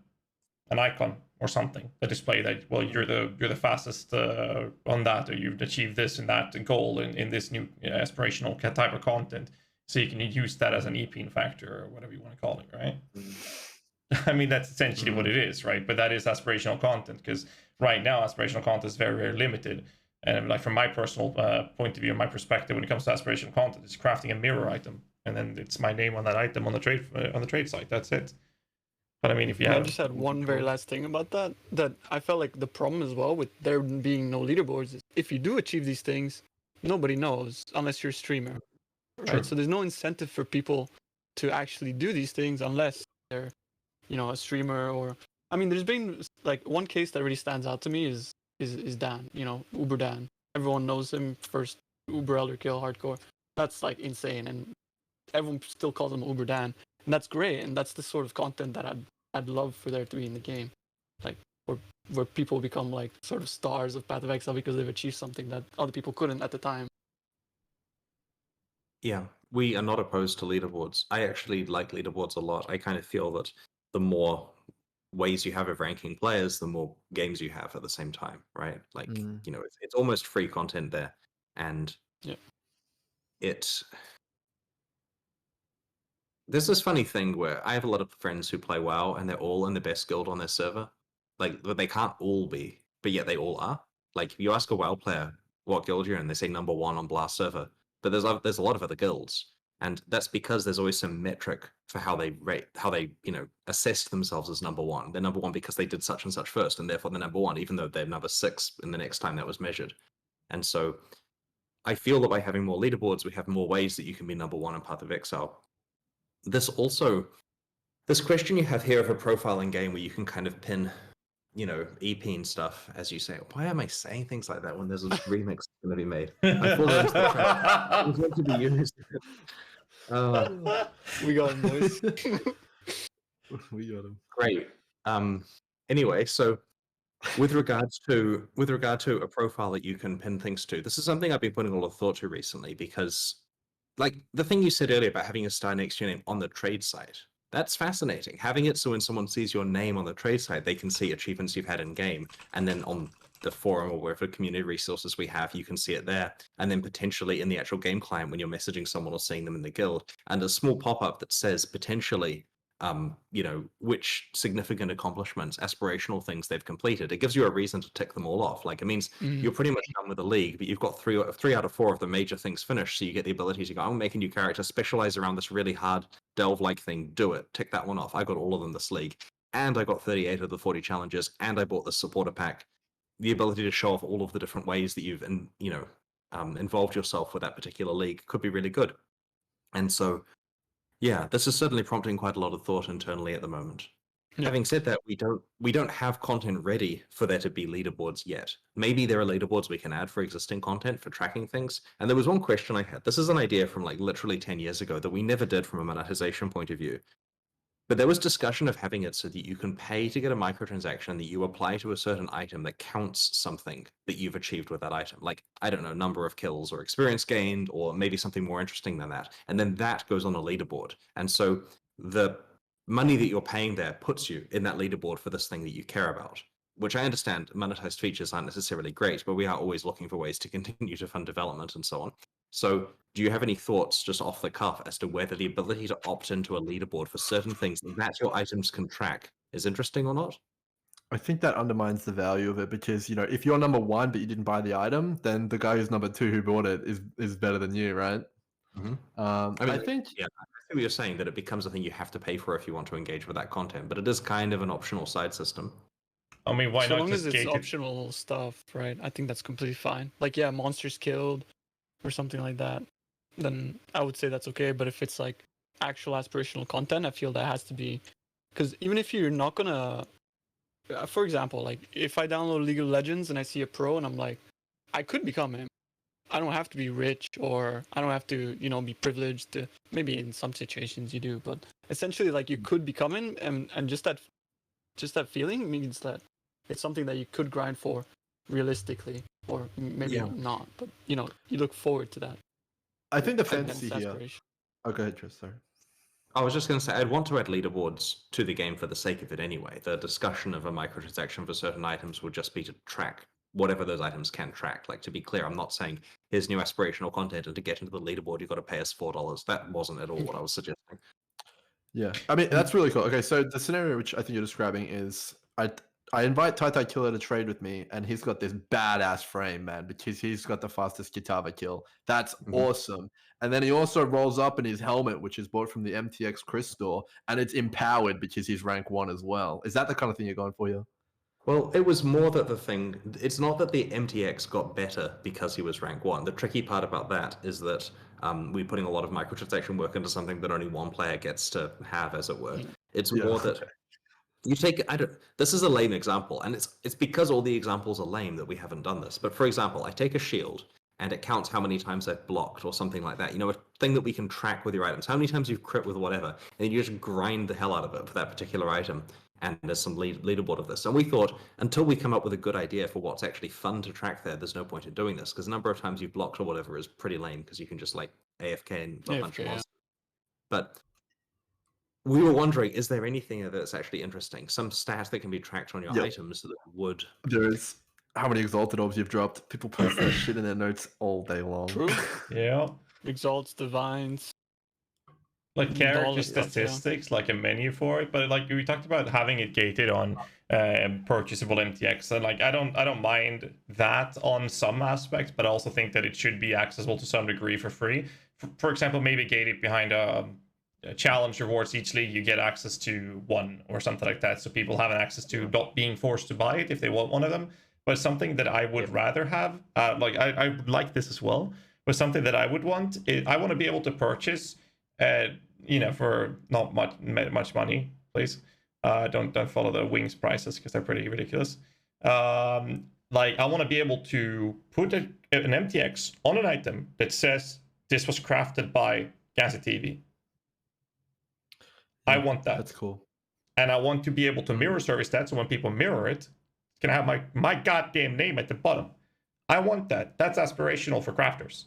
Speaker 1: icon or something that display that, well, you're the fastest on that, or you've achieved this and that goal in this new aspirational type of content, so you can use that as an EPing factor or whatever you want to call it, right? I mean, that's essentially what it is, right? But that is aspirational content, because right now aspirational content is very, very limited. And like from my personal point of view, my perspective, when it comes to aspirational content, it's crafting a mirror item, and then it's my name on that item on the trade site. That's it. But I mean, if you have...
Speaker 4: I just had one very last thing about that I felt like the problem as well with there being no leaderboards is if you do achieve these things, nobody knows unless you're a streamer, right?
Speaker 1: True.
Speaker 4: So there's no incentive for people to actually do these things unless they're, a streamer. Or I mean, there's been like one case that really stands out to me is Dan, Uber Dan. Everyone knows him, first Uber Elder Kill hardcore. That's like insane, and everyone still calls him Uber Dan. And that's great, and that's the sort of content that I'd love for there to be in the game, like where people become like sort of stars of Path of Exile because they've achieved something that other people couldn't at the time.
Speaker 3: Yeah, we are not opposed to leaderboards. I actually like leaderboards a lot. I kind of feel that the more ways you have of ranking players, the more games you have at the same time, right? Like, it's almost free content there, and there's this funny thing where I have a lot of friends who play WoW and they're all in the best guild on their server. Like, but they can't all be, but yet they all are. Like, you ask a WoW player what guild you're in, they say number 1 on Blast server. But there's a lot of other guilds, and that's because there's always some metric for how they rate, how they assess themselves as number 1. They're number 1 because they did such and such first, and therefore they're number 1, even though they're number 6 in the next time that was measured. And so, I feel that by having more leaderboards, we have more ways that you can be number 1 in Path of Exile. This question you have here of a profiling game where you can kind of pin, EP and stuff, as you say. Why am I saying things like that when there's a remix going to be made? I thought it was meant to be used.
Speaker 4: We got him, boys.
Speaker 2: We got him.
Speaker 3: Great. Anyway, so with regard to a profile that you can pin things to, this is something I've been putting a lot of thought to recently, because like the thing you said earlier about having a star next to your name on the trade site, that's fascinating. Having it so when someone sees your name on the trade site, they can see achievements you've had in game, and then on the forum or wherever community resources we have, you can see it there, and then potentially in the actual game client when you're messaging someone or seeing them in the guild, and a small pop-up that says potentially which significant accomplishments, aspirational things they've completed. It gives you a reason to tick them all off. Like, it means you're pretty much done with the league, but you've got three out of 4 of the major things finished, so you get the ability to go, I'm making a new character, specialize around this really hard delve-like thing, do it, tick that one off. I got all of them this league, and I got 38 of the 40 challenges, and I bought the supporter pack. The ability to show off all of the different ways that you've involved yourself with that particular league could be really good. And so, yeah, this is certainly prompting quite a lot of thought internally at the moment. Yeah. Having said that, we don't have content ready for there to be leaderboards yet. Maybe there are leaderboards we can add for existing content for tracking things. And there was one question I had. This is an idea from like literally 10 years ago that we never did from a monetization point of view. But there was discussion of having it so that you can pay to get a microtransaction that you apply to a certain item that counts something that you've achieved with that item. Like, I don't know, number of kills or experience gained, or maybe something more interesting than that. And then that goes on a leaderboard. And so the money that you're paying there puts you in that leaderboard for this thing that you care about, which I understand monetized features aren't necessarily great, but we are always looking for ways to continue to fund development and so on. So do you have any thoughts just off the cuff as to whether the ability to opt into a leaderboard for certain things that your items can track is interesting or not?
Speaker 2: I think that undermines the value of it, because, if you're number 1 but you didn't buy the item, then the guy who's number 2 who bought it is better than you, right?
Speaker 3: Mm-hmm.
Speaker 2: I think
Speaker 3: exactly what you're saying, that it becomes a thing you have to pay for if you want to engage with that content, but it is kind of an optional side system.
Speaker 1: I mean, why
Speaker 4: So
Speaker 1: not
Speaker 4: long as
Speaker 1: just
Speaker 4: it's
Speaker 1: gate it?
Speaker 4: optional stuff, right? I think that's completely fine. Like, yeah, monsters killed or something like that, then I would say that's okay. But if it's like actual aspirational content, I feel that has to be, because even if you're not gonna, for example, like if I download League of Legends and I see a pro and I'm like, I could become him. I don't have to be rich, or I don't have to, be privileged. Maybe in some situations you do, but essentially, like, you could become him, and just that feeling means that it's something that you could grind for realistically, or maybe
Speaker 3: Yeah.
Speaker 4: not, but you look forward to that.
Speaker 2: I think the
Speaker 4: Hence
Speaker 2: fantasy here.
Speaker 4: aspiration.
Speaker 2: Oh, go ahead, Tris. Sorry.
Speaker 3: I was just going to say, I'd want to add leaderboards to the game for the sake of it anyway. The discussion of a microtransaction for certain items would just be to track whatever those items can track. Like, to be clear, I'm not saying here's new aspirational content, and to get into the leaderboard, you've got to pay us $4. That wasn't at all what I was suggesting.
Speaker 2: Yeah, I mean that's really cool. Okay, so the scenario which I think you're describing is I invite Tai Killer to trade with me, and he's got this badass frame, man, because he's got the fastest Kitava kill. That's awesome. And then he also rolls up in his helmet, which is bought from the MTX Chris store, and it's empowered because he's rank 1 as well. Is that the kind of thing you're going for here?
Speaker 3: Well, it was more that it's not that the MTX got better because he was rank 1. The tricky part about that is that we're putting a lot of microtransaction work into something that only one player gets to have, as it were. It's more that you take, this is a lame example, and it's because all the examples are lame that we haven't done this. But for example, I take a shield, and it counts how many times I've blocked or something like that. A thing that we can track with your items. How many times you've crit with whatever, and you just grind the hell out of it for that particular item. And there's some leaderboard of this. And we thought, until we come up with a good idea for what's actually fun to track there's no point in doing this, because the number of times you've blocked or whatever is pretty lame, because you can just like AFK and a bunch of monsters. But we were wondering, is there anything that's actually interesting? Some stat that can be tracked on your items that would...
Speaker 2: There is. How many exalted orbs you've dropped? People post that shit in their notes all day long.
Speaker 4: True.
Speaker 1: Yeah.
Speaker 4: Exalts, divines.
Speaker 1: Like character statistics, like a menu for it, but like we talked about having it gated on purchasable MTX, and like I don't mind that on some aspects, but I also think that it should be accessible to some degree for free. For example, maybe gated behind a challenge rewards each league, you get access to one or something like that, so people have an access to not being forced to buy it if they want one of them. But something that I would rather have, like I would like this as well, but something that I would want is I want to be able to purchase. For not much money, please. Don't follow the wings prices because they're pretty ridiculous. Like I want to be able to put an MTX on an item that says this was crafted by GHAZZY TV. I want that.
Speaker 2: That's cool.
Speaker 1: And I want to be able to mirror service that, so when people mirror it, it's gonna have my goddamn name at the bottom. I want that. That's aspirational for crafters.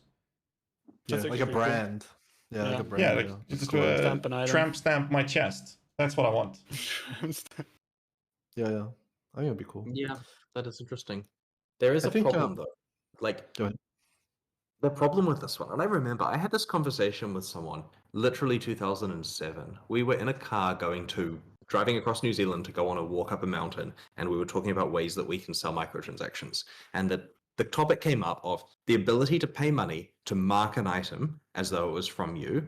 Speaker 2: Yeah, like a brand. Cool. Yeah, like a brand.
Speaker 1: Yeah, like just tramp stamp my chest. That's what I want.
Speaker 2: Yeah. I think it'd be cool.
Speaker 3: Yeah, that is interesting. There is a problem though. Like,
Speaker 2: go ahead.
Speaker 3: The problem with this one, and I remember I had this conversation with someone literally 2007. We were in a car driving across New Zealand to go on a walk up a mountain, and we were talking about ways that we can sell microtransactions. And the topic came up of the ability to pay money to mark an item as though it was from you.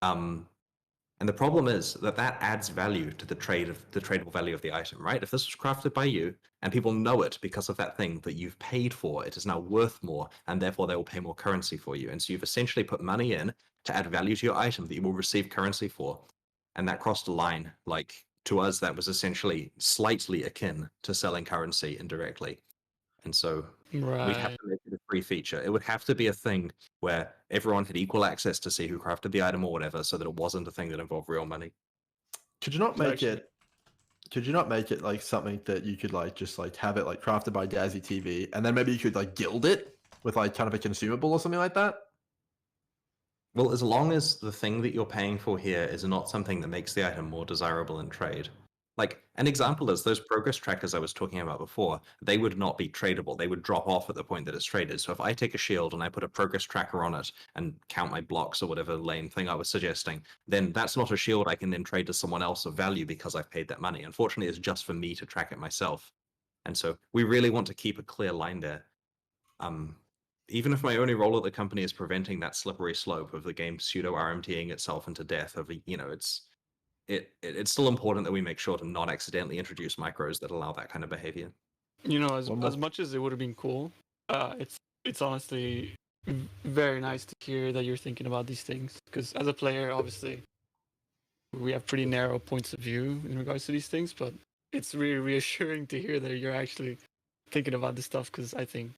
Speaker 3: And the problem is that adds value to the tradable value of the item, right? If this was crafted by you and people know it because of that thing that you've paid for, it is now worth more, and therefore they will pay more currency for you. And so you've essentially put money in to add value to your item that you will receive currency for. And that crossed a line. Like, to us, that was essentially slightly akin to selling currency indirectly. And so we'd have to make it a free feature. It would have to be a thing where everyone had equal access to see who crafted the item or whatever, so that it wasn't a thing that involved real money.
Speaker 2: Could you not make it like something that you could like just like have it like crafted by GHAZZY TV, and then maybe you could like gild it with like kind of a consumable or something like that?
Speaker 3: Well, as long as the thing that you're paying for here is not something that makes the item more desirable in trade. Like, an example is those progress trackers I was talking about before, they would not be tradable. They would drop off at the point that it's traded. So if I take a shield and I put a progress tracker on it and count my blocks or whatever lame thing I was suggesting, then that's not a shield I can then trade to someone else of value because I've paid that money. Unfortunately, it's just for me to track it myself. And so we really want to keep a clear line there. even if my only role at the company is preventing that slippery slope of the game pseudo RMTing itself into death, it's still important that we make sure to not accidentally introduce micros that allow that kind of behavior.
Speaker 4: As much as it would have been cool, it's honestly very nice to hear that you're thinking about these things. Because as a player, obviously, we have pretty narrow points of view in regards to these things, but it's really reassuring to hear that you're actually thinking about this stuff. Because I think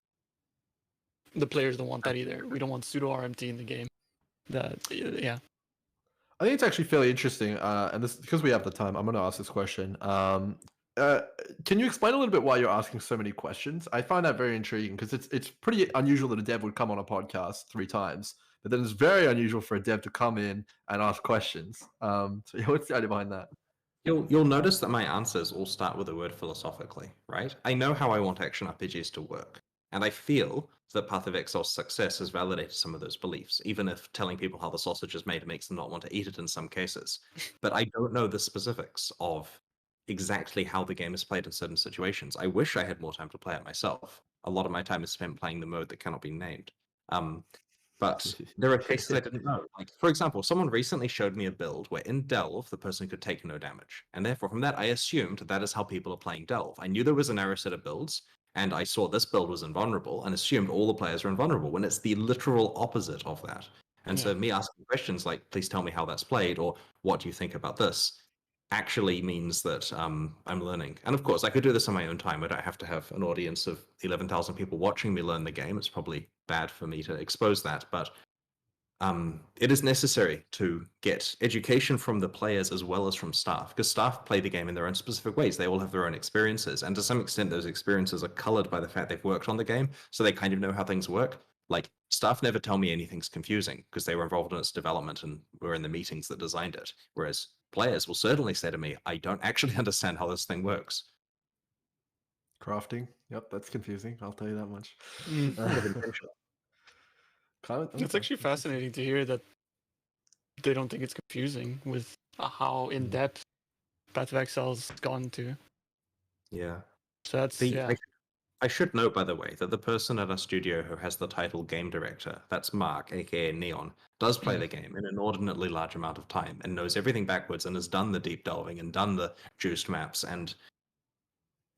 Speaker 4: the players don't want that either. We don't want pseudo RMT in the game. Yeah.
Speaker 2: I think it's actually fairly interesting, and this because we have the time. I'm going to ask this question. Can you explain a little bit why you're asking so many questions? I find that very intriguing because it's pretty unusual that a dev would come on a podcast 3 times, but then it's very unusual for a dev to come in and ask questions. So what's the idea behind that?
Speaker 3: You'll notice that my answers all start with the word philosophically, right? I know how I want action RPGs to work, and I feel that Path of Exile's success has validated some of those beliefs, even if telling people how the sausage is made makes them not want to eat it in some cases. But I don't know the specifics of exactly how the game is played in certain situations. I wish I had more time to play it myself. A lot of my time is spent playing the mode that cannot be named. But there are cases I didn't know. Like, for example, someone recently showed me a build where in Delve, the person could take no damage. And therefore, from that, I assumed that is how people are playing Delve. I knew there was a narrow set of builds, and I saw this build was invulnerable and assumed all the players are invulnerable when it's the literal opposite of that. And so me asking questions like, please tell me how that's played, or what do you think about this, actually means that I'm learning. And of course, I could do this on my own time. I don't have to have an audience of 11,000 people watching me learn the game. It's probably bad for me to expose that, but it is necessary to get education from the players as well as from staff, because staff play the game in their own specific ways. They all have their own experiences, and to some extent, those experiences are colored by the fact they've worked on the game, so they kind of know how things work. Like, staff never tell me anything's confusing because they were involved in its development and were in the meetings that designed it. Whereas players will certainly say to me, I don't actually understand how this thing works.
Speaker 2: Crafting. Yep, that's confusing. I'll tell you that much.
Speaker 4: It's actually fascinating to hear that they don't think it's confusing with how in depth Path of Exile's gone to.
Speaker 3: Yeah.
Speaker 4: So that's
Speaker 3: I should note, by the way, that the person at our studio who has the title game director, that's Mark, aka Neon, does play the game an inordinately large amount of time and knows everything backwards and has done the deep delving and done the juiced maps and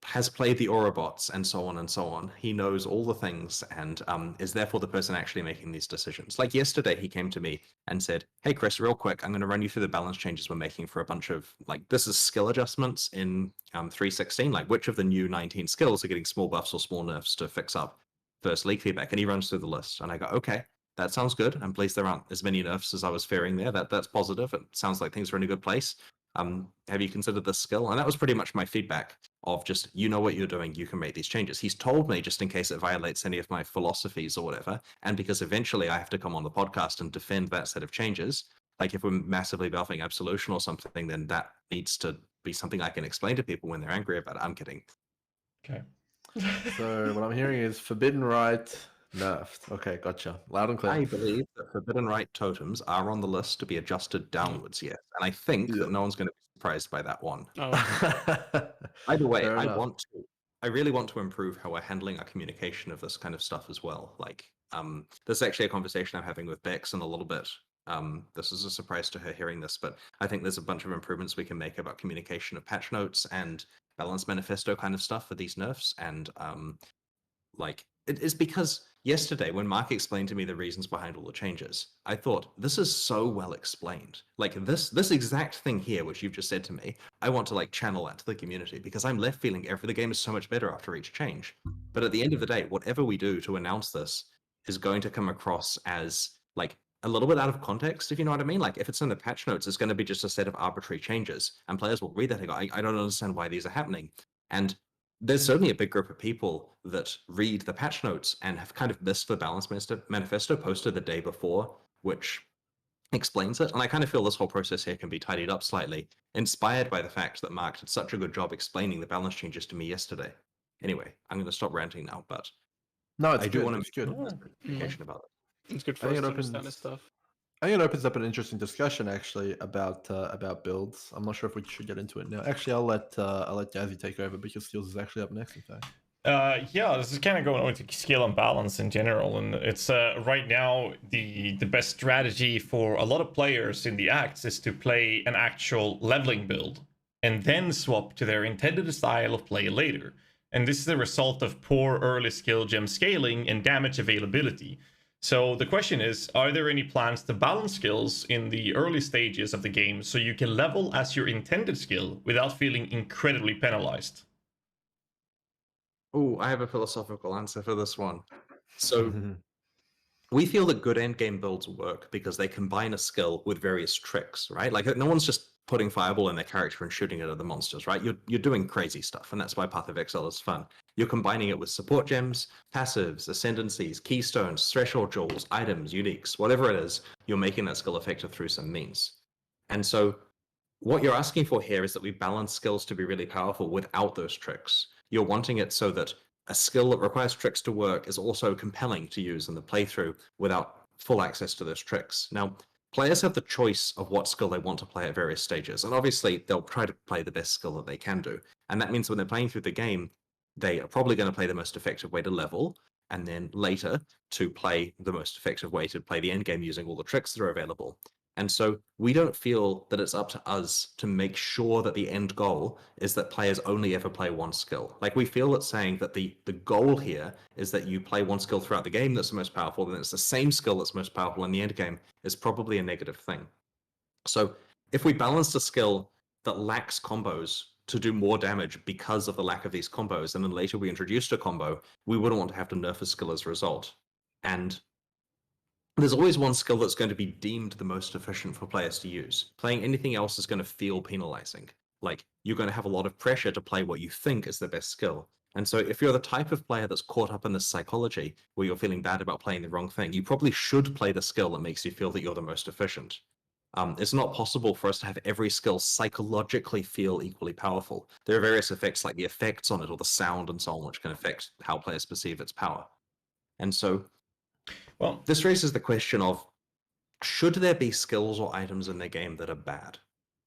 Speaker 3: has played the Ourobots and so on and so on. He knows all the things and is therefore the person actually making these decisions. Like yesterday, he came to me and said, hey, Chris, real quick, I'm going to run you through the balance changes we're making for a bunch of, like, this is skill adjustments in 3.16, like which of the new 19 skills are getting small buffs or small nerfs to fix up first league feedback. And he runs through the list. And I go, okay, that sounds good. I'm pleased there aren't as many nerfs as I was fearing there. That's positive. It sounds like things are in a good place. Have you considered this skill? And that was pretty much my feedback of just, you know what you're doing, you can make these changes. He's told me just in case it violates any of my philosophies or whatever, and because eventually I have to come on the podcast and defend that set of changes, like if we're massively buffing absolution or something, then that needs to be something I can explain to people when they're angry about it. I'm kidding.
Speaker 1: Okay.
Speaker 2: So what I'm hearing is Forbidden Right nerfed. Okay, gotcha. Loud and clear.
Speaker 3: I believe that Forbidden Right totems are on the list to be adjusted downwards, yes. And I think that no one's going to be surprised by that one. Either way, I really want to improve how we're handling our communication of this kind of stuff as well. Like, this is actually a conversation I'm having with Bex in a little bit. This is a surprise to her hearing this, but I think there's a bunch of improvements we can make about communication of patch notes and balance manifesto kind of stuff for these nerfs. And like, it is because yesterday when Mark explained to me the reasons behind all the changes, I thought, this is so well explained. Like this exact thing here, which you've just said to me, I want to like channel that to the community because I'm left feeling the game is so much better after each change. But at the end of the day, whatever we do to announce this is going to come across as like a little bit out of context, if you know what I mean. Like if it's in the patch notes, it's going to be just a set of arbitrary changes and players will read that and go, I don't understand why these are happening. And there's certainly a big group of people that read the patch notes and have kind of missed the balance manifesto posted the day before, which explains it. And I kind of feel this whole process here can be tidied up slightly, inspired by the fact that Mark did such a good job explaining the balance changes to me yesterday. Anyway, I'm going to stop ranting now, but
Speaker 2: no, it's
Speaker 3: I do want to
Speaker 2: make
Speaker 3: communication about it.
Speaker 4: It's good for us to understand this stuff.
Speaker 2: I think it opens up an interesting discussion actually about builds. I'm not sure if we should get into it now. Actually, I'll let GHAZZY take over because Steels is actually up next. In fact.
Speaker 1: Yeah, this is kind of going into skill and balance in general, and it's right now the best strategy for a lot of players in the acts is to play an actual leveling build and then swap to their intended style of play later. And this is the result of poor early skill gem scaling and damage availability. So the question is, are there any plans to balance skills in the early stages of the game so you can level as your intended skill without feeling incredibly penalized?
Speaker 3: Oh, I have a philosophical answer for this one. So we feel that good endgame builds work because they combine a skill with various tricks, right? Like no one's just putting fireball in their character and shooting it at the monsters, right? You're doing crazy stuff, and that's why Path of Exile is fun. You're combining it with support gems, passives, ascendancies, keystones, threshold jewels, items, uniques, whatever it is, you're making that skill effective through some means. And so what you're asking for here is that we balance skills to be really powerful without those tricks. You're wanting it so that a skill that requires tricks to work is also compelling to use in the playthrough without full access to those tricks. Now, players have the choice of what skill they want to play at various stages, and obviously they'll try to play the best skill that they can do. And that means when they're playing through the game, they are probably going to play the most effective way to level, and then later to play the most effective way to play the end game using all the tricks that are available. And so we don't feel that it's up to us to make sure that the end goal is that players only ever play one skill. Like we feel that saying that the goal here is that you play one skill throughout the game that's the most powerful, then it's the same skill that's most powerful in the end game is probably a negative thing. So if we balance a skill that lacks combos to do more damage because of the lack of these combos, and then later we introduced a combo, we wouldn't want to have to nerf a skill as a result. And there's always one skill that's going to be deemed the most efficient for players to use. Playing anything else is going to feel penalizing. Like, you're going to have a lot of pressure to play what you think is the best skill. And so if you're the type of player that's caught up in this psychology where you're feeling bad about playing the wrong thing, you probably should play the skill that makes you feel that you're the most efficient. It's not possible for us to have every skill psychologically feel equally powerful. There are various effects like the effects on it or the sound and so on, which can affect how players perceive its power. And so
Speaker 1: Well,
Speaker 3: this raises the question of, should there be skills or items in the game that are bad?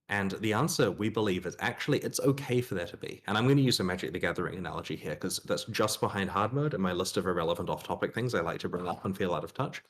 Speaker 3: And the answer, we believe, is actually it's okay for there to be. And I'm going to use a Magic the Gathering analogy here because that's just behind hard mode in my list of irrelevant off-topic things I like to bring up and feel out of touch.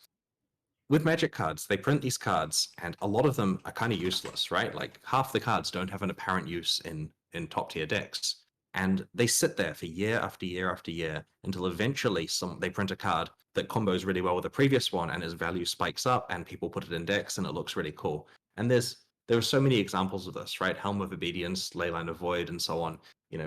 Speaker 3: With Magic cards, they print these cards, and a lot of them are kind of useless, right? Like half the cards don't have an apparent use in top-tier decks. And they sit there for year after year after year until eventually they print a card that combos really well with the previous one and its value spikes up and people put it in decks and it looks really cool. And there are so many examples of this, right? Helm of Obedience, Leyline of Void, and so on.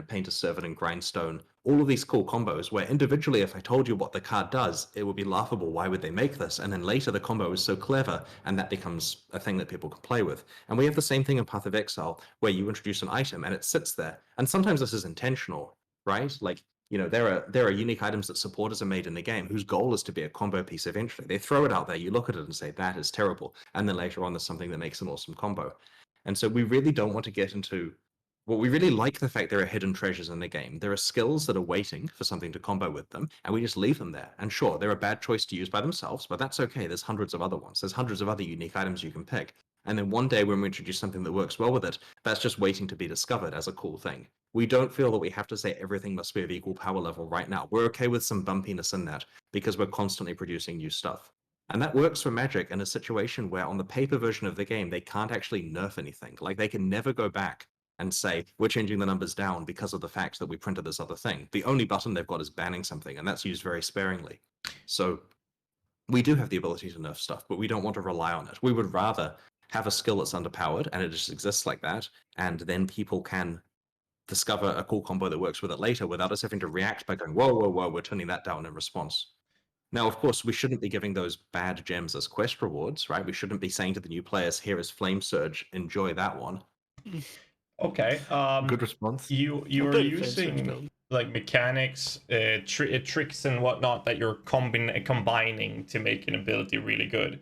Speaker 3: Painter Servant and Grindstone, all of these cool combos where individually, if I told you what the card does, it would be laughable. Why would they make this? And then later the combo is so clever and that becomes a thing that people can play with. And we have the same thing in Path of Exile where you introduce an item and it sits there. And sometimes this is intentional, right? Like, there are unique items that supporters are made in the game whose goal is to be a combo piece eventually. They throw it out there, you look at it and say, that is terrible. And then later on, there's something that makes an awesome combo. And so we really don't want to get into, well, we really like the fact there are hidden treasures in the game. There are skills that are waiting for something to combo with them, and we just leave them there. And sure, they're a bad choice to use by themselves, but that's okay. There's hundreds of other ones. There's hundreds of other unique items you can pick. And then one day when we introduce something that works well with it, that's just waiting to be discovered as a cool thing. We don't feel that we have to say everything must be of equal power level right now. We're okay with some bumpiness in that because we're constantly producing new stuff. And that works for Magic in a situation where on the paper version of the game, they can't actually nerf anything. Like they can never go back and say, we're changing the numbers down because of the fact that we printed this other thing. The only button they've got is banning something, and that's used very sparingly. So we do have the ability to nerf stuff, but we don't want to rely on it. We would rather have a skill that's underpowered and it just exists like that, and then people can discover a cool combo that works with it later without us having to react by going, whoa, whoa, whoa, we're turning that down in response. Now, of course, we shouldn't be giving those bad gems as quest rewards, right? We shouldn't be saying to the new players, here is Flame Surge, enjoy that one.
Speaker 1: Okay.
Speaker 2: Good response.
Speaker 1: You are using like mechanics, tricks and whatnot that you're combining to make an ability really good.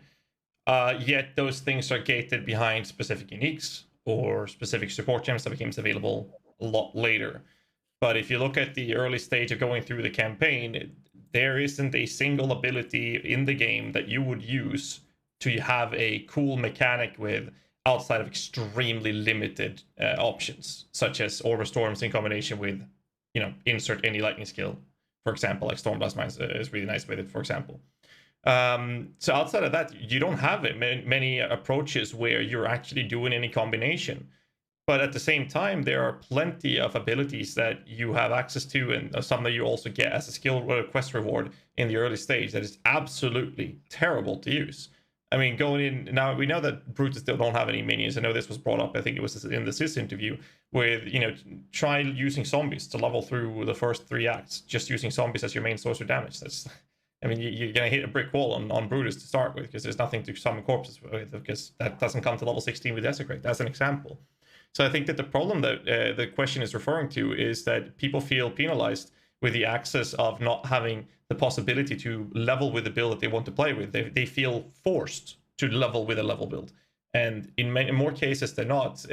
Speaker 1: Yet those things are gated behind specific uniques or specific support gems that becomes available a lot later. But if you look at the early stage of going through the campaign, there isn't a single ability in the game that you would use to have a cool mechanic with outside of extremely limited options, such as Orb of Storms in combination with, insert any lightning skill. for example, like Stormblast Mines is really nice with it, for example. So outside of that, you don't have many approaches where you're actually doing any combination. But at the same time, there are plenty of abilities that you have access to, and some that you also get as a skill quest reward in the early stage that is absolutely terrible to use. I mean, going in now, we know that Brutus still don't have any minions. I know this was brought up. I think it was in the Sis interview with, try using zombies to level through the first 3 acts. Just using zombies as your main source of damage. That's, I mean, you're gonna hit a brick wall on Brutus to start with because there's nothing to summon corpses with, because that doesn't come to level 16 with Desecrate. That's an example. So I think that the problem that the question is referring to is that people feel penalized with the access of not having the possibility to level with the build that they want to play with. They feel forced to level with a level build. And in more cases than not,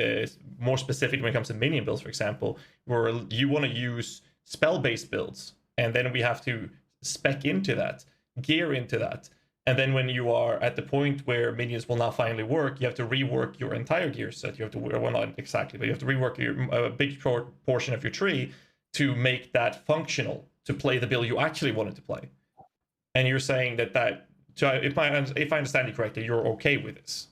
Speaker 1: more specific when it comes to minion builds, for example, where you want to use spell-based builds, and then we have to spec into that, gear into that. And then when you are at the point where minions will now finally work, you have to rework your entire gear set. You have to, well, not exactly, but you have to rework a big portion of your tree to make that functional to play the build you actually wanted to play. And you're saying that so if I understand you correctly, you're okay with this.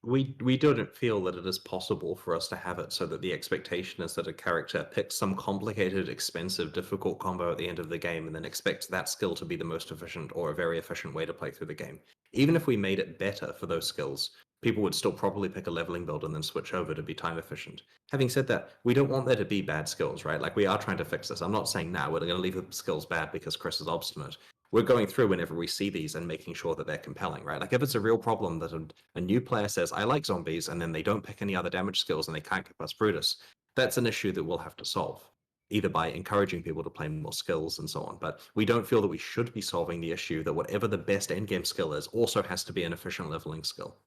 Speaker 3: We don't feel that it is possible for us to have it so that the expectation is that a character picks some complicated, expensive, difficult combo at the end of the game and then expects that skill to be the most efficient or a very efficient way to play through the game. Even if we made it better for those skills, people would still probably pick a leveling build and then switch over to be time efficient. Having said that, we don't want there to be bad skills, right? Like, we are trying to fix this. I'm not saying now we're going to leave the skills bad because Chris is obstinate. We're going through whenever we see these and making sure that they're compelling, right? Like, if it's a real problem that a new player says, I like zombies, and then they don't pick any other damage skills and they can't get past Brutus, that's an issue that we'll have to solve, either by encouraging people to play more skills and so on. But we don't feel that we should be solving the issue that whatever the best endgame skill is also has to be an efficient leveling skill.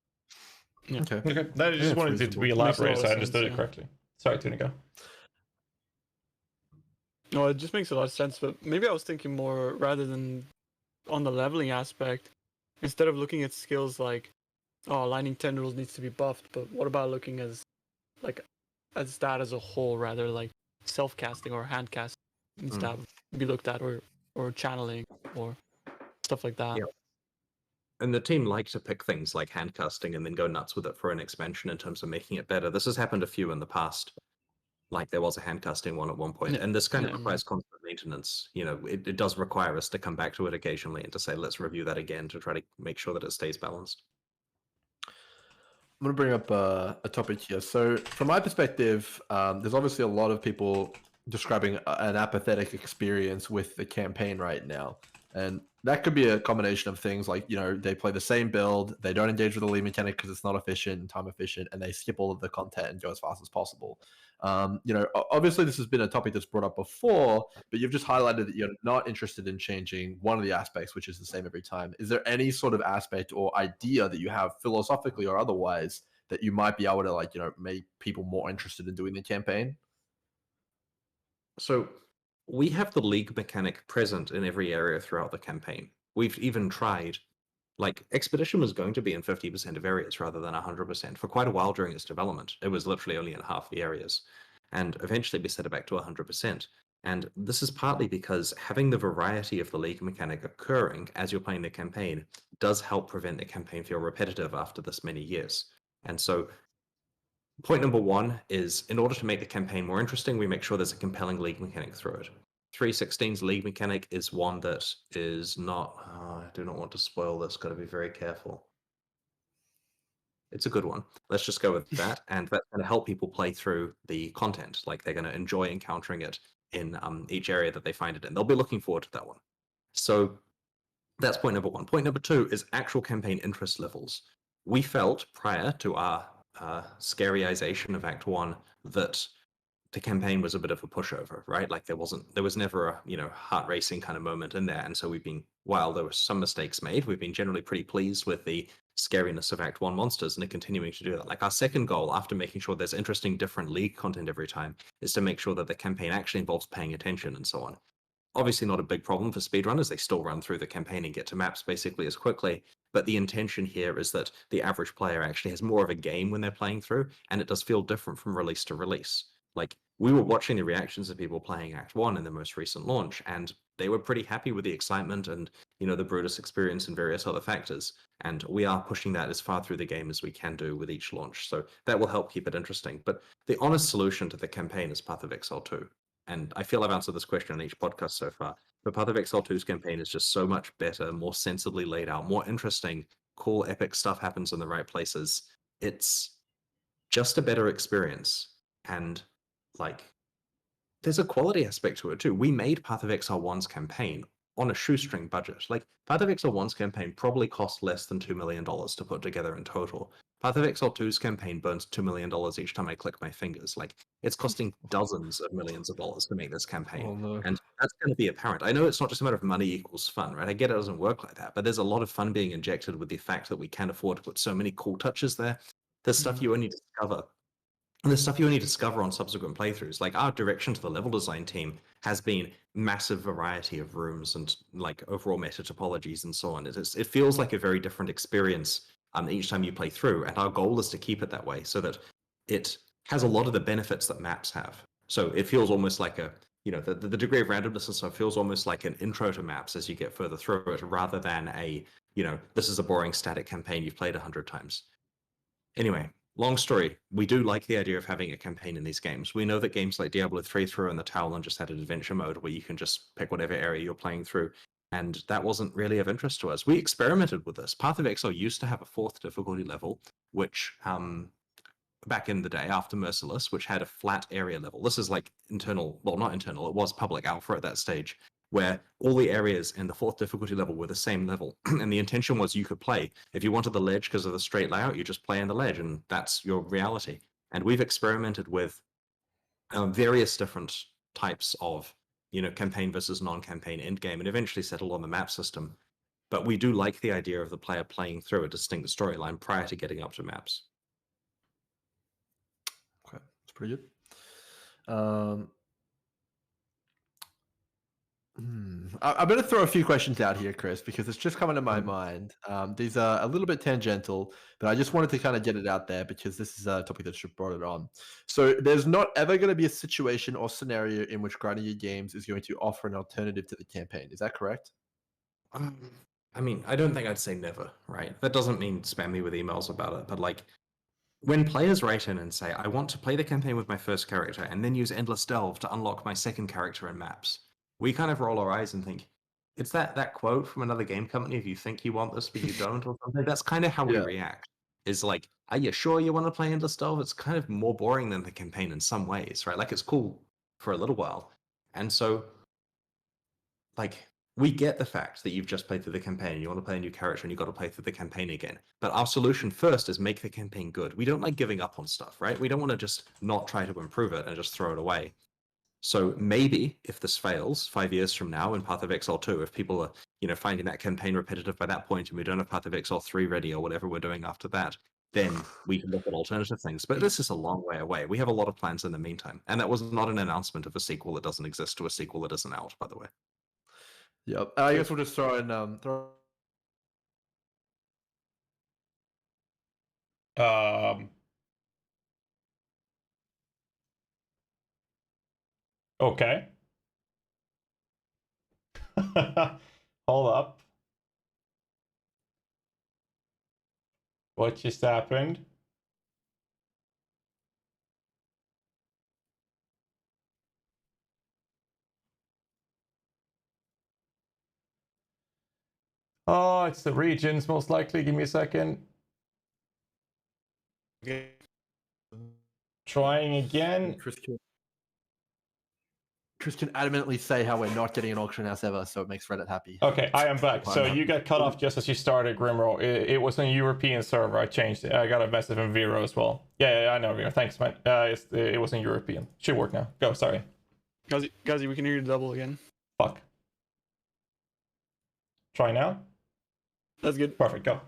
Speaker 4: Yeah.
Speaker 2: Okay.
Speaker 1: Okay, I just wanted it to be elaborated so I understood it correctly. Sorry, Tuna, go.
Speaker 4: No, it just makes a lot of sense, but maybe I was thinking more rather than on the leveling aspect, instead of looking at skills like, oh, Lightning Tendrils needs to be buffed, but what about looking as that as a whole, rather like self-casting or hand casting instead be looked at, or channeling or stuff like that.
Speaker 3: Yeah. And the team like to pick things like handcasting and then go nuts with it for an expansion in terms of making it better. This has happened a few in the past. Like, there was a handcasting one at one point, and this kind of requires constant maintenance. It does require us to come back to it occasionally and to say, let's review that again to try to make sure that it stays balanced.
Speaker 2: I'm going to bring up a topic here. So from my perspective, there's obviously a lot of people describing an apathetic experience with the campaign right now. And that could be a combination of things like, they play the same build, they don't engage with the lead mechanic because it's not efficient and time efficient, and they skip all of the content and go as fast as possible. Obviously this has been a topic that's brought up before, but you've just highlighted that you're not interested in changing one of the aspects, which is the same every time. Is there any sort of aspect or idea that you have philosophically or otherwise that you might be able to make people more interested in doing the campaign?
Speaker 3: So we have the league mechanic present in every area throughout the campaign. We've even tried, like, Expedition was going to be in 50% of areas rather than 100%. For quite a while during its development, it was literally only in half the areas. And eventually we set it back to 100%. And this is partly because having the variety of the league mechanic occurring as you're playing the campaign does help prevent the campaign feel repetitive after this many years. And so point number one is, in order to make the campaign more interesting, we make sure there's a compelling league mechanic through it. 3.16's league mechanic is one that is not... I do not want to spoil this, got to be very careful. It's a good one. Let's just go with that, and that's going to help people play through the content. Like, they're going to enjoy encountering it in each area that they find it in. They'll be looking forward to that one. So that's point number one. Point number two is actual campaign interest levels. We felt, prior to our scaryization of Act 1, that the campaign was a bit of a pushover, right? Like, there was never a heart racing kind of moment in there. And so while there were some mistakes made, we've been generally pretty pleased with the scariness of Act 1 monsters and are continuing to do that. Like, our second goal, after making sure there's interesting different league content every time, is to make sure that the campaign actually involves paying attention and so on. Obviously not a big problem for speedrunners. They still run through the campaign and get to maps basically as quickly. But the intention here is that the average player actually has more of a game when they're playing through, and it does feel different from release to release. Like, we were watching the reactions of people playing Act 1 in the most recent launch, and they were pretty happy with the excitement and, the Brutus experience and various other factors. And we are pushing that as far through the game as we can do with each launch. So that will help keep it interesting. But the honest solution to the campaign is Path of Exile 2. And I feel I've answered this question on each podcast so far. But Path of Exile 2's campaign is just so much better, more sensibly laid out, more interesting, cool, epic stuff happens in the right places. It's just a better experience. And like, there's a quality aspect to it too. We made Path of Exile 1's campaign on a shoestring budget. Like, Path of Exile 1's campaign probably cost less than $2 million to put together in total. Path of Exile 2's campaign burns $2 million each time I click my fingers. Like, it's costing dozens of millions of dollars to make this campaign.
Speaker 2: Oh, no.
Speaker 3: And that's going to be apparent. I know it's not just a matter of money equals fun, right? I get it doesn't work like that, but there's a lot of fun being injected with the fact that we can afford to put so many cool touches there. There's stuff you only discover. And there's stuff you only discover on subsequent playthroughs. Like, our direction to the level design team has been massive variety of rooms and like overall meta topologies and so on. It feels like a very different experience each time you play through. And our goal is to keep it that way so that it has a lot of the benefits that maps have. So it feels almost like the degree of randomness and stuff feels almost like an intro to maps as you get further through it, rather than this is a boring static campaign you've played 100 times. Anyway, long story, we do like the idea of having a campaign in these games. We know that games like Diablo 3 threw in the towel and just had an adventure mode where you can just pick whatever area you're playing through, and that wasn't really of interest to us. We experimented with this. Path of Exile used to have a 4th difficulty level, which back in the day after Merciless, which had a flat area level. This is like internal, well, not internal, it was public alpha at that stage, where all the areas in the 4th difficulty level were the same level. And the intention was you could play. If you wanted the ledge because of the straight layout, you just play in the ledge, and that's your reality. And we've experimented with various different types of, campaign versus non-campaign endgame, and eventually settled on the map system. But we do like the idea of the player playing through a distinct storyline prior to getting up to maps.
Speaker 2: Okay, that's pretty good. I'm going to throw a few questions out here, Chris, because it's just coming to my mind. These are a little bit tangential, but I just wanted to kind of get it out there because this is a topic that should brought it on. So there's not ever going to be a situation or scenario in which grinding your games is going to offer an alternative to the campaign. Is that correct?
Speaker 3: I mean, I don't think I'd say never, right? That doesn't mean spam me with emails about it, but like, when players write in and say, I want to play the campaign with my first character and then use Endless Delve to unlock my second character in maps, we kind of roll our eyes and think, it's that quote from another game company, if you think you want this but you don't, or something. That's kind of how we react. Is like, are you sure you want to play Endless Delve? It's kind of more boring than the campaign in some ways, right? Like, it's cool for a little while. And so, like, we get the fact that you've just played through the campaign and you want to play a new character and you've got to play through the campaign again. But our solution first is make the campaign good. We don't like giving up on stuff, right? We don't want to just not try to improve it and just throw it away. So maybe if this fails 5 years from now in Path of Exile 2, if people are, finding that campaign repetitive by that point and we don't have Path of Exile 3 ready or whatever we're doing after that, then we can look at alternative things. But this is a long way away. We have a lot of plans in the meantime. And that was not an announcement of a sequel that doesn't exist to a sequel that isn't out, by the way.
Speaker 2: Yep. I guess we'll just throw in
Speaker 1: Okay. Hold up. What just happened? Oh, it's the regions, most likely. Give me a second.
Speaker 4: Okay.
Speaker 1: Trying again.
Speaker 2: Chris can adamantly say how we're not getting an auction house ever, so it makes Reddit happy.
Speaker 1: Okay, I am back. So you got cut off just as you started, Grimro. It was a European server. I changed it. I got a message from Vero as well. Yeah, I know, Vero. Thanks, man. It was in European. Should work now. Go, sorry.
Speaker 4: GHAZZY, we can hear you double again.
Speaker 1: Fuck. Try now?
Speaker 4: That's good.
Speaker 1: Perfect, go.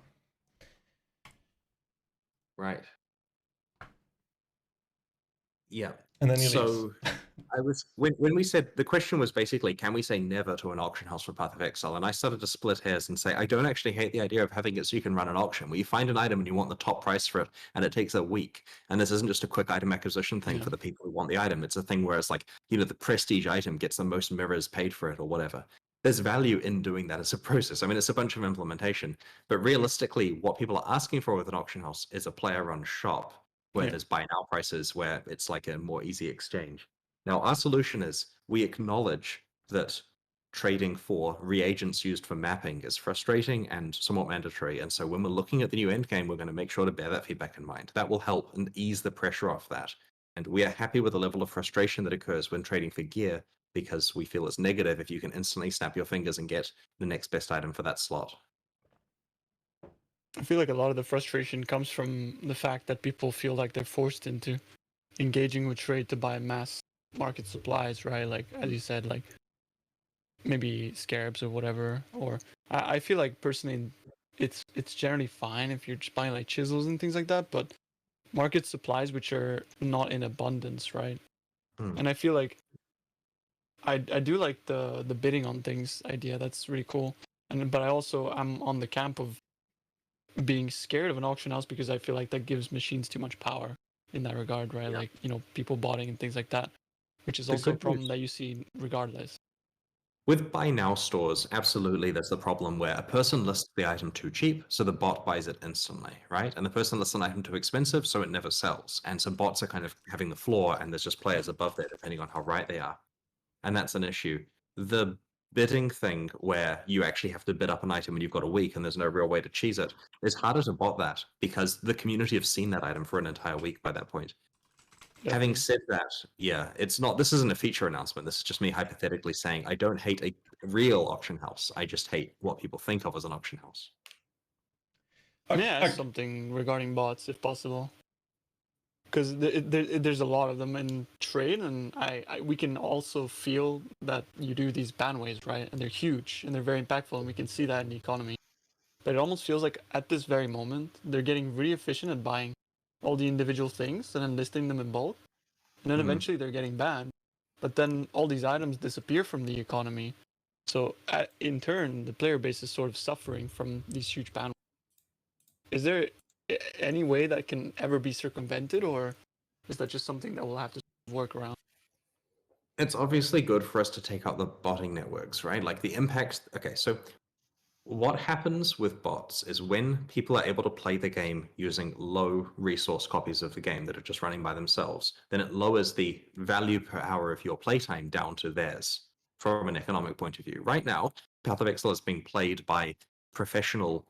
Speaker 3: Right. Yeah.
Speaker 1: And then you
Speaker 3: So When we said the question was basically, can we say never to an auction house for Path of Exile? And I started to split hairs and say, I don't actually hate the idea of having it so you can run an auction where you find an item and you want the top price for it, and it takes a week. And this isn't just a quick item acquisition thing for the people who want the item. It's a thing where it's like, the prestige item gets the most mirrors paid for it or whatever. There's value in doing that as a process. I mean, it's a bunch of implementation, but realistically, what people are asking for with an auction house is a player-run shop where there's buy now prices, where it's like a more easy exchange. Now, our solution is we acknowledge that trading for reagents used for mapping is frustrating and somewhat mandatory. And so when we're looking at the new endgame, we're going to make sure to bear that feedback in mind. That will help and ease the pressure off that. And we are happy with the level of frustration that occurs when trading for gear, because we feel it's negative if you can instantly snap your fingers and get the next best item for that slot.
Speaker 4: I feel like a lot of the frustration comes from the fact that people feel like they're forced into engaging with trade to buy mass market supplies, right? Like, as you said, like maybe scarabs or whatever. Or I feel like personally, it's generally fine if you're just buying like chisels and things like that, but market supplies which are not in abundance, right? And I feel like I do like the bidding on things idea. That's really cool. But I'm on the camp of being scared of an auction house because I feel like that gives machines too much power in that regard, right? Like, people botting and things like that, which is also a problem that you see regardless.
Speaker 3: With buy now stores, absolutely, there's the problem where a person lists the item too cheap, so the bot buys it instantly, right? And the person lists an item too expensive, so it never sells. And so bots are kind of having the floor, and there's just players above there, depending on how right they are. And that's an issue. The bidding thing, where you actually have to bid up an item and you've got a week and there's no real way to cheese it, is harder to bot that because the community have seen that item for an entire week by that point. Having said that, this isn't a feature announcement. This is just me hypothetically saying I don't hate a real auction house. I just hate what people think of as an auction house.
Speaker 4: Something regarding bots, if possible. Because there's a lot of them in trade, and we can also feel that you do these banways, right? And they're huge, and they're very impactful, and we can see that in the economy. But it almost feels like at this very moment, they're getting really efficient at buying all the individual things and then listing them in bulk. And then eventually they're getting banned. But then all these items disappear from the economy. So in turn, the player base is sort of suffering from these huge banways. Is there any way that can ever be circumvented, or is that just something that we'll have to work around?
Speaker 3: It's obviously good for us to take out the botting networks, right? Like the impacts. Okay, so what happens with bots is when people are able to play the game using low resource copies of the game that are just running by themselves, then it lowers the value per hour of your playtime down to theirs from an economic point of view. Right now, Path of Exile is being played by professional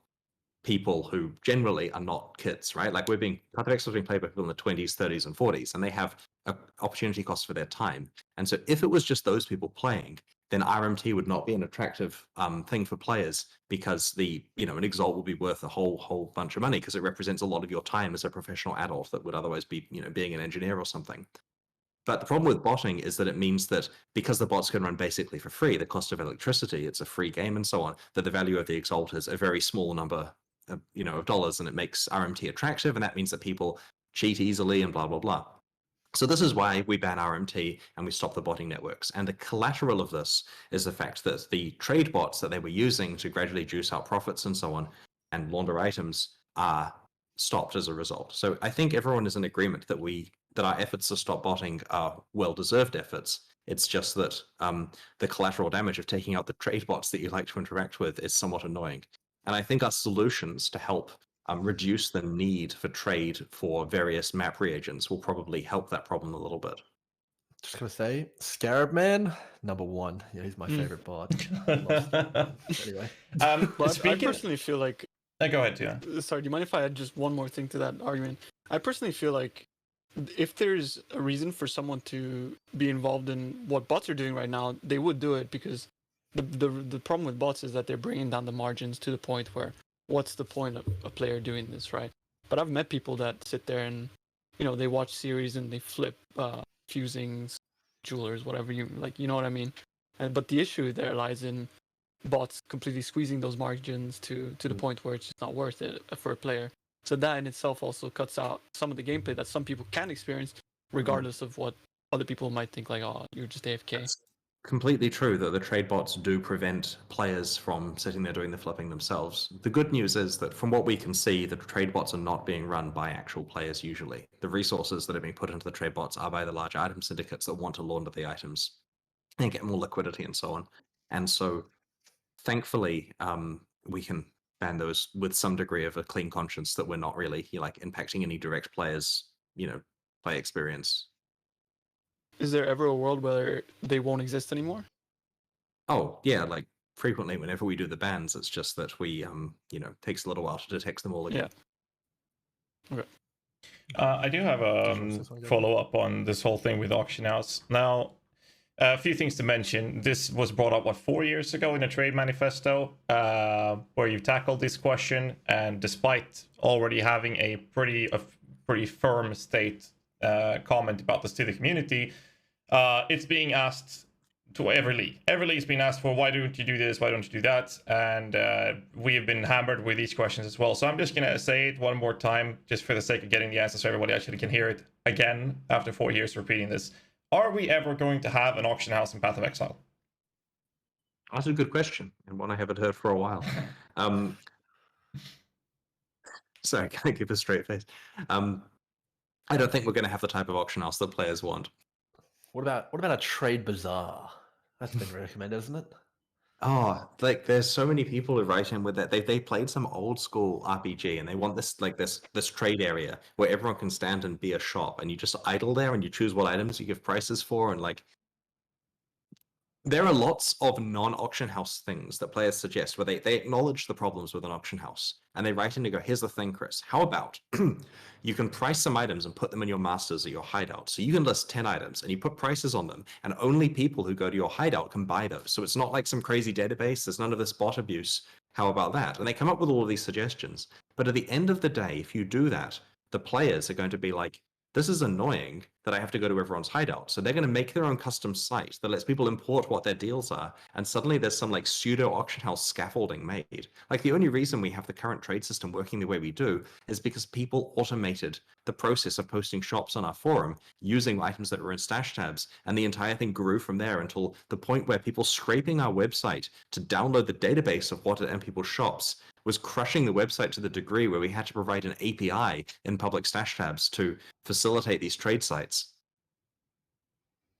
Speaker 3: people who generally are not kids, right? Like Path of Exile is being played by people in the 20s, 30s, and 40s, and they have an opportunity cost for their time. And so if it was just those people playing, then RMT would not be an attractive thing for players because an Exalt will be worth a whole bunch of money because it represents a lot of your time as a professional adult that would otherwise be, being an engineer or something. But the problem with botting is that it means that because the bots can run basically for free, the cost of electricity, it's a free game and so on, that the value of the Exalt is a very small number of dollars, and it makes RMT attractive, and that means that people cheat easily and blah, blah, blah. So this is why we ban RMT and we stop the botting networks. And the collateral of this is the fact that the trade bots that they were using to gradually juice out profits and so on and launder items are stopped as a result. So I think everyone is in agreement that our efforts to stop botting are well-deserved efforts. It's just that the collateral damage of taking out the trade bots that you like to interact with is somewhat annoying. And I think our solutions to help reduce the need for trade for various map reagents will probably help that problem a little bit.
Speaker 2: Just gonna say, Scarab Man, #1. Yeah, he's my favorite bot. Anyway,
Speaker 4: I personally feel like.
Speaker 1: Go ahead, yeah.
Speaker 4: Sorry, do you mind if I add just one more thing to that argument? I personally feel like if there's a reason for someone to be involved in what bots are doing right now, they would do it because the problem with bots is that they're bringing down the margins to the point where what's the point of a player doing this, right? But I've met people that sit there and, they watch series and they flip fusings, jewelers, whatever you like, you know what I mean? But the issue there lies in bots completely squeezing those margins to the point where it's just not worth it for a player. So that in itself also cuts out some of the gameplay that some people can experience regardless of what other people might think like, oh, you're just AFK.
Speaker 3: It's completely true that the trade bots do prevent players from sitting there doing the flipping themselves. The good news is that from what we can see, the trade bots are not being run by actual players usually. The resources that are being put into the trade bots are by the large item syndicates that want to launder the items and get more liquidity and so on. And so thankfully, we can ban those with some degree of a clean conscience that we're not really like impacting any direct players, play experience.
Speaker 4: Is there ever a world where they won't exist anymore?
Speaker 3: Oh yeah, like frequently whenever we do the bans, it's just that we takes a little while to detect them all again.
Speaker 4: Yeah. Okay.
Speaker 1: I do have a follow up on this whole thing with auction house. Now, a few things to mention. This was brought up 4 years ago in a trade manifesto, where you tackled this question, and despite already having a pretty firm state comment about this to the community, it's being asked to every league. Every league's been asked for, why don't you do this? Why don't you do that? And we have been hammered with these questions as well. So I'm just going to say it one more time, just for the sake of getting the answer so everybody actually can hear it again after 4 years repeating this. Are we ever going to have an auction house in Path of Exile?
Speaker 3: That's a good question, and one I haven't heard for a while. Sorry, can I keep a straight face? I don't think we're going to have the type of auction house that players want.
Speaker 2: What about a trade bazaar? That's been recommended, isn't it?
Speaker 3: Oh, like there's so many people who write in with that. They played some old school RPG and they want this trade area where everyone can stand and be a shop, and you just idle there and you choose what items you give prices for, and like there are lots of non-auction house things that players suggest where they acknowledge the problems with an auction house and they write in and go, here's the thing, Chris, how about you can price some items and put them in your masters or your hideout. So you can list 10 items and you put prices on them, and only people who go to your hideout can buy those. So it's not like some crazy database. There's none of this bot abuse. How about that? And they come up with all of these suggestions. But at the end of the day, if you do that, the players are going to be like, this is annoying that I have to go to everyone's hideout. So they're going to make their own custom site that lets people import what their deals are. And suddenly there's some like pseudo auction house scaffolding made. Like the only reason we have the current trade system working the way we do is because people automated the process of posting shops on our forum using items that were in stash tabs. And the entire thing grew from there until the point where people scraping our website to download the database of what are in people's shops was crushing the website to the degree where we had to provide an API in public stash tabs to facilitate these trade sites.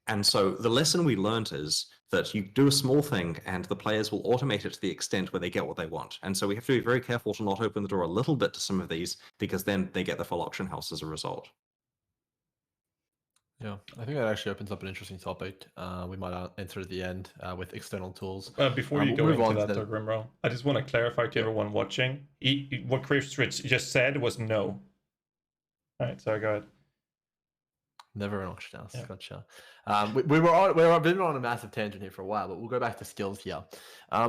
Speaker 3: And so the lesson we learned is that you do a small thing and the players will automate it to the extent where they get what they want. And so we have to be very careful to not open the door a little bit to some of these, because then they get the full auction house as a result.
Speaker 2: Yeah, I think that actually opens up an interesting topic. We might enter at the end with external tools.
Speaker 1: Before you go
Speaker 2: move
Speaker 1: into
Speaker 2: on
Speaker 1: that,
Speaker 2: to
Speaker 1: Grimro, I just want to clarify to everyone watching. What Chris Rich just said was no. All right, so go ahead.
Speaker 2: Never an auction house.
Speaker 1: Yeah.
Speaker 2: Gotcha. We've been on a massive tangent here for a while, but we'll go back to skills here.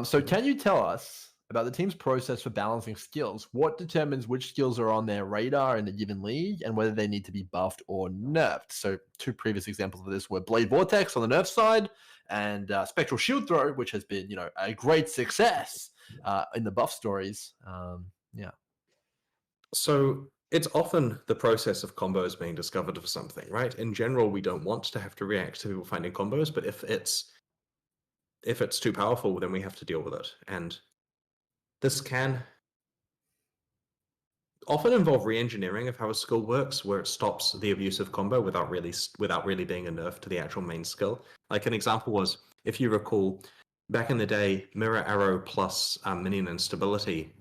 Speaker 2: So can you tell us about the team's process for balancing skills? What determines which skills are on their radar in a given league and whether they need to be buffed or nerfed? So two previous examples of this were Blade Vortex on the nerf side and Spectral Shield Throw, which has been, a great success in the buff stories. Yeah.
Speaker 3: So it's often the process of combos being discovered for something, right? In general, we don't want to have to react to people finding combos, but if it's too powerful, then we have to deal with it. And this can often involve re-engineering of how a skill works, where it stops the abusive combo without really being a nerf to the actual main skill. Like an example was, if you recall, back in the day, Mirror Arrow plus minion instability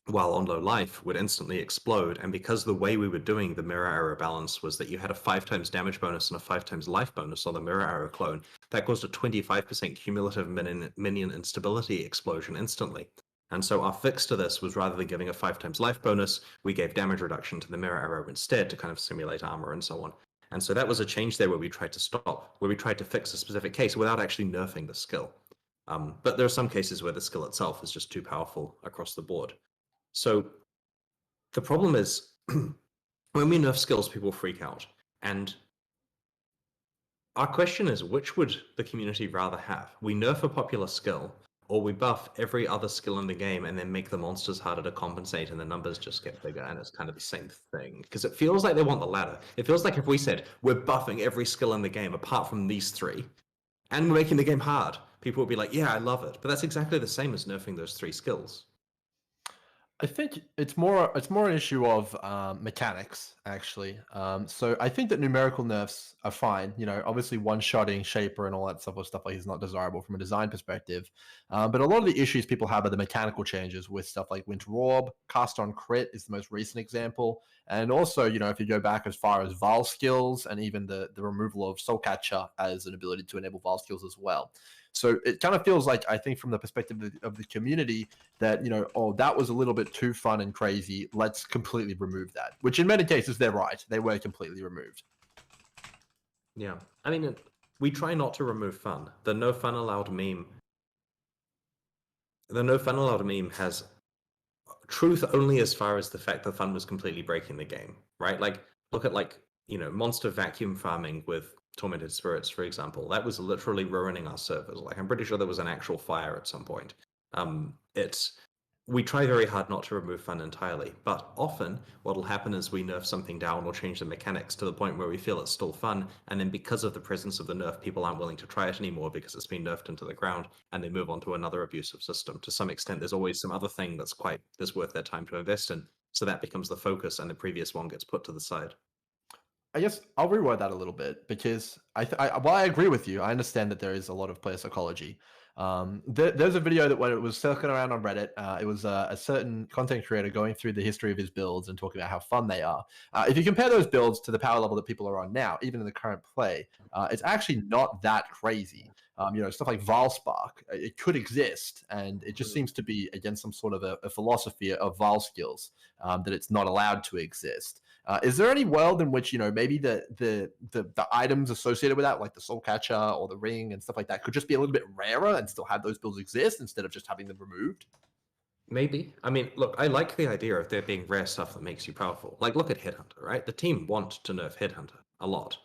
Speaker 3: while on low life would instantly explode, and because the way we were doing the Mirror Arrow balance was that you had a 5x damage bonus and a 5x life bonus on the Mirror Arrow clone, that caused a 25% cumulative minion instability explosion instantly. And so our fix to this was, rather than giving a 5x life bonus, we gave damage reduction to the Mirror Arrow instead to kind of simulate armor and so on. And so that was a change there where we tried to stop, where we tried to fix a specific case without actually nerfing the skill. But there are some cases where the skill itself is just too powerful across the board. So the problem is when we nerf skills, people freak out. And our question is, which would the community rather have? We nerf a popular skill, or we buff every other skill in the game and then make the monsters harder to compensate and the numbers just get bigger, and it's kind of the same thing. Because it feels like they want the latter. It feels like if we said, we're buffing every skill in the game apart from these three, and we're making the game hard, people would be like, yeah, I love it. But that's exactly the same as nerfing those three skills.
Speaker 2: I think it's more an issue of mechanics, actually. So I think that numerical nerfs are fine. You know, obviously one-shotting Shaper and all that stuff like is not desirable from a design perspective. But a lot of the issues people have are the mechanical changes with stuff like Winter Orb, Cast on Crit is the most recent example. And also, you know, if you go back as far as Val skills and even the removal of Soul Catcher as an ability to enable Val skills as well. So it kind of feels like, I think from the perspective of the community, that, you know, oh, that was a little bit too fun and crazy, let's completely remove that, which in many cases they're right, they were completely removed.
Speaker 3: Yeah, I mean, we try not to remove fun. The no fun allowed meme has truth only as far as the fact that fun was completely breaking the game, right? Like, look at, like, you know, monster vacuum farming with Tormented Spirits, for example. That was literally ruining our servers. Like, I'm pretty sure there was an actual fire at some point. We try very hard not to remove fun entirely, but often what'll happen is we nerf something down or change the mechanics to the point where we feel it's still fun, and then because of the presence of the nerf, people aren't willing to try it anymore because it's been nerfed into the ground, and they move on to another abusive system. To some extent, there's always some other thing that's worth their time to invest in, so that becomes the focus, and the previous one gets put to the side.
Speaker 2: I guess I'll reword that a little bit, because while I agree with you, I understand that there is a lot of player psychology. There's a video that when it was circling around on Reddit, it was a certain content creator going through the history of his builds and talking about how fun they are. If you compare those builds to the power level that people are on now, even in the current play, it's actually not that crazy. You know, stuff like Valspark, it could exist, and it just seems to be against some sort of a philosophy of Val skills, that it's not allowed to exist. Is there any world in which, you know, maybe the items associated with that, like the Soul Catcher or the Ring and stuff like that, could just be a little bit rarer and still have those builds exist instead of just having them removed?
Speaker 3: Maybe. I mean, look, I like the idea of there being rare stuff that makes you powerful. Like, look at Headhunter, right? The team want to nerf Headhunter a lot.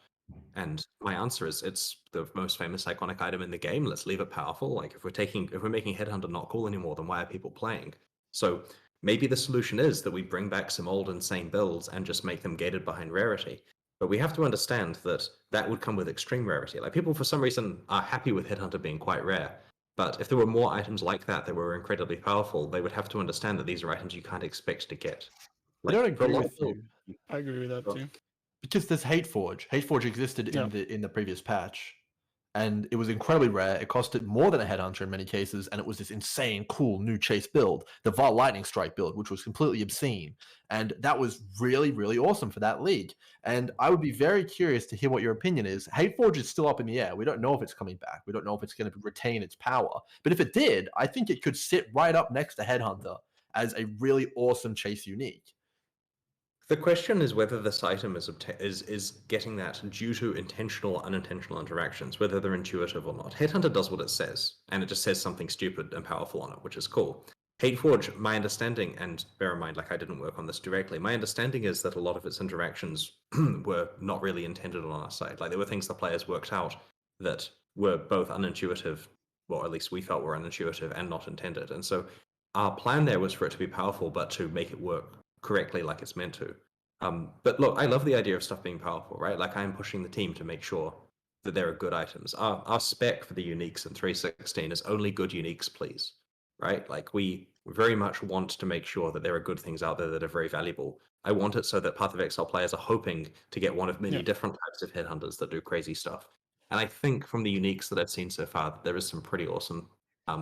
Speaker 3: And my answer is, it's the most famous iconic item in the game. Let's leave it powerful. Like, if we're making Headhunter not cool anymore, then why are people playing? So maybe the solution is that we bring back some old insane builds and just make them gated behind rarity. But we have to understand that that would come with extreme rarity. Like, people for some reason are happy with Headhunter being quite rare. But if there were more items like that were incredibly powerful, they would have to understand that these are items you can't expect to get.
Speaker 2: I don't agree with you.
Speaker 4: I agree with that too.
Speaker 2: Because there's Hateforge. Hateforge existed in the previous patch, and it was incredibly rare. It costed more than a Headhunter in many cases, and it was this insane, cool new chase build, the Val Lightning Strike build, which was completely obscene, and that was really, really awesome for that league. And I would be very curious to hear what your opinion is. Hateforge is still up in the air. We don't know if it's coming back. We don't know if it's going to retain its power. But if it did, I think it could sit right up next to Headhunter as a really awesome chase unique.
Speaker 3: The question is whether this item is getting that due to intentional or unintentional interactions, whether they're intuitive or not. Headhunter does what it says, and it just says something stupid and powerful on it, which is cool. Hateforge, my understanding, and bear in mind, like, I didn't work on this directly, my understanding is that a lot of its interactions were not really intended on our side. Like, there were things the players worked out that were both unintuitive, or at least we felt were unintuitive and not intended. And so our plan there was for it to be powerful, but to make it work correctly like it's meant to. But look, I love the idea of stuff being powerful, right? Like, I'm pushing the team to make sure that there are good items. Our spec for the uniques in 3.16 is only good uniques, please, right? Like, we very much want to make sure that there are good things out there that are very valuable. I want it so that Path of Exile players are hoping to get one of many different types of headhunters that do crazy stuff. And I think from the uniques that I've seen so far, there is some pretty awesome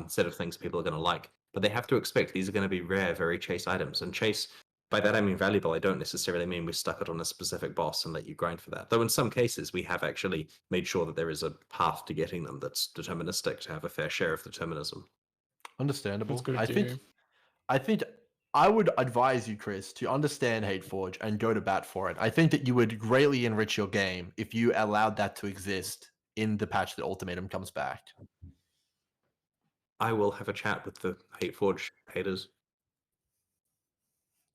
Speaker 3: set of things people are going to like. But they have to expect these are going to be rare, very chase items. And chase, by that I mean valuable. I don't necessarily mean we stuck it on a specific boss and let you grind for that. Though in some cases we have actually made sure that there is a path to getting them that's deterministic, to have a fair share of determinism.
Speaker 2: Understandable. I think I would advise you, Chris, to understand Hateforge and go to bat for it. I think that you would greatly enrich your game if you allowed that to exist in the patch that Ultimatum comes back.
Speaker 3: I will have a chat with the Hateforge haters.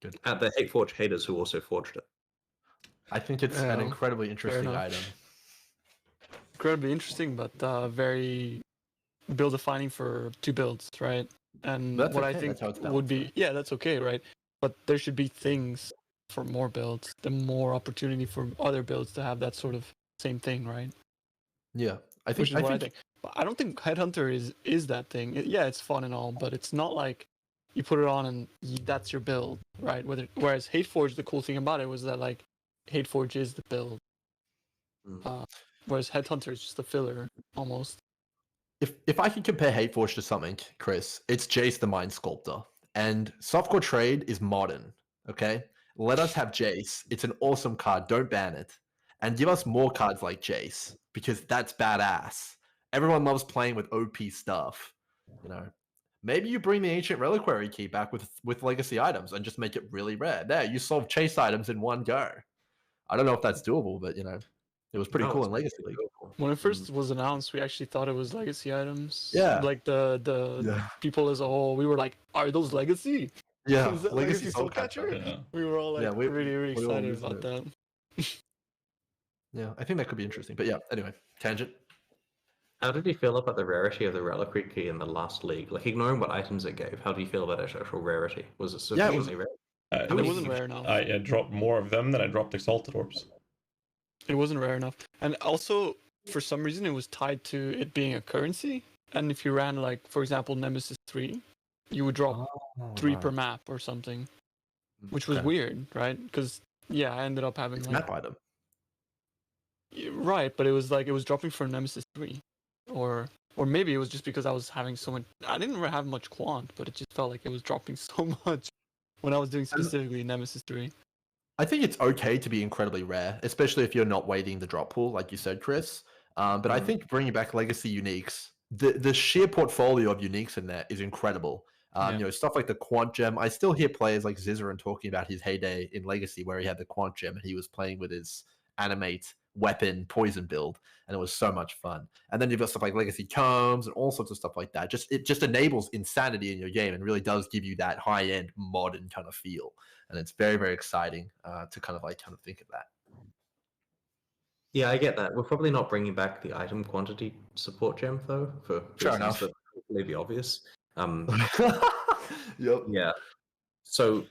Speaker 2: Good.
Speaker 3: The Hateforge haters who also forged it.
Speaker 2: I think it's an incredibly interesting item.
Speaker 4: Incredibly interesting, but very build defining for 2 builds, right? And
Speaker 2: That's
Speaker 4: what I
Speaker 2: okay,
Speaker 4: think
Speaker 2: that's how it's
Speaker 4: would
Speaker 2: balanced,
Speaker 4: be,
Speaker 2: right?
Speaker 4: yeah, that's okay, right? But there should be things for more builds, the more opportunity for other builds to have that sort of same thing, right?
Speaker 2: Yeah, I
Speaker 4: Which
Speaker 2: think
Speaker 4: is what I think. But I don't think Headhunter is that thing. Yeah, it's fun and all, but it's not like you put it on and that's your build, right? Whereas Hateforge, the cool thing about it was that like Hateforge is the build, whereas Headhunter is just a filler almost.
Speaker 2: if I can compare Hateforge to something, Chris, it's Jace the Mind Sculptor. And Softcore Trade is modern, okay? Let us have Jace. It's an awesome card. Don't ban it. And give us more cards like Jace, because that's badass. Everyone loves playing with OP stuff, you know. Maybe you bring the Ancient Reliquary Key back with Legacy items and just make it really rare. There, you solve chase items in one go. I don't know if that's doable, but, you know, it was pretty
Speaker 3: No,
Speaker 2: cool
Speaker 3: it's
Speaker 2: in Legacy League.
Speaker 3: doable.
Speaker 4: When it first was announced, we actually thought it was legacy items.
Speaker 2: Yeah.
Speaker 4: Like the
Speaker 2: Yeah.
Speaker 4: people as a whole, we were like, "Are those legacy?
Speaker 2: Yeah,
Speaker 4: Is that
Speaker 2: Legacy
Speaker 4: legacy
Speaker 2: Soul
Speaker 4: Soul Catcher?"
Speaker 1: Yeah.
Speaker 4: We were all like
Speaker 2: Yeah,
Speaker 4: really
Speaker 2: we all
Speaker 4: excited
Speaker 2: losing
Speaker 4: about
Speaker 2: it.
Speaker 4: that.
Speaker 2: Yeah, I think that could be interesting. But yeah, anyway, tangent.
Speaker 3: How did you feel about the rarity of the Reliquary Key in the last league? Like, ignoring what items it gave, how do you feel about its actual rarity? Was it
Speaker 2: Yeah, it was-
Speaker 3: sufficiently rare?
Speaker 1: It
Speaker 3: many
Speaker 4: wasn't
Speaker 3: things-
Speaker 4: rare enough.
Speaker 1: I dropped more of them than I dropped Exalted Orbs.
Speaker 4: It wasn't rare enough, and also for some reason it was tied to it being a currency. And if you ran like, for example, Nemesis 3, you would drop 3 per map or something, which was
Speaker 2: Okay.
Speaker 4: weird, right? Because yeah, I ended up having
Speaker 2: It's
Speaker 4: like
Speaker 2: map item.
Speaker 4: right, but it was like it was dropping for Nemesis 3, or maybe it was just because I was having so much. I didn't really have much quant, but it just felt like it was dropping so much when I was doing specifically Nemesis 3.
Speaker 2: I think it's okay to be incredibly rare, especially if you're not waiting the drop pool, like you said, Chris. But I think bringing back legacy uniques, the sheer portfolio of uniques in there is incredible.
Speaker 4: Yeah.
Speaker 2: You know, stuff like the Quant Gem. I still hear players like Zizaran talking about his heyday in Legacy, where he had the Quant Gem and he was playing with his animate weapon poison build, and it was so much fun. And then you've got stuff like Legacy Combs and all sorts of stuff like that. It just enables insanity in your game and really does give you that high end modern kind of feel. And it's very, very exciting to kind of think of that.
Speaker 3: Yeah, I get that. We're probably not bringing back the item quantity support gem though, for
Speaker 2: Fair
Speaker 3: reasons
Speaker 2: enough.
Speaker 3: that may be obvious.
Speaker 2: Yep.
Speaker 3: Yeah. So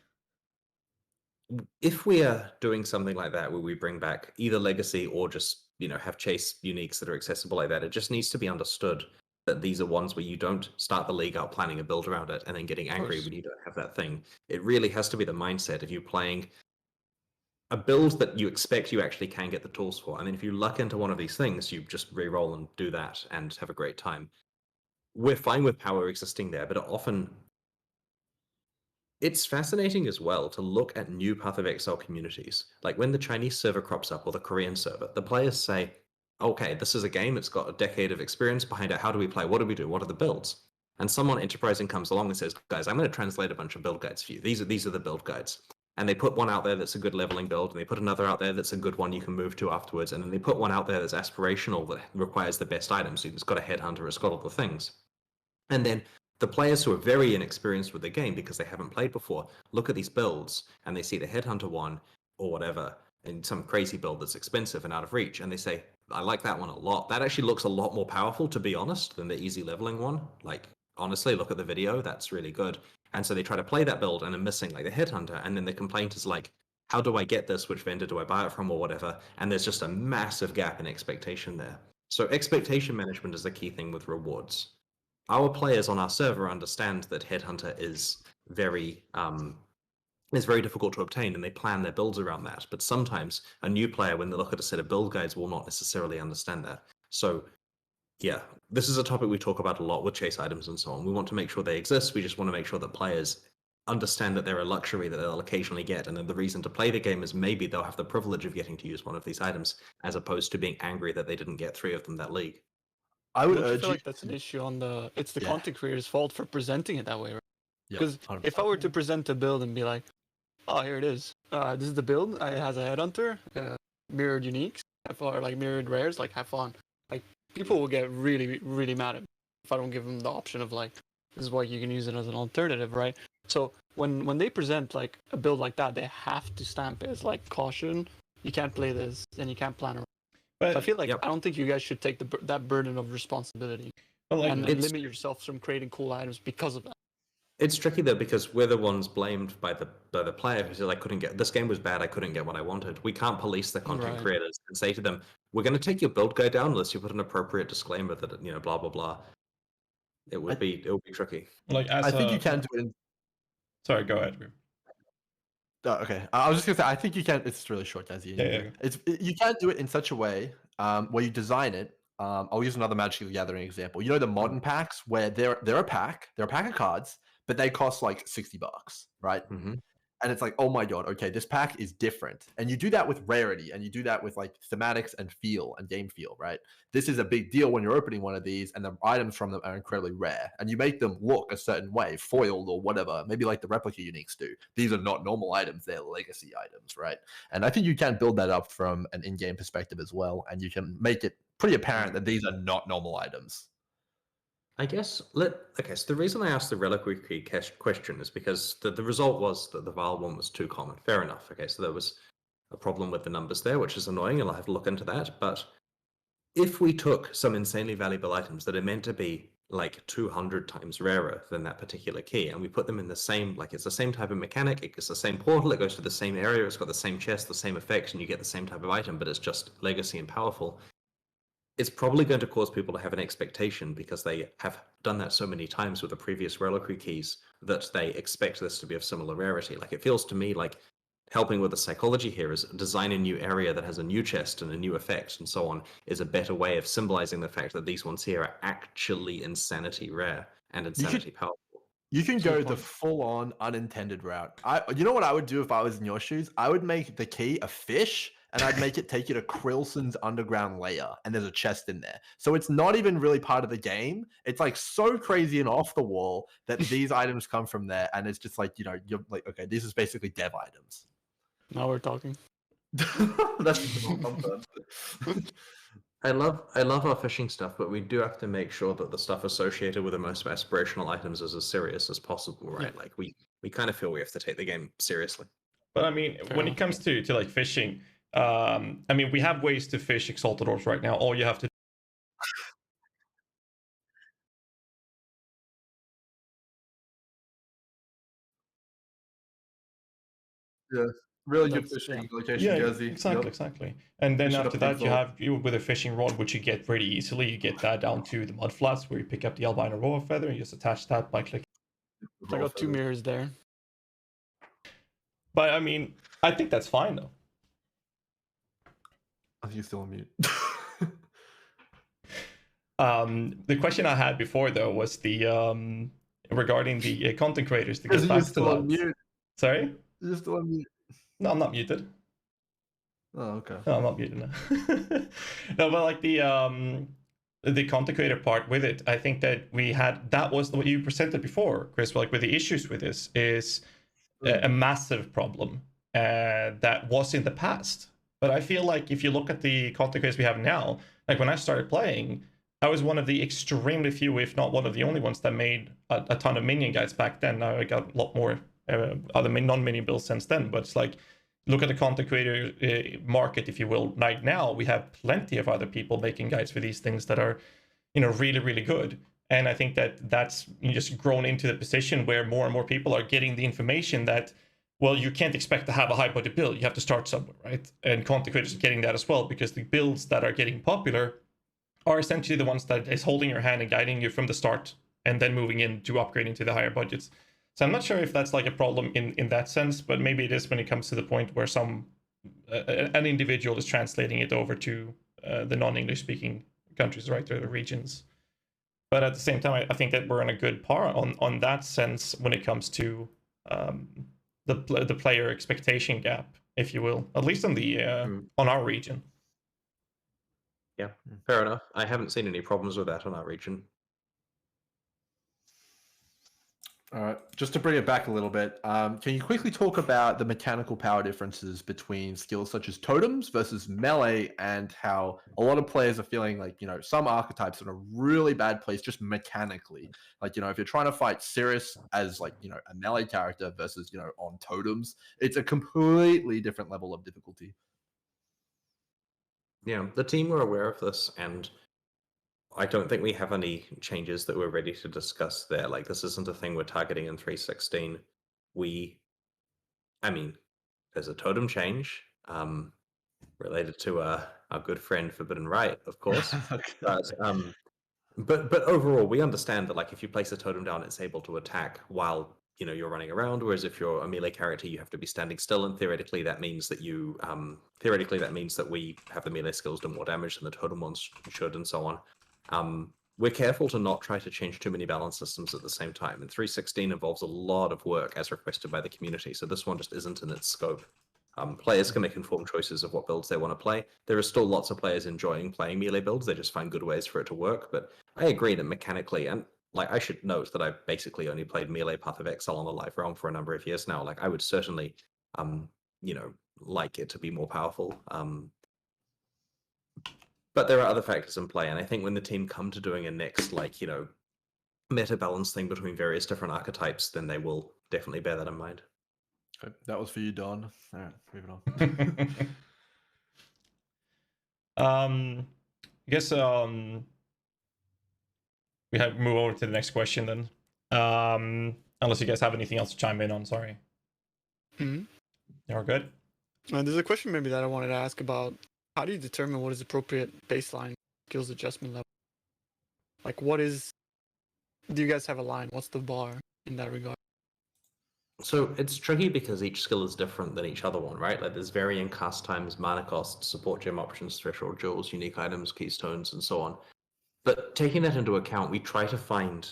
Speaker 3: if we are doing something like that where we bring back either legacy or just, have chase uniques that are accessible like that, it just needs to be understood that these are ones where you don't start the league out planning a build around it and then getting angry when you don't have that thing. It really has to be the mindset of you playing a build that you expect you actually can get the tools for. And then if you luck into one of these things, you just re-roll and do that and have a great time. We're fine with power existing there, but often it's fascinating as well to look at new Path of Exile communities. Like when the Chinese server crops up or the Korean server, the players say, okay, this is a game, it's got a decade of experience behind it. How do we play? What do we do? What are the builds? And someone enterprising comes along and says, guys, I'm going to translate a bunch of build guides for you. These are the build guides. And they put one out there that's a good leveling build, and they put another out there that's a good one you can move to afterwards, and then they put one out there that's aspirational that requires the best items. So it's got a headhunter, it's got all the things. And then the players who are very inexperienced with the game because they haven't played before look at these builds and they see the headhunter one or whatever in some crazy build that's expensive and out of reach, and they say, I like that one a lot. That actually looks a lot more powerful, to be honest, than the easy leveling one. Like, honestly, look at the video, that's really good. And so they try to play that build and are missing like the headhunter, and then the complaint is like, how do I get this? Which vendor do I buy it from or whatever? And there's just a massive gap in expectation there. So expectation management is the key thing with rewards. Our players on our server understand that headhunter is very difficult to obtain, and they plan their builds around that. But sometimes a new player, when they look at a set of build guides, will not necessarily understand that. So yeah, this is a topic we talk about a lot with chase items and so on. We want to make sure they exist. We just want to make sure that players understand that they're a luxury that they'll occasionally get, and then the reason to play the game is maybe they'll have the privilege of getting to use one of these items, as opposed to being angry that they didn't get 3 of them that league.
Speaker 2: I would
Speaker 4: Don't you
Speaker 2: urge
Speaker 4: feel
Speaker 2: you.
Speaker 4: like that's an issue on the? It's the
Speaker 2: Yeah.
Speaker 4: content creator's fault for presenting it that way, right?
Speaker 2: Yep,
Speaker 4: Because
Speaker 2: 100%.
Speaker 4: if I were to present a build and be like, oh, here it is. This is the build. It has a headhunter, mirrored uniques, or like mirrored rares. Like, have fun. Like, people will get really, really mad at me if I don't give them the option of like, this is why you can use it as an alternative, right? So when they present like a build like that, they have to stamp it as like caution. You can't play this, and you can't plan around.
Speaker 1: But
Speaker 4: So I feel like
Speaker 3: Yep.
Speaker 4: I don't think you guys should take that burden of responsibility.
Speaker 1: But like,
Speaker 4: and
Speaker 3: it's-
Speaker 4: limit yourself from creating cool items because of that.
Speaker 3: It's tricky though because we're the ones blamed by the player who said I couldn't get this game was bad. I couldn't get what I wanted. We can't police the content
Speaker 4: Right.
Speaker 3: creators and say to them, "We're going to take your build guide down unless you put an appropriate disclaimer that blah blah blah." It would be tricky.
Speaker 1: like as
Speaker 2: I think you can
Speaker 1: yeah.
Speaker 2: do it.
Speaker 1: Sorry, go ahead. Grim.
Speaker 2: Okay, I was just gonna say I think you can. It's really short, GHAZZY.
Speaker 1: Yeah.
Speaker 2: You can do it in such a way where you design it. I'll use another Magic the Gathering example. You know the modern packs where they're a pack of cards, but they cost like $60, right?
Speaker 3: Mm-hmm.
Speaker 2: And it's like, oh my god, okay, this pack is different. And you do that with rarity, and you do that with like thematics and feel and game feel, right? This is a big deal when you're opening one of these, and the items from them are incredibly rare, and you make them look a certain way, foiled or whatever, maybe like the replica uniques do. These are not normal items; they're legacy items, right? And I think you can build that up from an in-game perspective as well, and you can make it pretty apparent that these are not normal items.
Speaker 3: I guess okay. So the reason I asked the reliquary key question is because the result was that the Val one was too common. Fair enough. Okay, so there was a problem with the numbers there, which is annoying, and I'll have to look into that. But if we took some insanely valuable items that are meant to be like 200 times rarer than that particular key, and we put them in the same, like it's the same type of mechanic, it's the same portal, it goes to the same area, it's got the same chest, the same effects, and you get the same type of item, but it's just legacy and powerful. It's probably going to cause people to have an expectation because they have done that so many times with the previous reliquary keys that they expect this to be of similar rarity. Like it feels to me like helping with the psychology here is design a new area that has a new chest and a new effect and so on is a better way of symbolizing the fact that these ones here are actually insanity rare and insanity powerful.
Speaker 2: You can go the full-on unintended route. You know what I would do if I was in your shoes? I would make the key a fish, and I'd make it take you to Krilson's underground layer, and there's a chest in there. So it's not even really part of the game. It's like so crazy and off the wall that these items come from there, and it's just like, you're like, okay, this is basically dev items.
Speaker 4: Now we're talking.
Speaker 2: That's the
Speaker 3: I love our fishing stuff, but we do have to make sure that the stuff associated with the most aspirational items is as serious as possible, right?
Speaker 4: Yeah.
Speaker 3: Like we kind of feel we have to take the game seriously.
Speaker 1: But I mean, when it comes to like fishing, I mean, we have ways to fish Exalted Orbs right now. All you have to
Speaker 2: Yeah, really good
Speaker 4: That's-
Speaker 2: fishing
Speaker 4: yeah.
Speaker 2: location,
Speaker 1: yeah,
Speaker 2: GHAZZY.
Speaker 1: exactly. And then
Speaker 2: Fish it
Speaker 1: after
Speaker 2: up
Speaker 1: that, you
Speaker 2: info.
Speaker 1: have you with a fishing rod, which you get pretty easily. You get that down to the mud flats where you pick up the albino roa feather and you just attach that by clicking.
Speaker 4: I got 2 mirrors there.
Speaker 1: But I mean, I think that's fine though.
Speaker 2: I think you're still on mute.
Speaker 1: The question I had before though was the regarding the content creators to get
Speaker 2: You're
Speaker 1: back to
Speaker 2: still on
Speaker 1: that.
Speaker 2: mute.
Speaker 1: Sorry?
Speaker 2: You're still on mute.
Speaker 1: No, I'm not muted.
Speaker 2: Oh, okay.
Speaker 1: No, I'm not muted now. No, but like the content creator part with it, I think that that was what you presented before, Chris. Like with the issues with this is a massive problem that was in the past. But I feel like if you look at the content creators we have now, like when I started playing, I was one of the extremely few, if not one of the only ones that made a ton of minion guides back then. Now I got a lot more other non-minion builds since then, but it's like, look at the content creator market, if you will. Right now, we have plenty of other people making guides for these things that are, really, really good. And I think that that's just grown into the position where more and more people are getting the information that, well, you can't expect to have a high budget build. You have to start somewhere, right? And content creators are getting that as well, because the builds that are getting popular are essentially the ones that is holding your hand and guiding you from the start and then moving into upgrading to the higher budgets. So I'm not sure if that's like a problem in that sense, but maybe it is when it comes to the point where an individual is translating it over to the non-English speaking countries, right, or the regions. But at the same time, I think that we're in a good par on that sense when it comes to the player expectation gap, if you will, at least on our region.
Speaker 3: Yeah, fair enough. I haven't seen any problems with that on our region.
Speaker 2: All right, just to bring it back a little bit, can you quickly talk about the mechanical power differences between skills such as totems versus melee, and how a lot of players are feeling like, some archetypes are in a really bad place just mechanically. Like, if you're trying to fight Sirius as like, a melee character versus, on totems, it's a completely different level of difficulty.
Speaker 3: Yeah, the team were aware of this, and I don't think we have any changes that we're ready to discuss there. Like, this isn't a thing we're targeting in 3.16. I mean, there's a totem change related to our good friend Forbidden Right, of course. But overall, we understand that, like, if you place a totem down, it's able to attack while you're running around. Whereas if you're a melee character, you have to be standing still, and theoretically that means that we have the melee skills do more damage than the totem ones should, and so on. We're careful to not try to change too many balance systems at the same time, and 3.16 involves a lot of work as requested by the community, so this one just isn't in its scope. Players can make informed choices of what builds they want to play. There are still lots of players enjoying playing melee builds. They just find good ways for it to work. But I agree that mechanically, and like, I should note that I've basically only played melee Path of Exile on the live realm for a number of years now. Like, I would certainly, like it to be more powerful. But there are other factors in play, and I think when the team come to doing a next, meta balance thing between various different archetypes, then they will definitely bear that in mind.
Speaker 2: Okay, that was for you, Don. All right, moving
Speaker 1: on. I guess we have move over to the next question then. Unless you guys have anything else to chime in on, sorry. You're good?
Speaker 4: There's a question maybe that I wanted to ask about how do you determine what is appropriate baseline skills adjustment level? Like, do you guys have a line? What's the bar in that regard?
Speaker 3: So it's tricky because each skill is different than each other one, right? Like, there's varying cast times, mana costs, support gem options, threshold jewels, unique items, keystones, and so on. But taking that into account, we try to find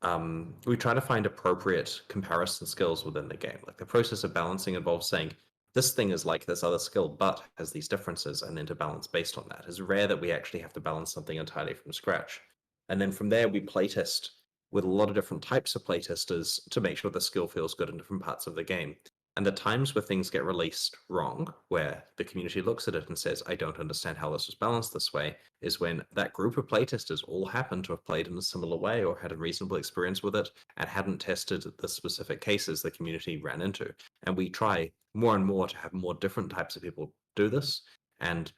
Speaker 3: appropriate comparison skills within the game. Like, the process of balancing involves saying, this thing is like this other skill, but has these differences, and then to balance based on that. It's rare that we actually have to balance something entirely from scratch. And then from there, we playtest with a lot of different types of playtesters to make sure the skill feels good in different parts of the game. And the times where things get released wrong, where the community looks at it and says, I don't understand how this was balanced this way, is when that group of playtesters all happen to have played in a similar way or had a reasonable experience with it and hadn't tested the specific cases the community ran into. And we try more and more to have more different types of people do this. And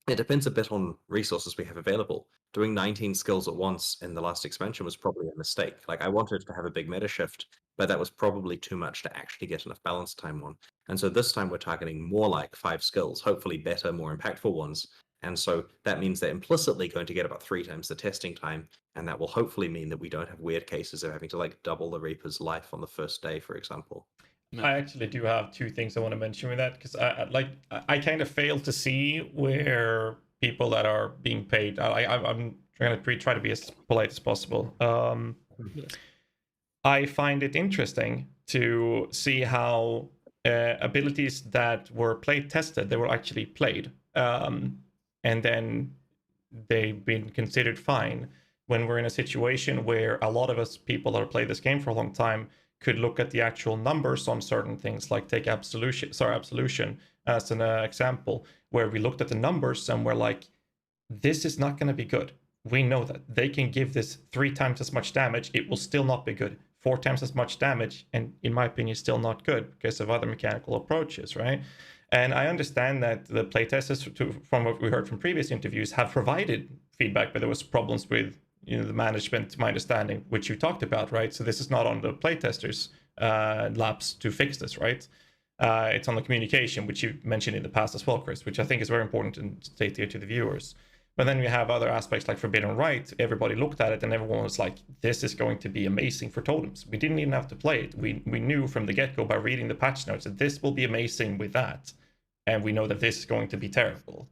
Speaker 3: it depends a bit on resources we have available. Doing 19 skills at once in the last expansion was probably a mistake. Like, I wanted to have a big meta shift, but that was probably too much to actually get enough balance time on. And so this time we're targeting more like 5 skills, hopefully better, more impactful ones. And so that means they're implicitly going to get about 3 times the testing time, and that will hopefully mean that we don't have weird cases of having to, like, double the Reaper's life on the first day, for example.
Speaker 1: I actually do have 2 things I want to mention with that, because I kind of fail to see where people that are being paid. I'm trying to try to be as polite as possible. I find it interesting to see how abilities that were play tested, they were actually played, and then they've been considered fine. When we're in a situation where a lot of us people that have played this game for a long time could look at the actual numbers on certain things, like take Absolution as an example, where we looked at the numbers and we're like, this is not going to be good. We know that they can give this 3 times as much damage, it will still not be good. 4 times as much damage, and in my opinion, still not good because of other mechanical approaches, right? And I understand that the playtesters, from what we heard from previous interviews, have provided feedback, but there was problems with the management, to my understanding, which you talked about, right? So this is not on the playtesters' laps to fix this, right? It's on the communication, which you mentioned in the past as well, Chris, which I think is very important to state here to the viewers. But then we have other aspects like Forbidden Right. Everybody looked at it and everyone was like, this is going to be amazing for totems. We didn't even have to play it. We knew from the get-go by reading the patch notes that this will be amazing with that. And we know that this is going to be terrible.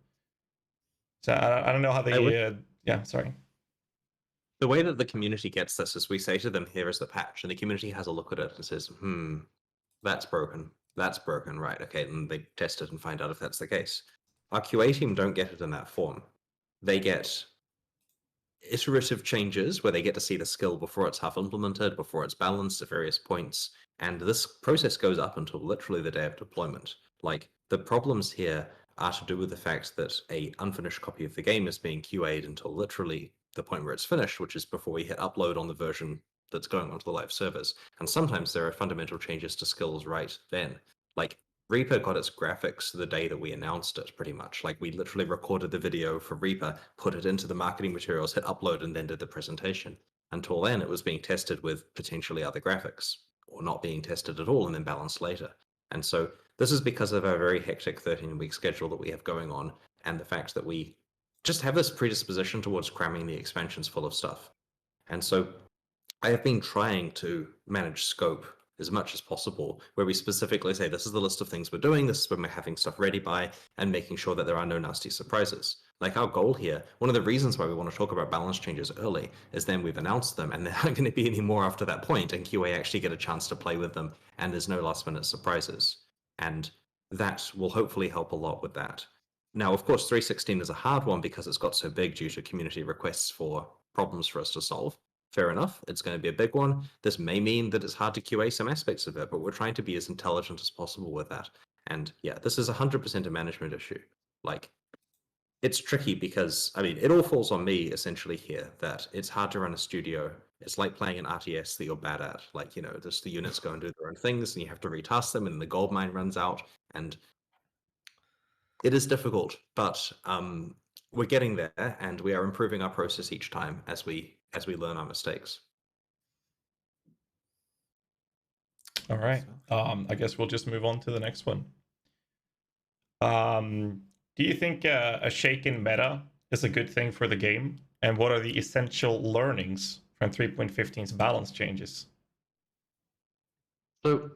Speaker 1: So I don't know how they... yeah, sorry.
Speaker 3: The way that the community gets this is we say to them, here is the patch, and the community has a look at it and says, that's broken. That's broken, right? Okay, and they test it and find out if that's the case. Our QA team don't get it in that form. They get iterative changes where they get to see the skill before it's half implemented, before it's balanced at various points, and this process goes up until literally the day of deployment. Like, the problems here are to do with the fact that a unfinished copy of the game is being QA'd until literally the point where it's finished, which is before we hit upload on the version that's going onto the live servers. And sometimes there are fundamental changes to skills right then. Like, Reaper got its graphics the day that we announced it, pretty much. Like, we literally recorded the video for Reaper, put it into the marketing materials, hit upload, and then did the presentation. Until then, it was being tested with potentially other graphics, or not being tested at all, and then balanced later. And so this is because of our very hectic 13-week schedule that we have going on, and the fact that we just have this predisposition towards cramming the expansions full of stuff. And so I have been trying to manage scope as much as possible, where we specifically say, this is the list of things we're doing, this is when we're having stuff ready by, and making sure that there are no nasty surprises. Like, our goal here, one of the reasons why we want to talk about balance changes early is then we've announced them, and there aren't going to be any more after that point, and QA actually get a chance to play with them, and there's no last minute surprises. And that will hopefully help a lot with that. Now, of course, 3.16 is a hard one because it's got so big due to community requests for problems for us to solve. Fair enough, it's going to be a big one. This may mean that it's hard to QA some aspects of it, but we're trying to be as intelligent as possible with that. And yeah, this is 100% a management issue. Like, it's tricky because, I mean, it all falls on me essentially here, that it's hard to run a studio. It's like playing an RTS that you're bad at. Like, you know, just the units go and do their own things, and you have to retask them, and the gold mine runs out, and it is difficult, but we're getting there, and we are improving our process each time as we learn our mistakes.
Speaker 1: All right. I guess we'll just move on to the next one. Do you think a shaken meta is a good thing for the game? And what are the essential learnings from 3.15's balance changes?
Speaker 3: So,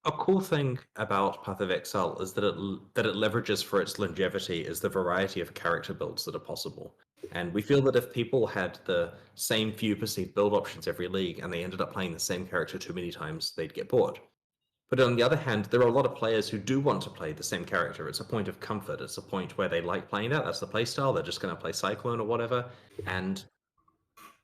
Speaker 3: a cool thing about Path of Exile is that it leverages for its longevity is the variety of character builds that are possible. And we feel that if people had the same few perceived build options every league and they ended up playing the same character too many times, they'd get bored. But on the other hand, there are a lot of players who do want to play the same character. It's a point of comfort. It's a point where they like playing that. That's the playstyle. They're just going to play Cyclone or whatever. And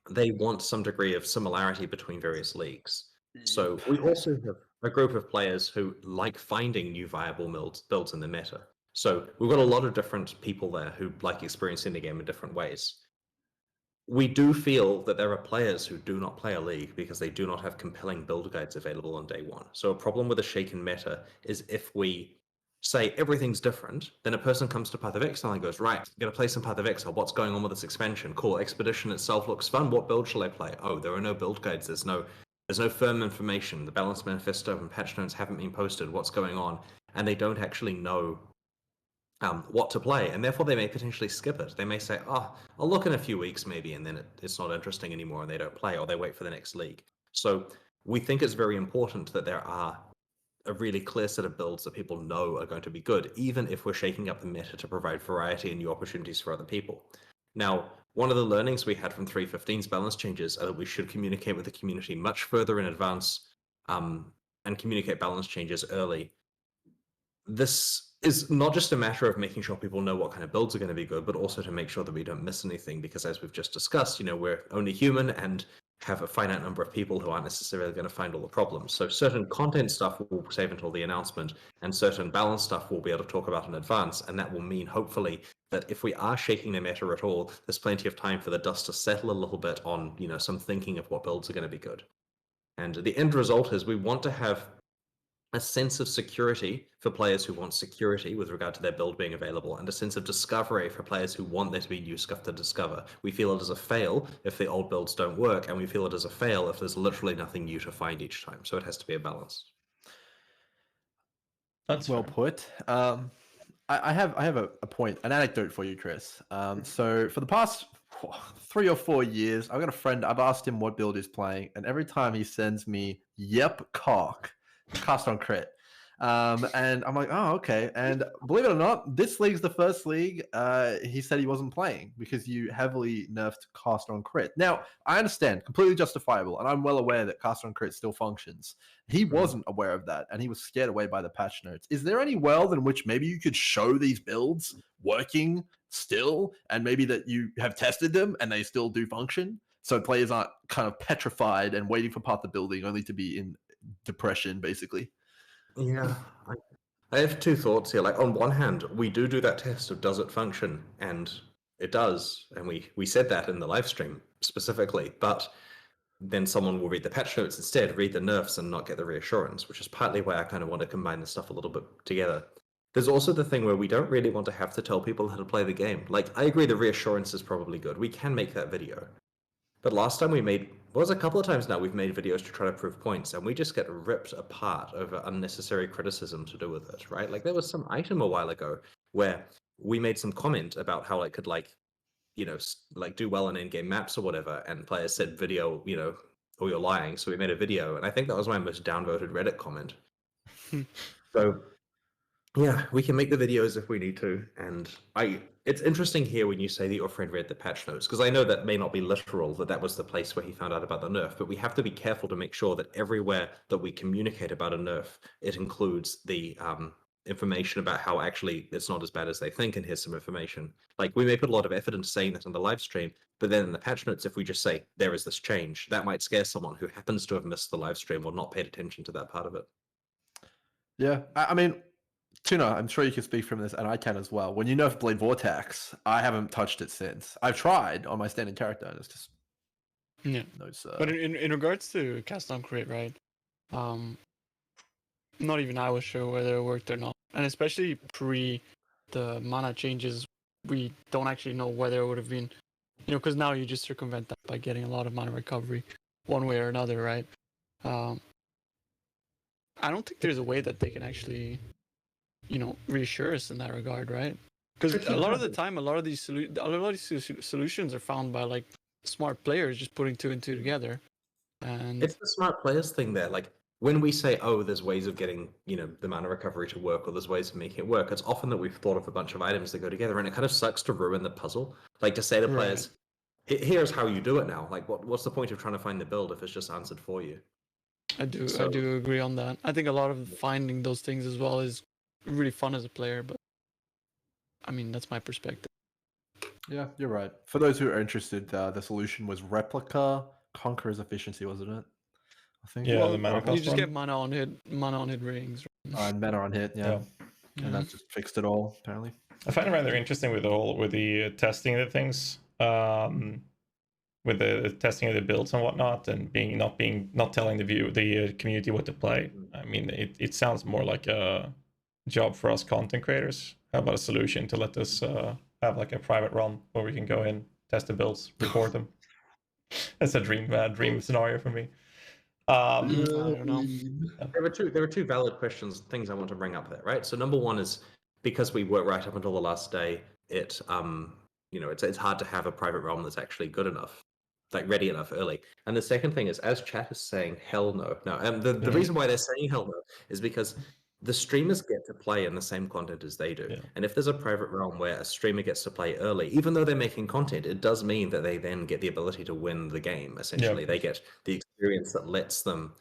Speaker 3: they want some degree of similarity between various leagues. So we also have a group of players who like finding new viable builds in the meta. So we've got a lot of different people there who like experiencing the game in different ways. We do feel that there are players who do not play a league because they do not have compelling build guides available on day one. So a problem with a shaken meta is if we say everything's different, then a person comes to Path of Exile and goes, right, I'm going to play some Path of Exile. What's going on with this expansion? Cool, Expedition itself looks fun. What build shall I play? Oh, there are no build guides. There's no firm information. The Balance Manifesto and patch notes haven't been posted. What's going on? And they don't actually know what to play, and therefore they may potentially skip it. They may say, oh, I'll look in a few weeks maybe, and then it's not interesting anymore, and they don't play, or they wait for the next league. So we think it's very important that there are a really clear set of builds that people know are going to be good, even if we're shaking up the meta to provide variety and new opportunities for other people. Now, one of the learnings we had from 3.15's balance changes are that we should communicate with the community much further in advance and communicate balance changes early. This is not just a matter of making sure people know what kind of builds are going to be good, but also to make sure that we don't miss anything, because as we've just discussed, you know, we're only human and have a finite number of people who aren't necessarily going to find all the problems. So certain content stuff we'll save until the announcement, and certain balance stuff we'll be able to talk about in advance, and that will mean, hopefully, that if we are shaking the meta at all, there's plenty of time for the dust to settle a little bit on, you know, some thinking of what builds are going to be good. And the end result is we want to have a sense of security for players who want security with regard to their build being available, and a sense of discovery for players who want there to be new stuff to discover. We feel it is a fail if the old builds don't work, and we feel it is a fail if there's literally nothing new to find each time. So it has to be a balance.
Speaker 1: That's
Speaker 2: well
Speaker 1: fair.
Speaker 2: put. I have a point, an anecdote for you, Chris. So for the past 3 or 4 years, I've got a friend. I've asked him what build he's playing, and every time he sends me, "Yep, cock." Cast on crit. And I'm like, oh, okay. And believe it or not, this league's the first league he said he wasn't playing because you heavily nerfed cast on crit. Now, I understand, completely justifiable, and I'm well aware that cast on crit still functions. He wasn't aware of that, and he was scared away by the patch notes. Is there any world in which maybe you could show these builds working still, and maybe that you have tested them and they still do function? So players aren't kind of petrified and waiting for Path of Building only to be in depression, basically.
Speaker 3: Yeah, I have two thoughts here. Like, on one hand, we do that test of does it function, and it does, and we said that in the live stream specifically. But then someone will read the patch notes instead, read the nerfs, and not get the reassurance, which is partly why I kind of want to combine the stuff a little bit together. There's also the thing where we don't really want to have to tell people how to play the game. Like, I agree the reassurance is probably good. We can make that video. But last time we made, well, it was a couple of times now we've made videos to try to prove points, and we just get ripped apart over unnecessary criticism to do with it, right? Like, there was some item a while ago where we made some comment about how it could, like, you know, like do well in in-game maps or whatever, and players said video, you know, or you're lying. So we made a video, and I think that was my most downvoted Reddit comment. So yeah, we can make the videos if we need to, and it's interesting here when you say that your friend read the patch notes, because I know that may not be literal, that was the place where he found out about the nerf, but we have to be careful to make sure that everywhere that we communicate about a nerf, it includes the information about how actually it's not as bad as they think, and here's some information. Like, we may put a lot of effort into saying that on the live stream, but then in the patch notes, if we just say there is this change, that might scare someone who happens to have missed the live stream or not paid attention to that part of it.
Speaker 2: Yeah, I mean, Tuna, I'm sure you can speak from this, and I can as well. When you nerf Blade Vortex, I haven't touched it since. I've tried on my standing character, and it's just
Speaker 4: But in regards to cast on crit, right? Not even I was sure whether it worked or not, and especially pre the mana changes, we don't actually know whether it would have been, you know, because now you just circumvent that by getting a lot of mana recovery, one way or another, right? I don't think there's a way that they can actually, you know, reassure us in that regard, right? Because a lot of the time, a lot of these solutions are found by like smart players just putting two and two together. And
Speaker 3: it's the smart players thing there. Like, when we say, oh, there's ways of getting, you know, the mana recovery to work, or there's ways of making it work, it's often that we've thought of a bunch of items that go together, and it kind of sucks to ruin the puzzle. Like, to say to players, here's how you do it now. Like, what's the point of trying to find the build if it's just answered for you?
Speaker 4: I do agree on that. I think a lot of finding those things as well is really fun as a player, but I mean, that's my perspective.
Speaker 2: Yeah, you're right. For those who are interested, the solution was Replica Conqueror's Efficiency, wasn't it? I think.
Speaker 1: Yeah, the mana
Speaker 4: you
Speaker 1: cost
Speaker 4: just
Speaker 1: one.
Speaker 4: get mana on hit rings.
Speaker 2: And mana on hit, yeah. And that just fixed it all, apparently.
Speaker 1: I find it rather interesting with the testing of the things, with the testing of the builds and whatnot, and not telling the community what to play. I mean, it sounds more like a job for us content creators. How about a solution to let us have like a private realm where we can go in, test the builds, record them? That's a dream scenario for me.
Speaker 4: I don't know.
Speaker 3: There were two valid things I want to bring up there, right? So number one is, because we work right up until the last day, it's hard to have a private realm that's actually good enough, like ready enough early. And the second thing is, as chat is saying, hell no. No, the reason why they're saying hell no is because the streamers get to play in the same content as they do. Yeah. And if there's a private realm where a streamer gets to play early, even though they're making content, it does mean that they then get the ability to win the game, essentially. Yeah. They get the experience that lets them...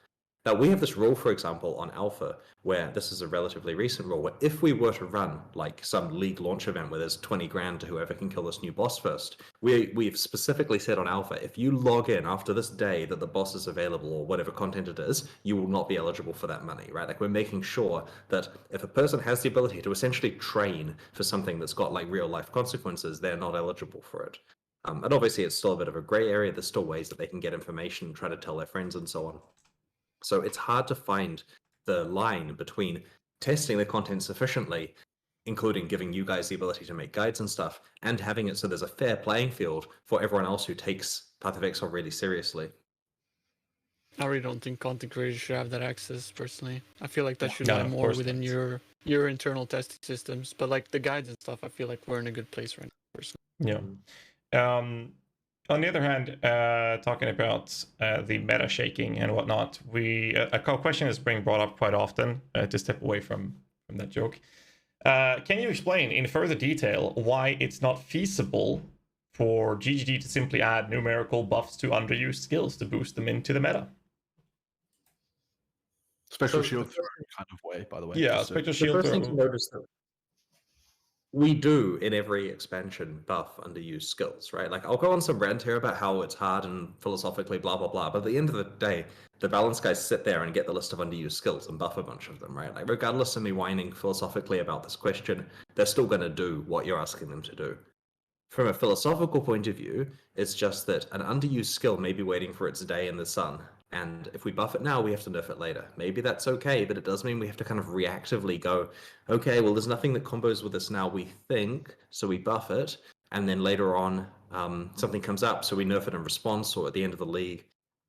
Speaker 3: Now, we have this rule, for example, on Alpha, where this is a relatively recent rule, where if we were to run like some league launch event where there's 20 grand to whoever can kill this new boss first, we've specifically said on Alpha, if you log in after this day that the boss is available or whatever content it is, you will not be eligible for that money, right? Like, we're making sure that if a person has the ability to essentially train for something that's got like real life consequences, they're not eligible for it. And obviously it's still a bit of a gray area. There's still ways that they can get information and try to tell their friends and so on. So it's hard to find the line between testing the content sufficiently, including giving you guys the ability to make guides and stuff, and having it so there's a fair playing field for everyone else who takes Path of Exile really seriously.
Speaker 4: I really don't think content creators should have that access, personally. I feel like that should lie more within your internal testing systems. But like the guides and stuff, I feel like we're in a good place right now, personally.
Speaker 1: Yeah. On the other hand, talking about the meta shaking and whatnot, a question is being brought up quite often, to step away from that joke. Can you explain in further detail why it's not feasible for GGG to simply add numerical buffs to underused skills to boost them into the meta?
Speaker 2: Spectral Shield kind of way, by the way.
Speaker 1: Yeah, Spectral Shield.
Speaker 3: The first thing to notice, though, we do in every expansion buff underused skills, right? Like, I'll go on some rant here about how it's hard and philosophically blah, blah, blah. But at the end of the day, the balance guys sit there and get the list of underused skills and buff a bunch of them, right? Like, regardless of me whining philosophically about this question, they're still going to do what you're asking them to do. From a philosophical point of view, it's just that an underused skill may be waiting for its day in the sun. And if we buff it now, we have to nerf it later. Maybe that's okay, but it does mean we have to kind of reactively go, okay, well, there's nothing that combos with this now, we think, so we buff it. And then later on, something comes up, so we nerf it in response, or at the end of the league.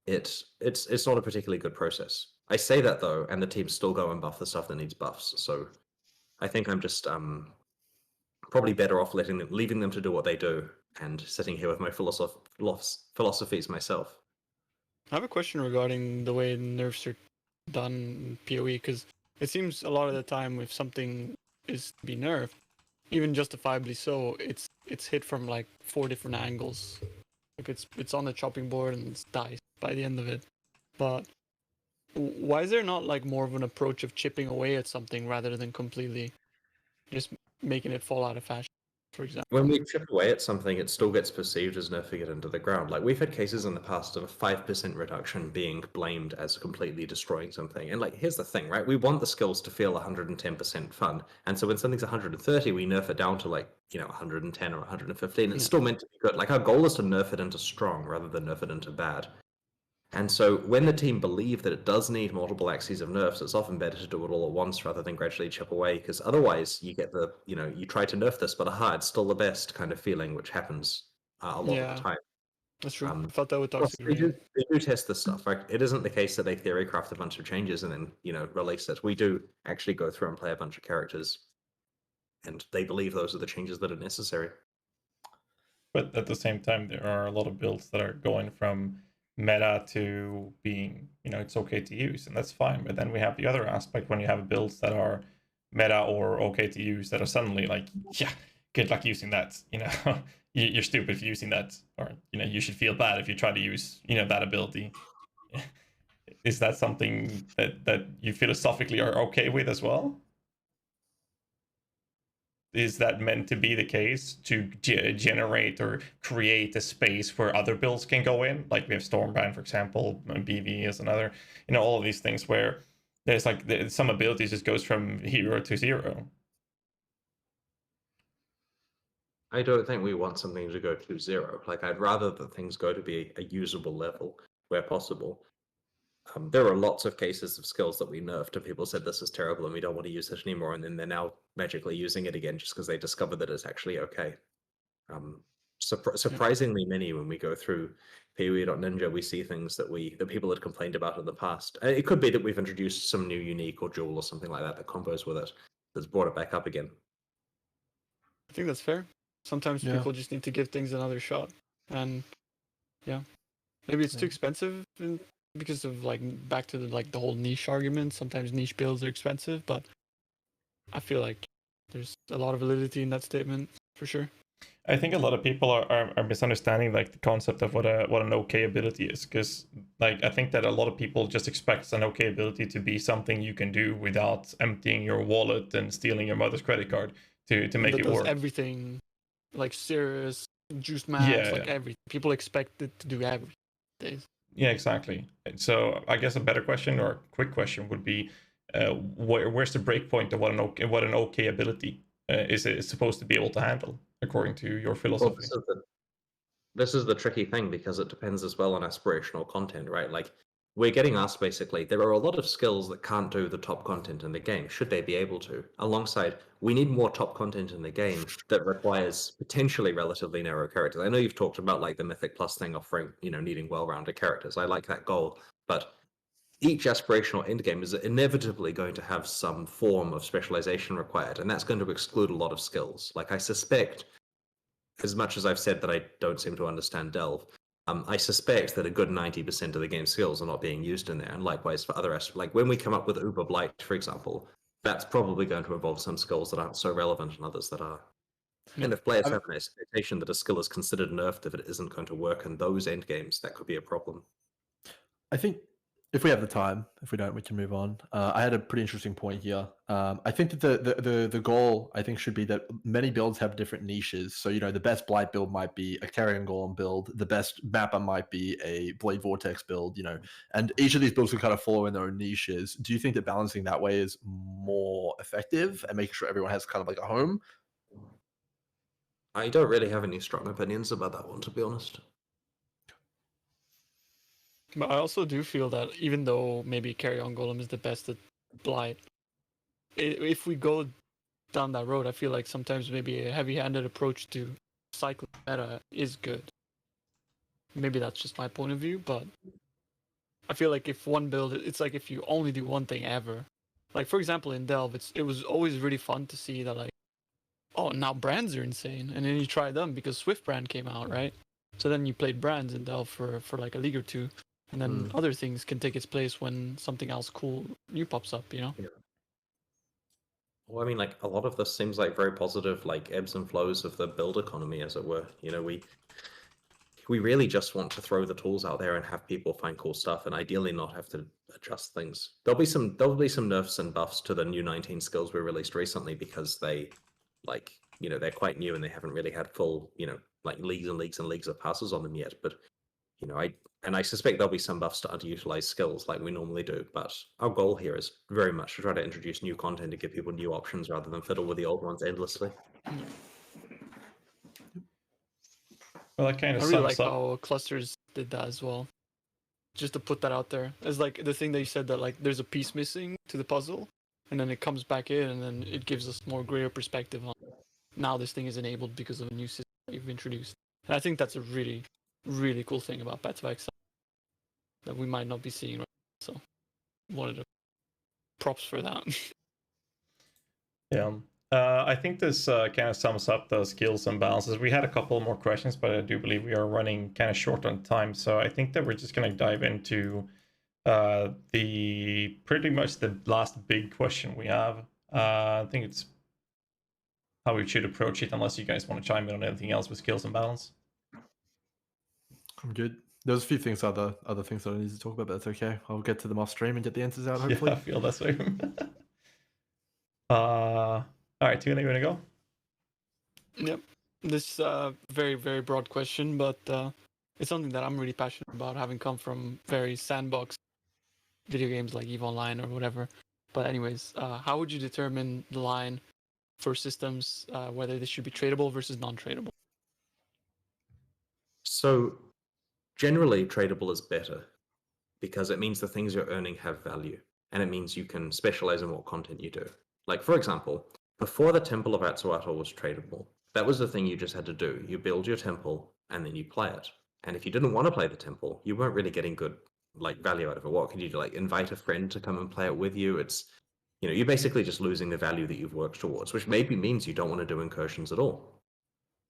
Speaker 3: It's not a particularly good process. I say that though, and the teams still go and buff the stuff that needs buffs. So I think I'm just probably better off leaving them to do what they do, and sitting here with my philosophies myself.
Speaker 4: I have a question regarding the way nerfs are done in PoE, because it seems a lot of the time if something is to be nerfed, even justifiably so, it's hit from like 4 different angles. Like it's on the chopping board and it's dice by the end of it. But why is there not like more of an approach of chipping away at something rather than completely just making it fall out of fashion, for example?
Speaker 3: When we chip away at something, it still gets perceived as nerfing it into the ground. Like, we've had cases in the past of a 5% reduction being blamed as completely destroying something. And like, here's the thing, right? We want the skills to feel 110% fun. And so when something's 130, we nerf it down to like, 110 or 115. It's still meant to be good. Like, our goal is to nerf it into strong rather than nerf it into bad. And so when the team believe that it does need multiple axes of nerfs, it's often better to do it all at once rather than gradually chip away, because otherwise you get the, you try to nerf this, but aha, it's still the best kind of feeling, which happens a lot of the time.
Speaker 4: That's true. I thought that would talk
Speaker 3: They do test this stuff. Right? It isn't the case that they theory craft a bunch of changes and then, release it. We do actually go through and play a bunch of characters, and they believe those are the changes that are necessary.
Speaker 1: But at the same time, there are a lot of builds that are going from meta to being, it's okay to use, and that's fine. But then we have the other aspect when you have builds that are meta or okay to use that are suddenly like, yeah, good luck using that. You're stupid for using that, or you should feel bad if you try to use that ability. Is that something that you philosophically are okay with as well? Is that meant to be the case to generate or create a space where other builds can go in? Like we have Stormbrand, for example, and BV is another, all of these things where there's like some abilities just goes from hero to zero.
Speaker 3: I don't think we want something to go to zero. Like, I'd rather that things go to be a usable level where possible. There are lots of cases of skills that we nerfed and people said this is terrible and we don't want to use it anymore, and then they're now magically using it again just because they discovered that it's actually okay. Surprisingly many when we go through PoE.Ninja, we see things that people had complained about in the past. It could be that we've introduced some new unique or jewel or something like that combos with it, that's brought it back up again.
Speaker 4: I think that's fair. Sometimes people just need to give things another shot, and maybe it's too expensive because of like back to the whole niche argument. Sometimes niche builds are expensive, but I feel like there's a lot of validity in that statement for sure.
Speaker 1: I think a lot of people are misunderstanding like the concept of what an okay ability is, because like I think that a lot of people just expect an okay ability to be something you can do without emptying your wallet and stealing your mother's credit card to make it work.
Speaker 4: Everything, like Cirrus, Juice Max, everything. People expect it to do everything.
Speaker 1: Yeah, exactly. So I guess a better question or a quick question would be, where's the break point of what an okay ability is supposed to be able to handle, according to your philosophy?
Speaker 3: Well, this is the tricky thing, because it depends as well on aspirational content, right? Like, we're getting asked basically, there are a lot of skills that can't do the top content in the game. Should they be able to? Alongside, we need more top content in the game that requires potentially relatively narrow characters. I know you've talked about like the Mythic Plus thing offering, needing well-rounded characters. I like that goal, but each aspirational endgame is inevitably going to have some form of specialization required, and that's going to exclude a lot of skills. Like, I suspect, as much as I've said that I don't seem to understand Delve, I suspect that a good 90% of the game's skills are not being used in there, and likewise for other aspects. Like when we come up with Uber Blight, for example, that's probably going to involve some skills that aren't so relevant and others that are. And if players have an expectation that a skill is considered nerfed if it isn't going to work in those end games, that could be a problem.
Speaker 2: I think if we have the time, if we don't, we can move on. I had a pretty interesting point here. I think that the goal, I think, should be that many builds have different niches. So, the best Blight build might be a Carrion Golem build. The best Mapper might be a Blade Vortex build, and each of these builds can kind of follow in their own niches. Do you think that balancing that way is more effective and making sure everyone has kind of like a home?
Speaker 3: I don't really have any strong opinions about that one, to be honest.
Speaker 4: But I also do feel that even though maybe Carry On Golem is the best at Blight, if we go down that road, I feel like sometimes maybe a heavy-handed approach to cycling meta is good. Maybe that's just my point of view, but I feel like if one build, it's like if you only do one thing ever. Like for example in Delve, it was always really fun to see that like, oh now brands are insane, and then you try them because Swift brand came out, right? So then you played brands in Delve for like a league or two, and then other things can take its place when something else cool new pops up, you know?
Speaker 3: Yeah. Well, I mean, like a lot of this seems like very positive, like ebbs and flows of the build economy, as it were. You know, we really just want to throw the tools out there and have people find cool stuff, and ideally not have to adjust things. There'll be some nerfs and buffs to the new 19 skills we released recently because they, like, you know, they're quite new and they haven't really had full, you know, like leagues and leagues and leagues of passes on them yet. But you know, I suspect there'll be some buffs to underutilized skills like we normally do. But our goal here is very much to try to introduce new content to give people new options rather than fiddle with the old ones endlessly.
Speaker 1: Well, that kind of
Speaker 4: I really
Speaker 1: sums
Speaker 4: like
Speaker 1: up.
Speaker 4: how clusters did that as well. Just to put that out there, as like the thing that you said that like there's a piece missing to the puzzle, and then it comes back in, and then it gives us more greater perspective on now this thing is enabled because of a new system that you've introduced. And I think that's a really, really cool thing about Path of Exile that we might not be seeing right now. So, wanted to props for that.
Speaker 1: Yeah. I think this kind of sums up the skills and balances. We had a couple more questions, but I do believe we are running kind of short on time. So I think that we're just going to dive into the pretty much the last big question we have. I think it's how we should approach it, unless you guys want to chime in on anything else with skills and balance.
Speaker 2: I'm good. There's a few things, other things that I need to talk about, but that's okay. I'll get to them off stream and get the answers out, hopefully.
Speaker 1: Yeah, I feel that way. All right, Tuna, you want to go?
Speaker 4: Yep. This very, very broad question, but it's something that I'm really passionate about, having come from very sandbox video games like EVE Online or whatever. But anyways, how would you determine the line for systems, whether they should be tradable versus non-tradable?
Speaker 3: So generally, tradable is better because it means the things you're earning have value, and it means you can specialize in what content you do. Like, for example, before the Temple of Atsuatl was tradable, that was the thing you just had to do. You build your temple, and then you play it. And if you didn't want to play the temple, you weren't really getting good like value out of it. What could you do? Like invite a friend to come and play it with you? It's, you know, you're basically just losing the value that you've worked towards, which maybe means you don't want to do incursions at all.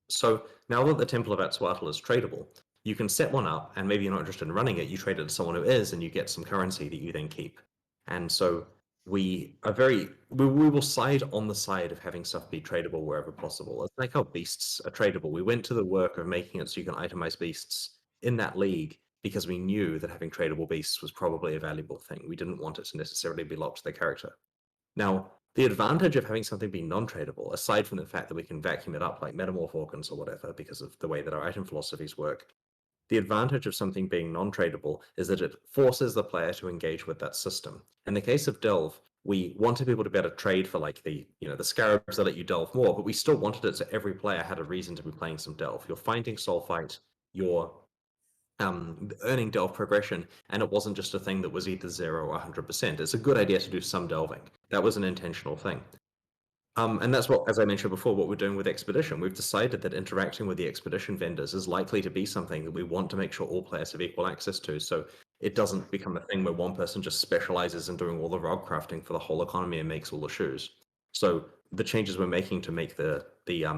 Speaker 3: So now that the Temple of Atsuatl is tradable, you can set one up, and maybe you're not interested in running it, you trade it to someone who is, and you get some currency that you then keep. And so we will side on the side of having stuff be tradable wherever possible. It's like how beasts are tradable. We went to the work of making it so you can itemize beasts in that league because we knew that having tradable beasts was probably a valuable thing. We didn't want it to necessarily be locked to the character. Now, the advantage of having something be non-tradable, aside from the fact that we can vacuum it up like metamorph organs or whatever because of the way that our item philosophies work, the advantage of something being non-tradable is that it forces the player to engage with that system. In the case of Delve, we wanted people to be able to trade for like the scarabs that let you delve more, but we still wanted it so every player had a reason to be playing some Delve. You're finding soul fight, you're earning delve progression, and it wasn't just a thing that was either 0 or 100%. It's a good idea to do some delving. That was an intentional thing. And that's what, as I mentioned before, what we're doing with Expedition. We've decided that interacting with the Expedition vendors is likely to be something that we want to make sure all players have equal access to, so it doesn't become a thing where one person just specializes in doing all the rod crafting for the whole economy and makes all the shoes. So the changes we're making to make the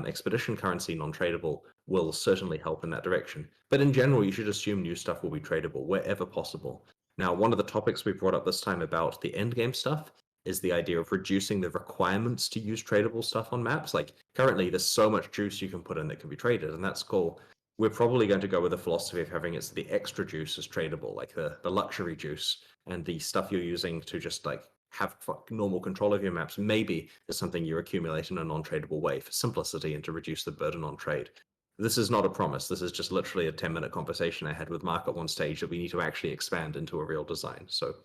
Speaker 3: Expedition currency non-tradable will certainly help in that direction. But in general, you should assume new stuff will be tradable wherever possible. Now, one of the topics we brought up this time about the endgame stuff is the idea of reducing the requirements to use tradable stuff on maps. Like currently there's so much juice you can put in that can be traded, and that's cool. We're probably going to go with the philosophy of having it so the extra juice is tradable, like the luxury juice, and the stuff you're using to just like have normal control of your maps maybe is something you accumulate in a non-tradable way for simplicity and to reduce the burden on trade. This is not a promise. This is just literally a 10-minute conversation I had with Mark at one stage that we need to actually expand into a real design. So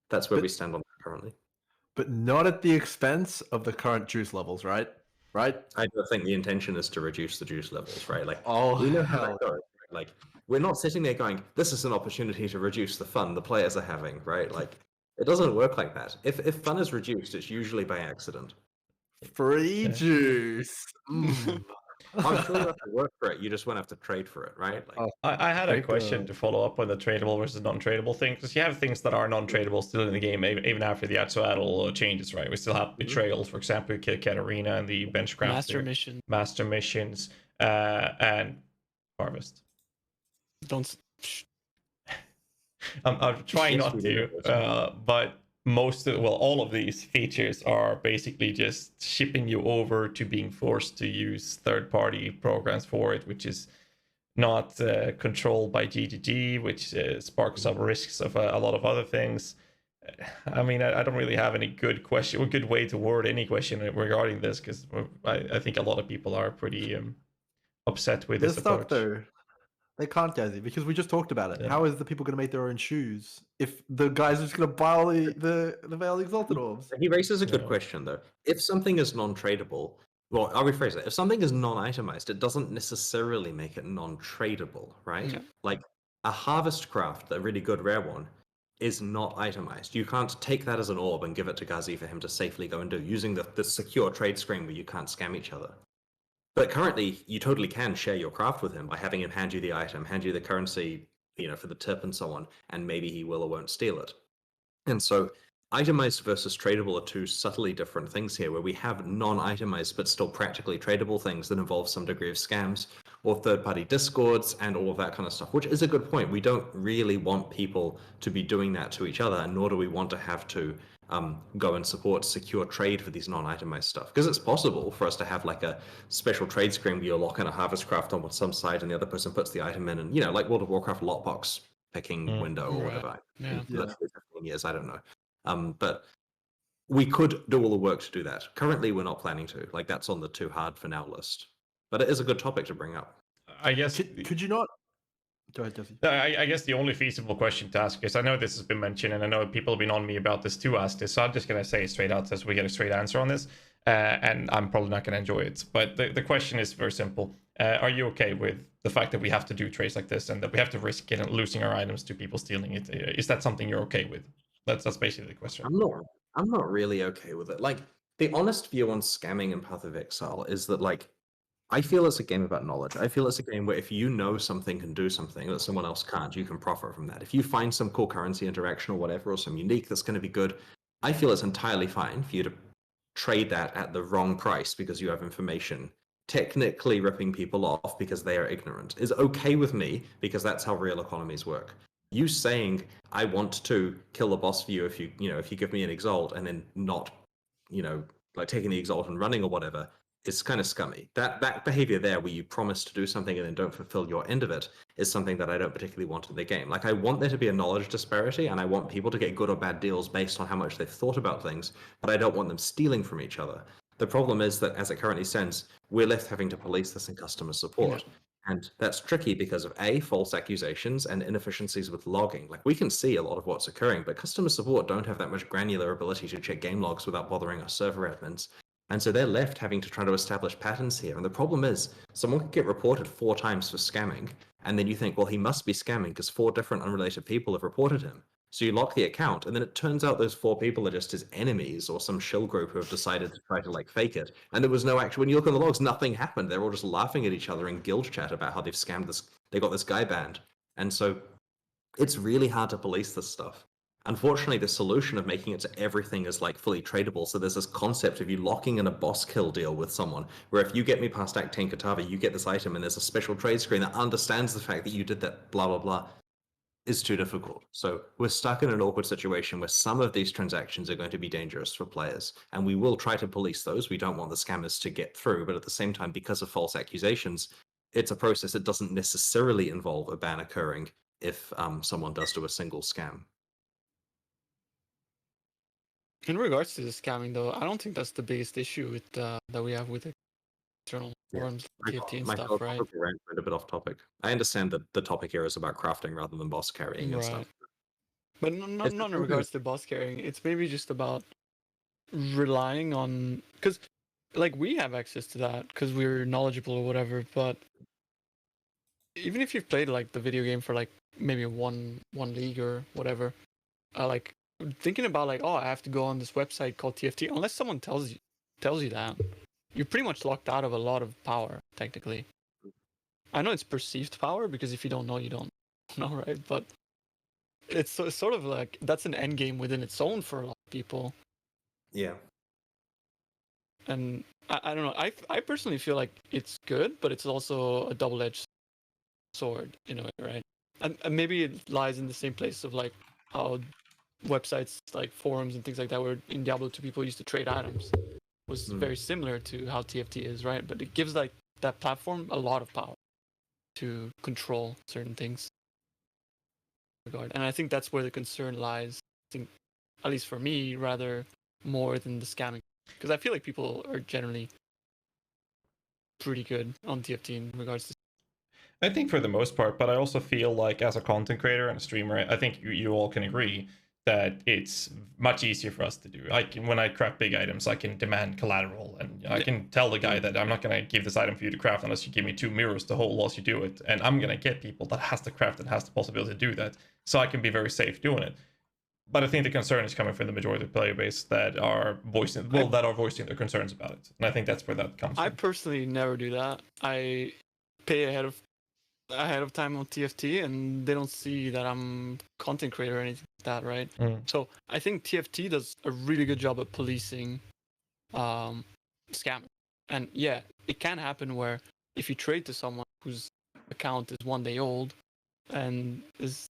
Speaker 3: that's where we stand on that currently.
Speaker 2: But not at the expense of the current juice levels, right? right?
Speaker 3: I don't think the intention is to reduce the juice levels, right? Like,
Speaker 2: Oh,
Speaker 3: we know how that
Speaker 2: hell.
Speaker 3: goes. Right? Like, we're not sitting there going, "This is an opportunity to reduce the fun the players are having," right? Like, it doesn't work like that. If fun is reduced, it's usually by accident.
Speaker 2: Free
Speaker 1: Yeah.
Speaker 2: juice. Mm.
Speaker 3: I'm sure you have to work for it. You just won't have to trade for it, right? Like,
Speaker 2: Oh,
Speaker 1: I had a
Speaker 2: Thank
Speaker 1: question
Speaker 2: God.
Speaker 1: to follow up on the tradable versus non-tradable thing, because you have things that are non-tradable still in the game, even after the Exile changes, right? We still have betrayals, for example, Kit Kat Arena and the benchcraft
Speaker 4: Master mission.
Speaker 1: master missions, and harvest.
Speaker 4: Don't. Shh.
Speaker 1: I'm trying
Speaker 3: Yes,
Speaker 1: not
Speaker 3: we do
Speaker 1: to,
Speaker 3: know those.
Speaker 1: but all of these features are basically just shipping you over to being forced to use third-party programs for it, which is not controlled by GGG, which sparks up risks of a lot of other things. I mean, I don't really have any good question or good way to word any question regarding this, because I think a lot of people are pretty upset with
Speaker 2: They're
Speaker 1: this
Speaker 2: stuck
Speaker 1: approach.
Speaker 2: though. They can't, GHAZZY, because we just talked about it.
Speaker 1: Yeah.
Speaker 2: How is the people going to make their own shoes if the guys are just going to buy all the Veil Exalted Orbs?
Speaker 3: He raises a good
Speaker 1: Yeah.
Speaker 3: question, though. If something is non-tradable, well, I'll rephrase it. If something is non-itemized, it doesn't necessarily make it non-tradable, right?
Speaker 4: Yeah.
Speaker 3: Like a harvest craft, a really good rare one, is not itemized. You can't take that as an orb and give it to GHAZZY for him to safely go and do, using the secure trade screen where you can't scam each other. But currently, you totally can share your craft with him by having him hand you the item, hand you the currency, for the tip and so on, and maybe he will or won't steal it. And so itemized versus tradable are two subtly different things here, where we have non-itemized but still practically tradable things that involve some degree of scams or third-party discords and all of that kind of stuff, which is a good point. We don't really want people to be doing that to each other, nor do we want to have to go and support secure trade for these non-itemized stuff. Because it's possible for us to have like a special trade screen where you lock in a harvest craft on some side and the other person puts the item in, and like World of Warcraft lockbox picking window or
Speaker 4: Right.
Speaker 3: whatever.
Speaker 4: Yeah.
Speaker 3: Literally 15 years, I don't know. But we could do all the work to do that. Currently, we're not planning to. Like, that's on the too hard for now list. But it is a good topic to bring up.
Speaker 1: I guess.
Speaker 2: Could you not? Go ahead, GHAZZY.
Speaker 1: I guess the only feasible question to ask is, I know this has been mentioned, and I know people have been on me about this to ask this, so I'm just going to say it straight out so we get a straight answer on this, and I'm probably not going to enjoy it. But the question is very simple. Are you okay with the fact that we have to do trades like this and that we have to risk losing our items to people stealing it? Is that something you're okay with? That's basically the question.
Speaker 3: I'm not really okay with it. Like, the honest view on scamming in Path of Exile is that, like, I feel it's a game about knowledge. I feel it's a game where if you know something can do something that someone else can't, you can profit from that. If you find some cool currency interaction or whatever, or some unique that's going to be good, I feel it's entirely fine for you to trade that at the wrong price because you have information. Technically ripping people off because they are ignorant is okay with me, because that's how real economies work. You saying I want to kill the boss for you if you give me an exalt, and then not, like taking the exalt and running or whatever, is kind of scummy. That behavior there, where you promise to do something and then don't fulfill your end of it, is something that I don't particularly want in the game. Like, I want there to be a knowledge disparity, and I want people to get good or bad deals based on how much they've thought about things, but I don't want them stealing from each other. The problem is that, as it currently stands, we're left having to police this in customer support. And that's tricky because of A, false accusations and inefficiencies with logging. Like, we can see a lot of what's occurring, but customer support don't have that much granular ability to check game logs without bothering our server admins. And so they're left having to try to establish patterns here. And the problem is, someone could get reported 4 times for scamming, and then you think, well, he must be scamming because 4 different unrelated people have reported him. So you lock the account, and then it turns out those 4 people are just his enemies or some shill group who have decided to try to like fake it. And there was no actual, when you look on the logs, nothing happened. They're all just laughing at each other in guild chat about how they've scammed this, they got this guy banned. And so it's really hard to police this stuff. Unfortunately, the solution of making it so everything is like fully tradable, so there's this concept of you locking in a boss kill deal with someone, where if you get me past Act 10 Katava, you get this item, and there's a special trade screen that understands the fact that you did that, blah, blah, blah, is too difficult. So we're stuck in an awkward situation where some of these transactions are going to be dangerous for players, and we will try to police those. We don't want the scammers to get through, but at the same time, because of false accusations, it's a process that doesn't necessarily involve a ban occurring if someone does do a single scam.
Speaker 4: In regards to the scamming, though, I don't think that's the biggest issue with that we have with the external forums, TFT and stuff, right?
Speaker 3: A bit off topic. I understand that the topic here is about crafting rather than boss carrying and stuff.
Speaker 4: But not in regards to boss carrying. It's maybe just about relying on, because like we have access to that because we're knowledgeable or whatever. But even if you've played like the video game for like maybe one league or whatever, like thinking about like, oh, I have to go on this website called TFT, unless someone tells you that, you're pretty much locked out of a lot of power technically. I know it's perceived power because if you don't know, you don't know, right? But it's sort of like that's an end game within its own for a lot of people.
Speaker 3: Yeah.
Speaker 4: And I don't know. I personally feel like it's good, but it's also a double-edged sword in a way, right? And maybe it lies in the same place of like how websites like forums and things like that where in Diablo 2 people used to trade items was very similar to how TFT is, right? But it gives like that platform a lot of power to control certain things. And I think that's where the concern lies. I think, at least for me, rather more than the scamming, because I feel like people are generally pretty good on TFT in regards to.
Speaker 1: I think for the most part, but I also feel like as a content creator and a streamer, I think you all can agree that it's much easier for us to do. Like when I craft big items, I can demand collateral, and I can tell the guy that I'm not going to give this item for you to craft unless you give me 2 mirrors to hold whilst you do it, and I'm going to get people that has to craft and has the possibility to do that, so I can be very safe doing it. But I think the concern is coming from the majority of the player base that are voicing their concerns about it, and I think that's where that comes
Speaker 4: I
Speaker 1: from.
Speaker 4: personally never do that. I pay ahead of time on TFT, and they don't see that I'm content creator or anything like that, right? So I think TFT does a really good job at policing scammers. And yeah, it can happen where if you trade to someone whose account is 1 day old and is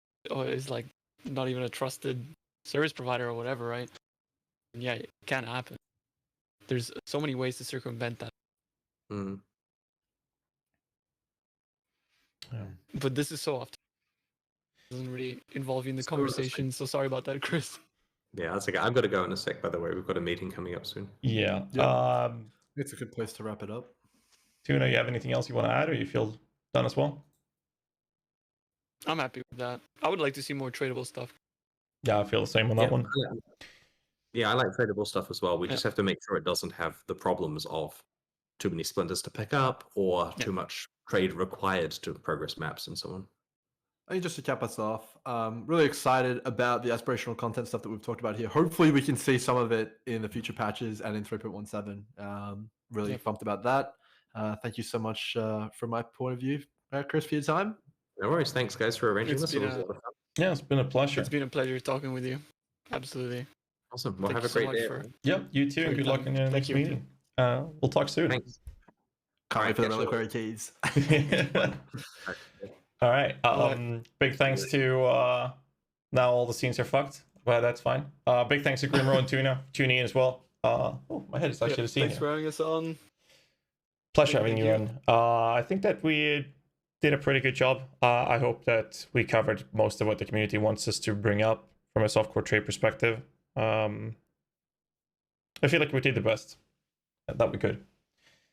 Speaker 4: like not even a trusted service provider or whatever, right? And yeah, it can happen. There's so many ways to circumvent that.
Speaker 1: Yeah.
Speaker 4: But this is so often doesn't really involve you in the
Speaker 3: So
Speaker 4: conversation. So sorry about that, Chris.
Speaker 3: Yeah, that's okay. I've got to go in a sec, by the way. We've got a meeting coming up soon.
Speaker 1: Yeah.
Speaker 2: Yep. It's a good place to wrap it up.
Speaker 1: Tuna, you have anything else you want to add, or you feel done as well?
Speaker 4: I'm happy with that. I would like to see more tradable stuff.
Speaker 1: Yeah, I feel the same on that one.
Speaker 3: Yeah, I like tradable stuff as well. We just have to make sure it doesn't have the problems of too many splinters to pick up or too much trade required to progress maps and so on.
Speaker 2: I think just to cap us off, really excited about the aspirational content stuff that we've talked about here. Hopefully we can see some of it in the future patches and in 3.17. Really pumped about that. Thank you so much from my point of view, Chris, for your time.
Speaker 3: No worries. Thanks, guys, for arranging this. It was a lot of fun.
Speaker 1: Yeah, it's been a pleasure.
Speaker 4: It's been a pleasure talking with you. Absolutely.
Speaker 3: Awesome. Well,
Speaker 4: Thank
Speaker 3: have a
Speaker 4: you so
Speaker 3: great
Speaker 4: much
Speaker 3: day.
Speaker 1: Yep, you too. Good luck in your next meeting. We'll talk soon.
Speaker 3: Thanks.
Speaker 2: Can't wait for the reliquary keys.
Speaker 1: All right. Big thanks to now all the scenes are fucked, but that's fine. Big thanks to Grimro and Tuna tuning in as well. Oh, my head is actually the scene.
Speaker 4: Thanks for having us on.
Speaker 1: Pleasure having you on. I think that we did a pretty good job. I hope that we covered most of what the community wants us to bring up from a softcore trade perspective. I feel like we did the best that we could.